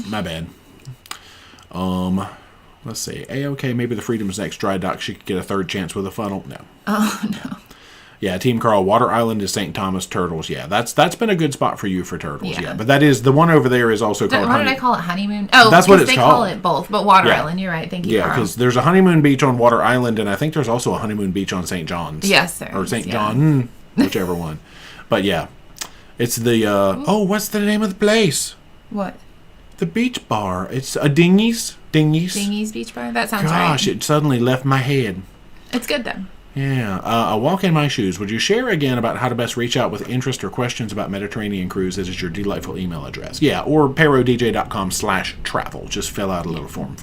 My bad. Let's see. A-OK, maybe the Freedom's next dry dock. She could get a 3rd chance with a funnel. No. Oh, no. Yeah, Team Carl, Water Island is St. Thomas Turtles. Yeah, that's been a good spot for you for turtles. Yeah, but that is the one over there is also called. Why did I call it Honeymoon? Oh, that's what it's they called. Call it both, but Water Island. You're right. Thank you. Yeah, because there's a honeymoon beach on Water Island, and I think there's also a honeymoon beach on St. John's. Yes, there or St. John, whichever one. But yeah, it's the. What's the name of the place? What? The beach bar. It's a Dingy's. Dingy's Beach Bar. That sounds right. Gosh, it suddenly left my head. It's good though. Yeah. A walk in my shoes. Would you share again about how to best reach out with interest or questions about Mediterranean cruises as your delightful email address? Yeah, or ParoDeeJay.com/travel. Just fill out a little form.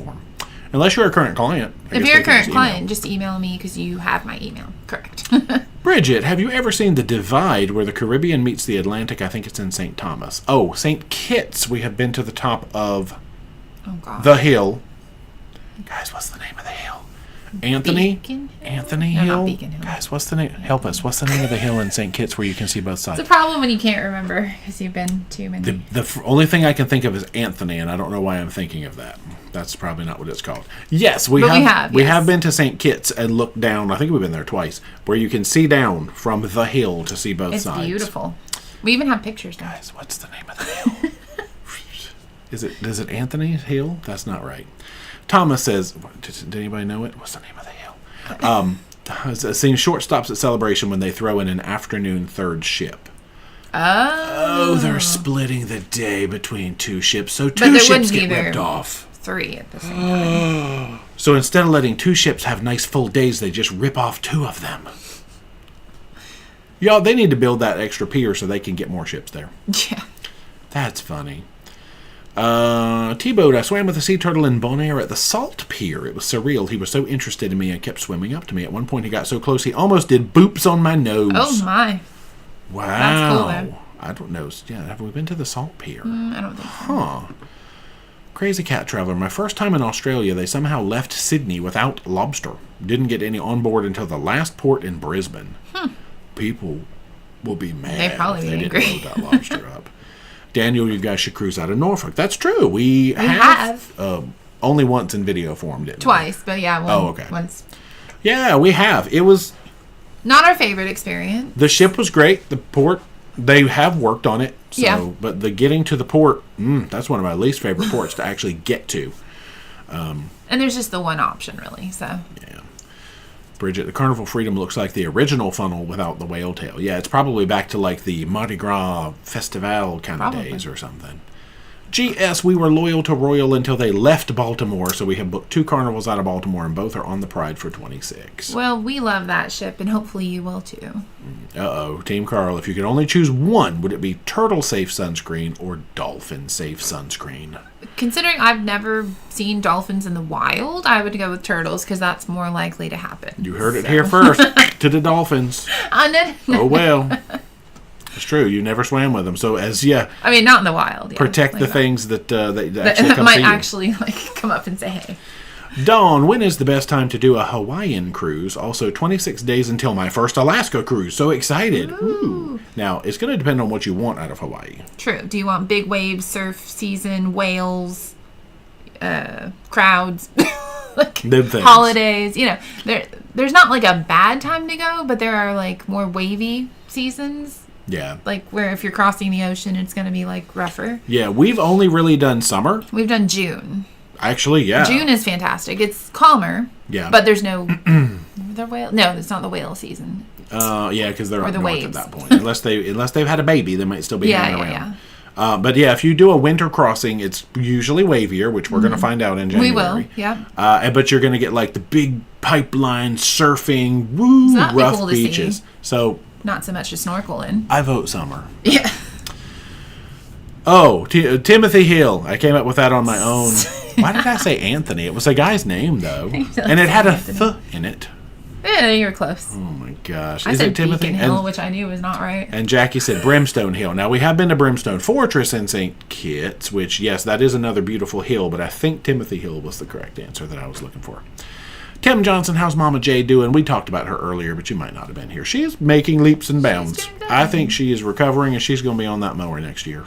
Unless you're a current client. If you're a current client, just email me because you have my email. Correct. Bridget, have you ever seen The Divide where the Caribbean meets the Atlantic? I think it's in St. Thomas. Oh, St. Kitts. We have been to the top of the hill. Guys, what's the name of the hill? Anthony Hill? Not Beacon Hill. Guys, what's the name? Help us. What's the name of the hill in St. Kitts where you can see both sides? It's a problem when you can't remember because you've been too many. The only thing I can think of is Anthony, and I don't know why I'm thinking of that. That's probably not what it's called. Yes, we have been to St. Kitts and looked down. I think we've been there twice, where you can see down from the hill to see both sides. It's beautiful. We even have pictures now. Guys, what's the name of the hill? Is it Anthony's Hill? That's not right. Thomas says, did anybody know it? What's the name of the hill? I've seen short stops at Celebration when they throw in an afternoon 3rd ship. Oh, they're splitting the day between 2 ships, so 2 ships get ripped off. 3 at the same time. So instead of letting 2 ships have nice full days, they just rip off 2 of them. Y'all, they need to build that extra pier so they can get more ships there. Yeah. That's funny. T-Boat, I swam with a sea turtle in Bonaire at the Salt Pier. It was surreal. He was so interested in me and kept swimming up to me. At one point, he got so close he almost did boops on my nose. Oh, my. Wow. That's cool, though. I don't know. Yeah, have we been to the Salt Pier? I don't think so. Huh. Crazy Cat Traveler. My first time in Australia, they somehow left Sydney without lobster. Didn't get any on board until the last port in Brisbane. People will be mad They'd probably if they be didn't load that lobster up. Daniel, you guys should cruise out of Norfolk. That's true. We have. Only once in video form, didn't we? Twice, but yeah. Okay. Once. Yeah, we have. It was... Not our favorite experience. The ship was great. The port, they have worked on it. So, yeah. But the getting to the port, that's one of my least favorite ports to actually get to. And there's just the one option, really. So. Yeah. Bridget, the Carnival Freedom looks like the original funnel without the whale tail. Yeah, it's probably back to like the Mardi Gras Festival kind of days or something. GS, we were loyal to Royal until they left Baltimore, so we have booked 2 carnivals out of Baltimore, and both are on the Pride for 26. Well, we love that ship, and hopefully you will too. Uh-oh. Team Carl, if you could only choose one, would it be turtle-safe sunscreen or dolphin-safe sunscreen? Considering I've never seen dolphins in the wild, I would go with turtles, because that's more likely to happen. You heard it here first. To the dolphins. Oh, well. It's true. You never swam with them, so I mean, not in the wild. Yeah, protect like the things that actually come might see actually come up and say, "Hey." Dawn, when is the best time to do a Hawaiian cruise? Also, 26 days until my first Alaska cruise. So excited! Ooh. Now it's going to depend on what you want out of Hawaii. True. Do you want big waves, surf season, whales, crowds, holidays? You know, there's not like a bad time to go, but there are like more wavy seasons. Yeah. Like where if you're crossing the ocean, it's going to be like rougher. Yeah, we've only really done summer. We've done June. Actually, yeah. June is fantastic. It's calmer. Yeah. But there's no... the whale? No, it's not the whale season. Yeah, because they're up north waves. At that point. Unless they've had a baby, they might still be hanging around. Yeah. But yeah, if you do a winter crossing, it's usually wavier, which we're going to find out in January. We will, yeah. But you're going to get like the big pipeline surfing, rough cool beaches. So... Not so much to snorkel in. I vote summer. Yeah. Oh, Timothy Hill. I came up with that on my own. Why did I say Anthony? It was a guy's name, though. And it had a th in it. Yeah, you were close. Oh, my gosh. I said Timothy Hill, which I knew was not right. And Jackie said Brimstone Hill. Now, we have been to Brimstone Fortress in St. Kitts, which, yes, that is another beautiful hill, but I think Timothy Hill was the correct answer that I was looking for. Tim Johnson, how's Mama J doing? We talked about her earlier, but you might not have been here. She is making leaps and bounds. I think she is recovering, and she's going to be on that mower next year.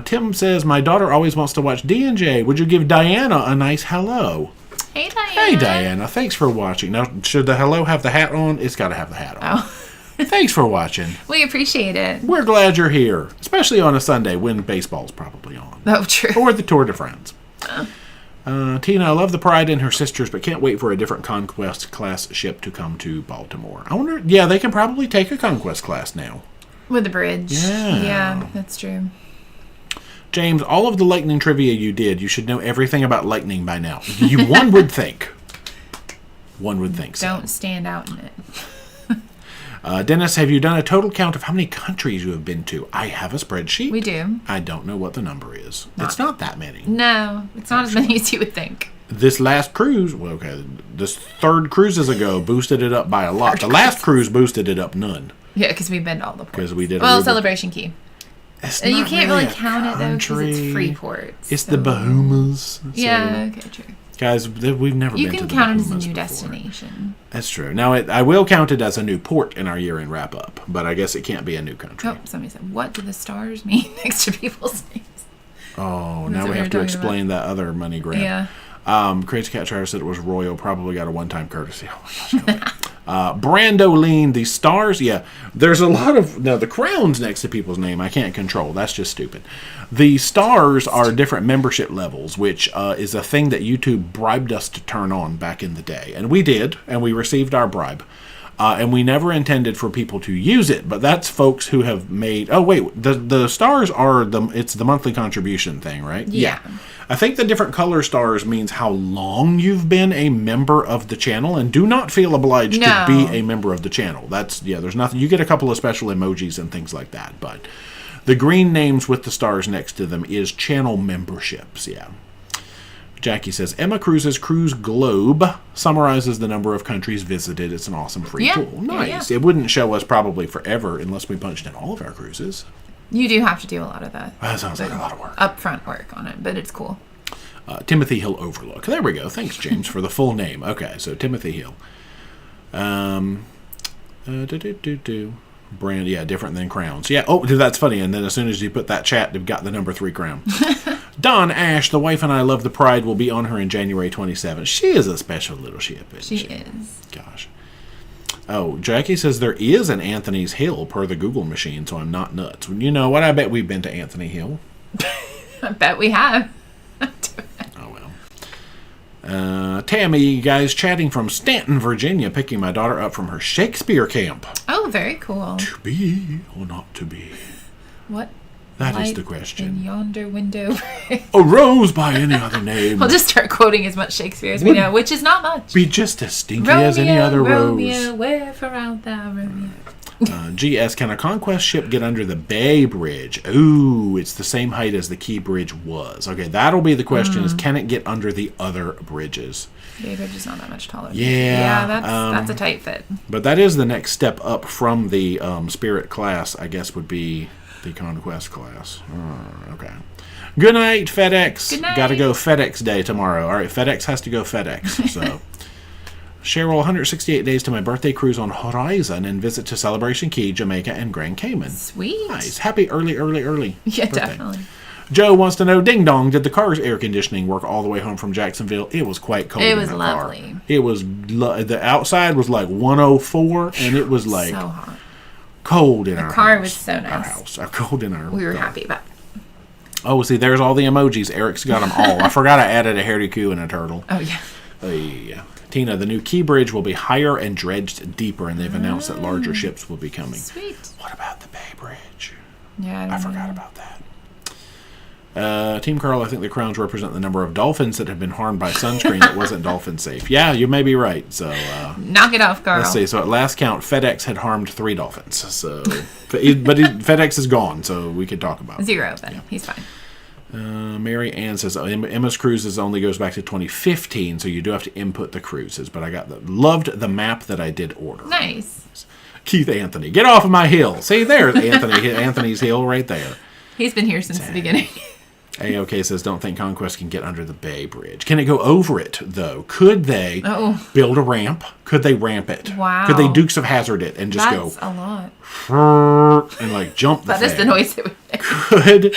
Tim says, my daughter always wants to watch D&J. Would you give Diana a nice hello? Hey, Diana. Hey, Diana. Thanks for watching. Now, should the hello have the hat on? It's got to have the hat on. Oh. Thanks for watching. We appreciate it. We're glad you're here, especially on a Sunday when baseball's probably on. Oh, true. Or the Tour de France. Tina, I love the Pride and her sisters, but can't wait for a different Conquest class ship to come to Baltimore. I wonder, they can probably take a Conquest class now. With the bridge. Yeah, that's true. James, all of the lightning trivia you did, you should know everything about lightning by now. One would think. One would think so. Don't stand out in it. Dennis, have you done a total count of how many countries you have been to? I have a spreadsheet. We do. I don't know what the number is. It's not that many. No, it's not as many as you would think. This last cruise, this third cruises ago boosted it up by a lot. The last cruise boosted it up none. Yeah, because we've been to all the ports. Because we did. Celebration Key. You can't really count it though because it's free ports. It's the Bahamas. Yeah, okay, true. Guys, we've never been to the Bahamas. You can count it as a new destination. That's true. Now, I will count it as a new port in our year-end wrap-up, but I guess it can't be a new country. Oh, somebody said, what do the stars mean next to people's names? Oh, now we have to explain that other money grab. Yeah. Crazy Cat Charter said it was Royal. Probably got a one-time courtesy. Oh, my gosh. Brandoline, the stars. Yeah, there's a lot of... Now, the crown's next to people's name. I can't control. That's just stupid. The stars are different membership levels, which is a thing that YouTube bribed us to turn on back in the day. And we did, and we received our bribe. And we never intended for people to use it, but that's folks who have made... Oh, wait, the stars are... It's the monthly contribution thing, right? Yeah. I think the different color stars means how long you've been a member of the channel, and do not feel obliged to be a member of the channel. There's nothing... You get a couple of special emojis and things like that, but the green names with the stars next to them is channel memberships, yeah. Jackie says, Emma Cruise's Cruise Globe summarizes the number of countries visited. It's an awesome free tool. Nice. Yeah. It wouldn't show us probably forever unless we punched in all of our cruises. You do have to do a lot of that. That sounds like a lot of work. Upfront work on it, but it's cool. Timothy Hill Overlook. There we go. Thanks, James, for the full name. Okay, so Timothy Hill. Brand, different than crowns. Yeah, that's funny. And then as soon as you put that chat, they've got the number 3 crown. Don Ash, the wife and I love the Pride, will be on her in January 27th. She is a special little ship, isn't she? She is. Gosh. Oh, Jackie says there is an Anthony's Hill per the Google machine, so I'm not nuts. You know what? I bet we've been to Anthony Hill. I bet we have. Oh, well. Tammy, you guys, chatting from Stanton, Virginia, picking my daughter up from her Shakespeare camp. Oh, very cool. To be or not to be? What? That is the question. In yonder window. A rose by any other name. We'll just start quoting as much Shakespeare as we know, which is not much. Be just as stinky as any other Romeo, rose. wherefore art thou, Romeo? GS, can a conquest ship get under the Bay Bridge? Ooh, it's the same height as the Key Bridge was. Okay, that'll be the question, is can it get under the other bridges? Bay Bridge is not that much taller. Yeah. That's a tight fit. But that is the next step up from the Spirit class, I guess, would be the Conquest class. Okay. Good night, FedEx. Good night. Got to go FedEx Day tomorrow. All right, FedEx has to go FedEx. So, Cheryl, 168 days to my birthday cruise on Horizon and visit to Celebration Key, Jamaica, and Grand Cayman. Sweet. Nice. Happy early Yeah, birthday. definitely. Joe wants to know, ding dong, did the car's air conditioning work all the way home from Jacksonville? It was quite cold. It was lovely. Car. It was, the outside was like 104, and it was like so hot. Cold in our house. The car was so nice. Cold in our We were car. happy about it. Oh, see, there's all the emojis. Eric's got them all. I forgot I added a hairy coo and a turtle. Oh, yeah. Yeah. Tina, the new Key Bridge will be higher and dredged deeper, and they've announced that larger ships will be coming. Sweet. What about the Bay Bridge? Yeah, I forgot about that. Team Carl, I think the crowns represent the number of dolphins that have been harmed by sunscreen that wasn't dolphin safe. Yeah, you may be right. So knock it off, Carl. Let's see. So at last count, FedEx had harmed 3 dolphins. So, FedEx is gone, so we could talk about it. 0, then. Yeah. He's fine. Mary Ann says Emma's Cruises only goes back to 2015, so you do have to input the cruises. But I loved the map that I did order. Nice. Keith Anthony, get off of my hill. See, there's Anthony's hill right there. He's been here since the beginning. AOK says, don't think Conquest can get under the Bay Bridge. Can it go over it, though? Could they build a ramp? Could they ramp it? Wow. Could they Dukes of Hazzard it and just That's a lot. And like jump the That is the noise it would make. Could.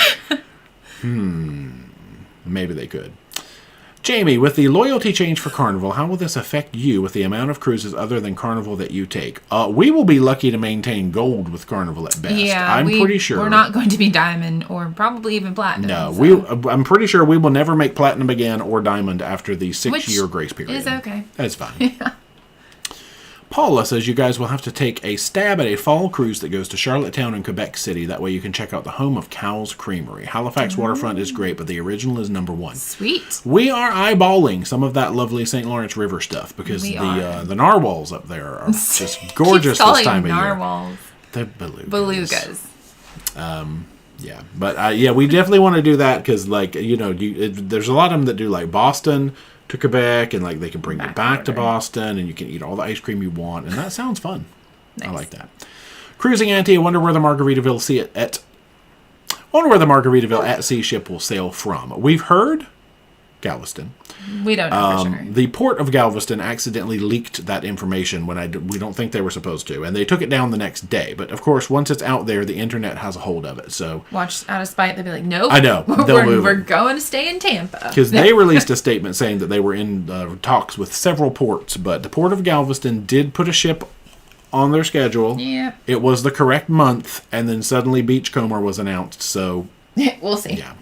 Maybe they could. Jamie, with the loyalty change for Carnival, how will this affect you with the amount of cruises other than Carnival that you take? We will be lucky to maintain gold with Carnival at best. Yeah, I'm pretty sure. We're not going to be diamond or probably even platinum. No, so. I'm pretty sure we will never make platinum again or diamond after the 6-year grace period. Is okay. That's fine. Yeah. Paula says you guys will have to take a stab at a fall cruise that goes to Charlottetown and Quebec City. That way you can check out the home of Cow's Creamery. Halifax waterfront is great, but the original is number 1. Sweet. We are eyeballing some of that lovely St. Lawrence River stuff because the narwhals up there are just gorgeous this time of narwhals. year. The belugas. Yeah, but we definitely want to do that because, like, there's a lot of them that do like Boston to Quebec, and like they can bring you back to Boston, and you can eat all the ice cream you want, and that sounds fun. Nice. I like that. Cruising Auntie, I wonder where the Margaritaville at sea ship will sail from. We've heard Galveston. We don't know for sure. The port of Galveston accidentally leaked that information when we don't think they were supposed to, and they took it down the next day. But of course, once it's out there, the internet has a hold of it. So watch out of spite, they'll be like, "Nope, I know we're going to stay in Tampa." Because they released a statement saying that they were in talks with several ports, but the port of Galveston did put a ship on their schedule. Yeah, it was the correct month, and then suddenly Beachcomber was announced. So we'll see. Yeah.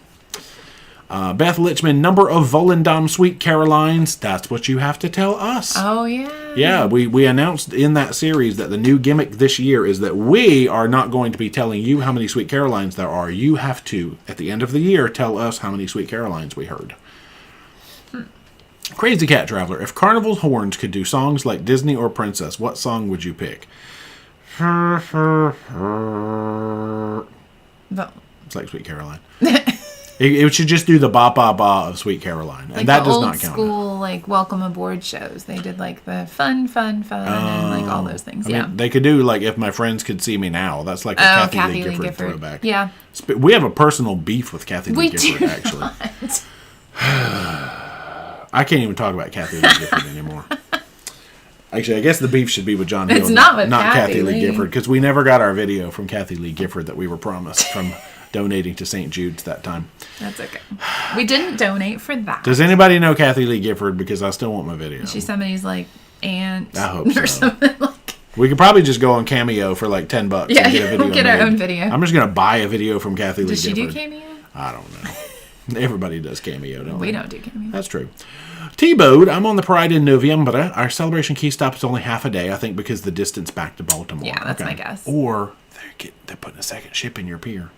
Beth Lichman, number of Volendam Sweet Carolines. That's what you have to tell us. Oh, yeah. Yeah, we announced in that series that the new gimmick this year is that we are not going to be telling you how many Sweet Carolines there are. You have to, at the end of the year, tell us how many Sweet Carolines we heard. Crazy Cat Traveler, if Carnival's horns could do songs like Disney or Princess, what song would you pick? It's like Sweet Caroline. It should just do the ba ba ba of Sweet Caroline, and like that does not count. Old school like welcome aboard shows. They did like the fun, and like all those things. I mean, they could do like If My Friends Could See Me Now. That's like a Kathie Lee Gifford throwback. Yeah, we have a personal beef with Kathie Lee Gifford. Actually, I can't even talk about Kathie Lee Gifford anymore. Actually, I guess the beef should be with John Hill, it's not with Kathie Lee Gifford, because we never got our video from Kathie Lee Gifford that we were promised from donating to St. Jude's that time. That's okay. We didn't donate for that. Does anybody know Kathie Lee Gifford? Because I still want my video. Is she somebody's like aunt? I hope or so. Something like. We could probably just go on Cameo for like $10 Yeah, and get a video. We'll get our own video. I'm just gonna buy a video from Kathie Lee Does she Gifford. do Cameo? I don't know. Everybody does Cameo, don't they? We don't do Cameo. That's true. T-Bode, I'm on the Pride in November. Our celebration key stop is only half a day, I think, because the distance back to Baltimore. Yeah, that's my guess. Or they're putting a second ship in your pier.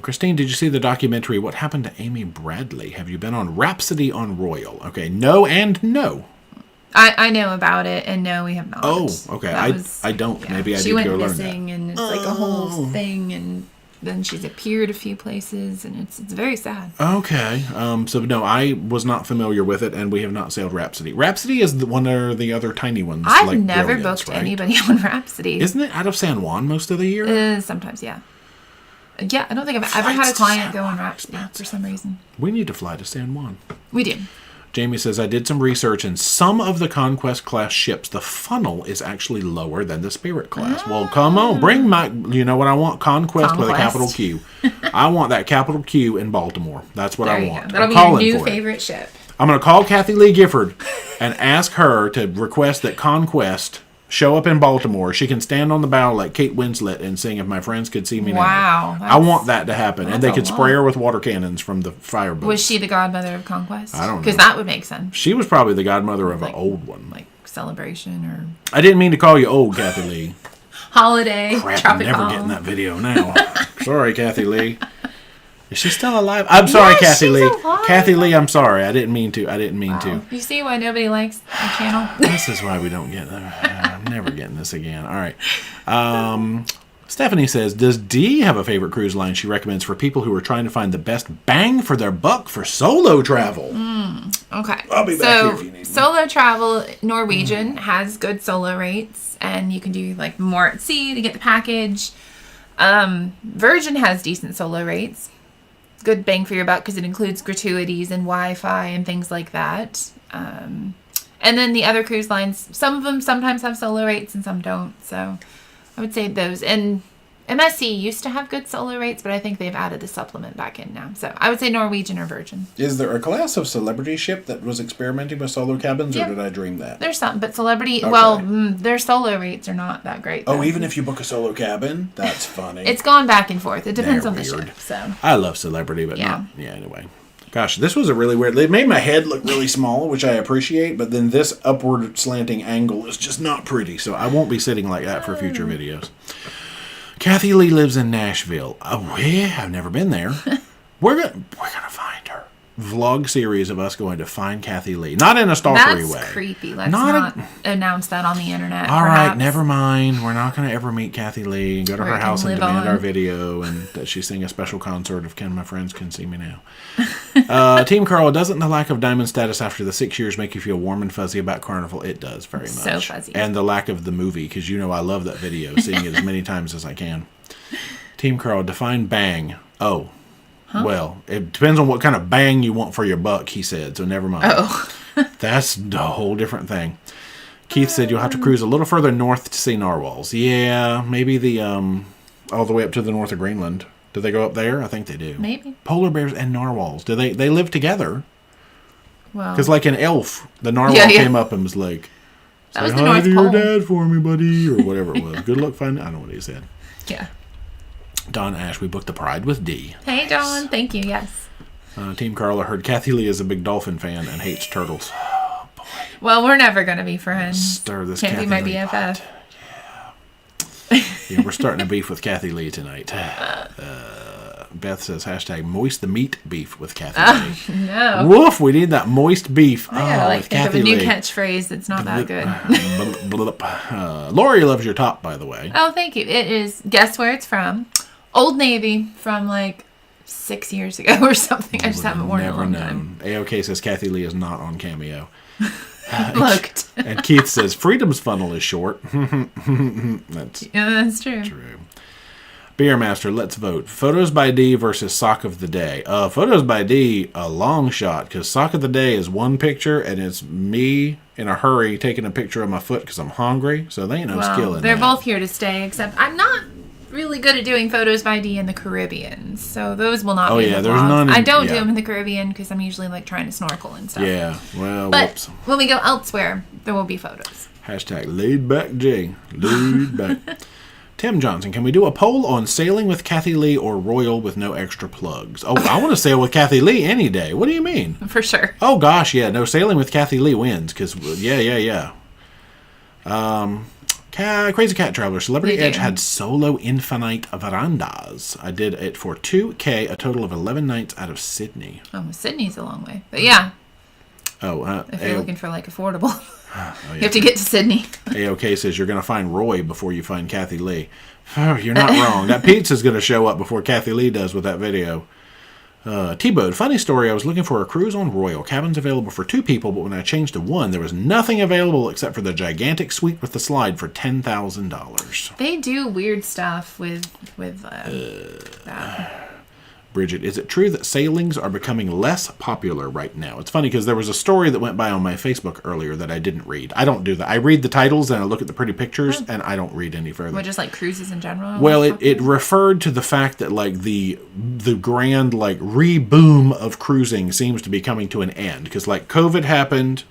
Christine, did you see the documentary What Happened to Amy Bradley? Have you been on Rhapsody on Royal? Okay, no and no. I know about it, and no, we have not. Oh, okay. I don't. Yeah. Maybe I did go learn that. She went missing, and it's like a whole thing, and then she's appeared a few places, and it's very sad. Okay. So, no, I was not familiar with it, and we have not sailed Rhapsody. Rhapsody is one of the other tiny ones. I've never booked anybody on Rhapsody. Isn't it out of San Juan most of the year? Sometimes, yeah. Yeah, I don't think I've ever had a client go on Rhapsody for some reason. We need to fly to San Juan. We do. Jamie says, I did some research, and some of the Conquest class ships, the funnel is actually lower than the Spirit class. Well, come on, bring my, you know what I want? Conquest with a capital Q. I want that capital Q in Baltimore. That's what I want. That'll be your new favorite ship. I'm going to call Kathie Lee Gifford and ask her to request that Conquest show up in Baltimore. She can stand on the bow like Kate Winslet and sing If My Friends Could See Me Now. Wow. I want that to happen. And they could spray her with water cannons from the fire boats. Was she the godmother of Conquest? I don't know. Because that would make sense. She was probably the godmother of an old one. Like Celebration or... I didn't mean to call you old, Kathie Lee. Holiday. Crap, I'm never getting that video now. Sorry, Kathie Lee. Is she still alive? I'm sorry, Kathie Lee. Alive. Kathie Lee, I'm sorry. I didn't mean to. You see why nobody likes our channel? This is why we don't get... I'm never getting this again. All right. Stephanie says, does Dee have a favorite cruise line she recommends for people who are trying to find the best bang for their buck for solo travel? Okay. I'll be back here if you need me. Solo travel, Norwegian has good solo rates, and you can do like more at sea to get the package. Virgin has decent solo rates. Good bang for your buck because it includes gratuities and Wi-Fi and things like that. And then the other cruise lines, some of them sometimes have solo rates and some don't. So I would say those. And MSC used to have good solo rates, but I think they've added the supplement back in now. So I would say Norwegian or Virgin. Is there a class of celebrity ship that was experimenting with solo cabins, or did I dream that? There's some, but celebrity, well, their solo rates are not that great. Oh, even if you book a solo cabin? That's funny. It's gone back and forth. It depends on the ship. So I love celebrity, but not. Yeah, anyway. Gosh, this was a really weird... It made my head look really small, which I appreciate, but then this upward slanting angle is just not pretty, so I won't be sitting like that for future videos. Kathie Lee lives in Nashville. Oh, yeah, I've never been there. We're gonna find her. Vlog series of us going to find Kathie Lee. Not in a stalkery way. That's creepy. Let's not announce that on the internet. All right, never mind. We're not going to ever meet Kathie Lee and go to her house and demand our video and that she sing a special concert of Can My Friends Can See Me Now. Team Carl, doesn't the lack of diamond status after the 6 years make you feel warm and fuzzy about Carnival? It does, very much. So fuzzy. And the lack of the movie, because you know I love that video, seeing it as many times as I can. Team Carl, define bang. Oh. Huh? Well, it depends on what kind of bang you want for your buck, he said, so never mind. Oh. That's a whole different thing. Keith said you'll have to cruise a little further north to see narwhals. Yeah, maybe the all the way up to the north of Greenland. Do they go up there? I think they do. Maybe. Polar bears and narwhals. Do they live together? Well, because like in Elf, the narwhal came up and was like, that was the North Pole. Hi to your dad for me, buddy, or whatever it was. Good luck finding... I don't know what he said. Yeah. Don Ash, we booked the Pride with D. Hey, nice. Dawn. Thank you. Yes. Team Carla heard Kathie Lee is a big dolphin fan and hates turtles. Oh, boy. Well, we're never going to be friends. Stir this Can't Kathie be my Lee BFF. pot. Yeah, we're starting a beef with Kathie Lee tonight. Beth says, hashtag moist the meat beef with Kathie Lee. No. Woof, we need that moist beef. I gotta think of a new catchphrase that's not that good. Lori loves your top, by the way. Oh, thank you. It is, guess where it's from? Old Navy from 6 years ago or something. I just haven't worn it in a long time. AOK says Kathie Lee is not on Cameo. Looked. And Keith says Freedom's funnel is short. That's true. Beer Master, let's vote. Photos by D versus Sock of the Day. Photos by D, a long shot, because Sock of the Day is one picture, and it's me in a hurry taking a picture of my foot because I'm hungry, so they ain't no skill in they're that. both here to stay, except I'm not really good at doing photos by D in the Caribbean, so those will not be in the there's vlogs. none. I don't do them in the Caribbean because I'm usually trying to snorkel and stuff. Yeah, well, but whoops. When we go elsewhere, there will be photos. Hashtag laid back J. Laid back. Tim Johnson, can we do a poll on sailing with Kathie Lee or Royal with no extra plugs? Oh, I want to sail with Kathie Lee any day. What do you mean? For sure. Oh, gosh, yeah. No, sailing with Kathie Lee wins, because, yeah. Crazy Cat Traveler, Celebrity Edge had solo infinite verandas. I did it for $2,000, a total of 11 nights out of Sydney. Oh, Sydney's a long way. But yeah. If you're looking for affordable. You have to get to Sydney. AOK says you're going to find Roy before you find Kathie Lee. Oh, you're not wrong. That pizza's going to show up before Kathie Lee does with that video. T-Bode, funny story. I was looking for a cruise on Royal. Cabins available for 2 people, but when I changed to 1, there was nothing available except for the gigantic suite with the slide for $10,000. They do weird stuff with that. Bridget, is it true that sailings are becoming less popular right now? It's funny because there was a story that went by on my Facebook earlier that I didn't read. I don't do that. I read the titles and I look at the pretty pictures and I don't read any further. What, just cruises in general? Well, it referred to the fact that the grand reboom of cruising seems to be coming to an end because COVID happened.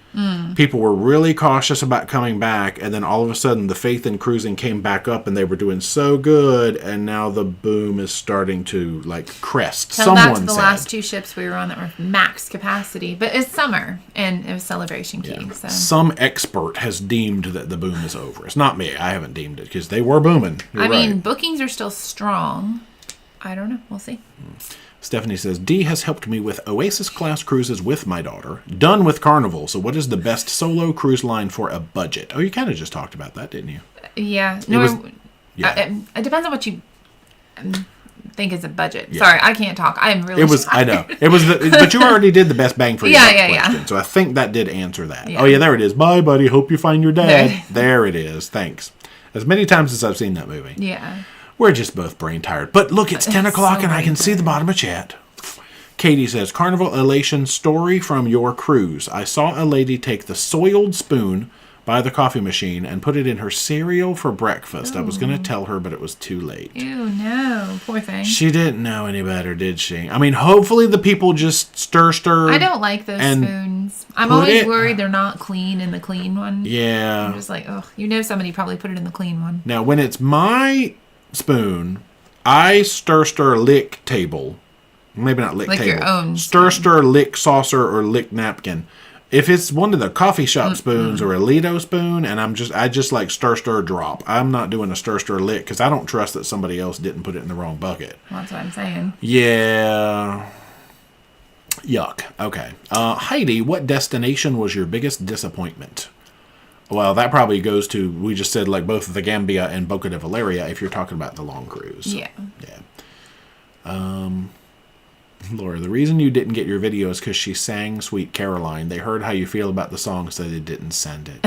People were really cautious about coming back, and then all of a sudden the faith in cruising came back up and they were doing so good, and now the boom is starting to crest. Tell that to the last 2 ships we were on that were max capacity, but it's summer and it was Celebration Key. Yeah. So. Some expert has deemed that the boom is over. It's not me. I haven't deemed it because they were booming. I mean, bookings are still strong. I don't know. We'll see. Stephanie says, D has helped me with Oasis-class cruises with my daughter. Done with Carnival. So what is the best solo cruise line for a budget? Oh, you kind of just talked about that, didn't you? Yeah. It depends on what you think is a budget. Yeah. Sorry, I can't talk. I am really tired. I know. It was but you already did the best bang for your buck question. So I think that did answer that. Yeah. Oh, yeah, there it is. Bye, buddy. Hope you find your dad. There it is. Thanks. As many times as I've seen that movie. Yeah. We're just both brain tired. But look, it's 10 o'clock and I can see the bottom of chat. Katie says, Carnival Elation story from your cruise. I saw a lady take the soiled spoon by the coffee machine and put it in her cereal for breakfast. I was going to tell her, but it was too late. Ew, no. Poor thing. She didn't know any better, did she? I mean, hopefully the people just stir. I don't like those spoons. I'm always worried they're not clean in the clean one. Yeah. I'm just somebody probably put it in the clean one. Now, when it's my spoon, I stir lick table. Maybe not lick table. Your own stir lick saucer or lick napkin. If it's one of the coffee shop spoons or a Lido spoon, and I just like stir drop. I'm not doing a stir lick because I don't trust that somebody else didn't put it in the wrong bucket. Well, that's what I'm saying. Yeah. Yuck. Okay. Heidi, what destination was your biggest disappointment? Well, that probably goes to, we just said both the Gambia and Boca de Valeria if you're talking about the long cruise. Yeah. Laura, the reason you didn't get your video is because she sang Sweet Caroline. They heard how you feel about the song, so they didn't send it.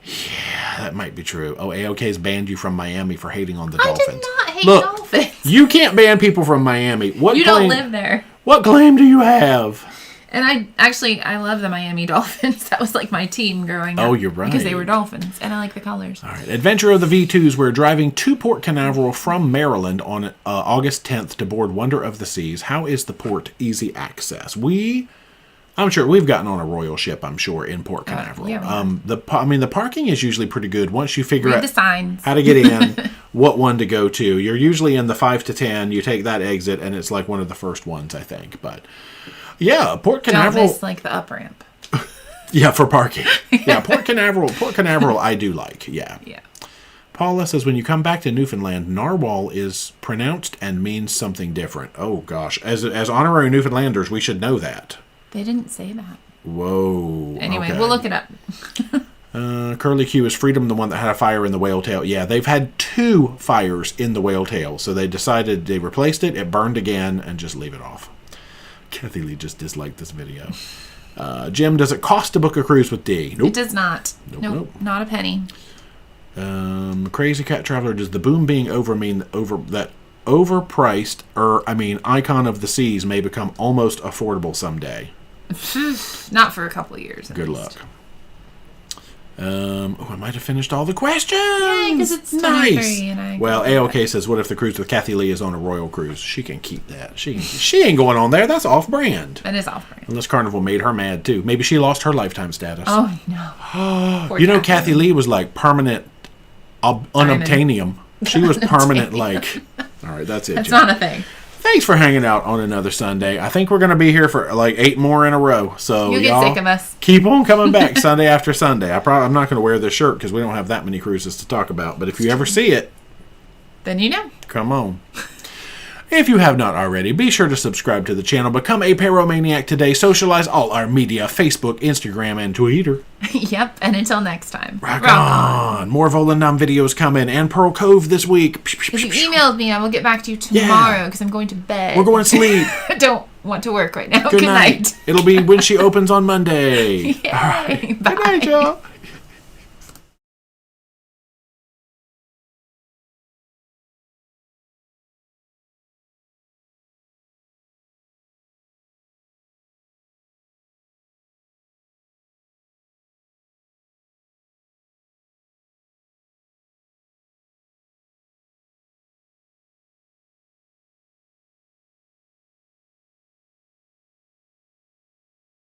Yeah, that might be true. Oh, AOK's banned you from Miami for hating on the Dolphins. I did not hate Dolphins. You can't ban people from Miami. You don't live there. What claim do you have? And I love the Miami Dolphins. That was my team growing up. Oh, you're right. Because they were Dolphins, and I like the colors. All right. Adventure of the V2s. We're driving to Port Canaveral from Maryland on August 10th to board Wonder of the Seas. How is the port easy access? I'm sure we've gotten on a Royal ship, I'm sure, in Port Canaveral. Yeah, the parking is usually pretty good once you figure out the signs. how to get in. what one to go to. You're usually in the 5 to 10. You take that exit, and it's like one of the first ones, I think. But yeah, Port Canaveral. Don't miss like the up ramp. Yeah, for parking. Yeah, Port Canaveral, I do like. Yeah. Yeah. Paula says, when you come back to Newfoundland, narwhal is pronounced and means something different. Oh, gosh. As honorary Newfoundlanders, we should know that. They didn't say that. Whoa. Anyway, okay. We'll look it up. Curly Q, is Freedom the one that had a fire in the whale tail? Yeah, they've had 2 fires in the whale tail. So they decided they replaced it, it burned again, and just leave it off. Kathie Lee just disliked this video. Jim, does it cost to book a cruise with D? Nope. It does not. Nope. Not a penny. Crazy Cat Traveler, does the boom being over mean that overpriced, icon of the seas may become almost affordable someday? Not for a couple of years. Good luck. I might have finished all the questions. Yay, because it's nice. Well, AOK says, what if the cruise with Kathie Lee is on a royal cruise? She can keep that. She ain't going on there. That's off-brand. It is off-brand. Unless Carnival made her mad, too. Maybe she lost her lifetime status. Oh, no. You know, Kathie Lee was like permanent unobtainium. She was permanent, like... All right, that's it. That's not a thing. Thanks for hanging out on another Sunday. I think we're going to be here for like 8 more in a row. So you'll get sick of us. Keep on coming back Sunday after Sunday. I'm not going to wear this shirt because we don't have that many cruises to talk about. But if you ever see it, then you know. Come on. If you have not already, be sure to subscribe to the channel. Become a Paromaniac today. Socialize all our media, Facebook, Instagram, and Twitter. Yep, and until next time. Rock on. More Volendam videos coming, and Pearl Cove this week. If you emailed me, I will get back to you tomorrow because I'm going to bed. We're going to sleep. I don't want to work right now. Good night. It'll be when she opens on Monday. Yay. Bye. Good night, y'all.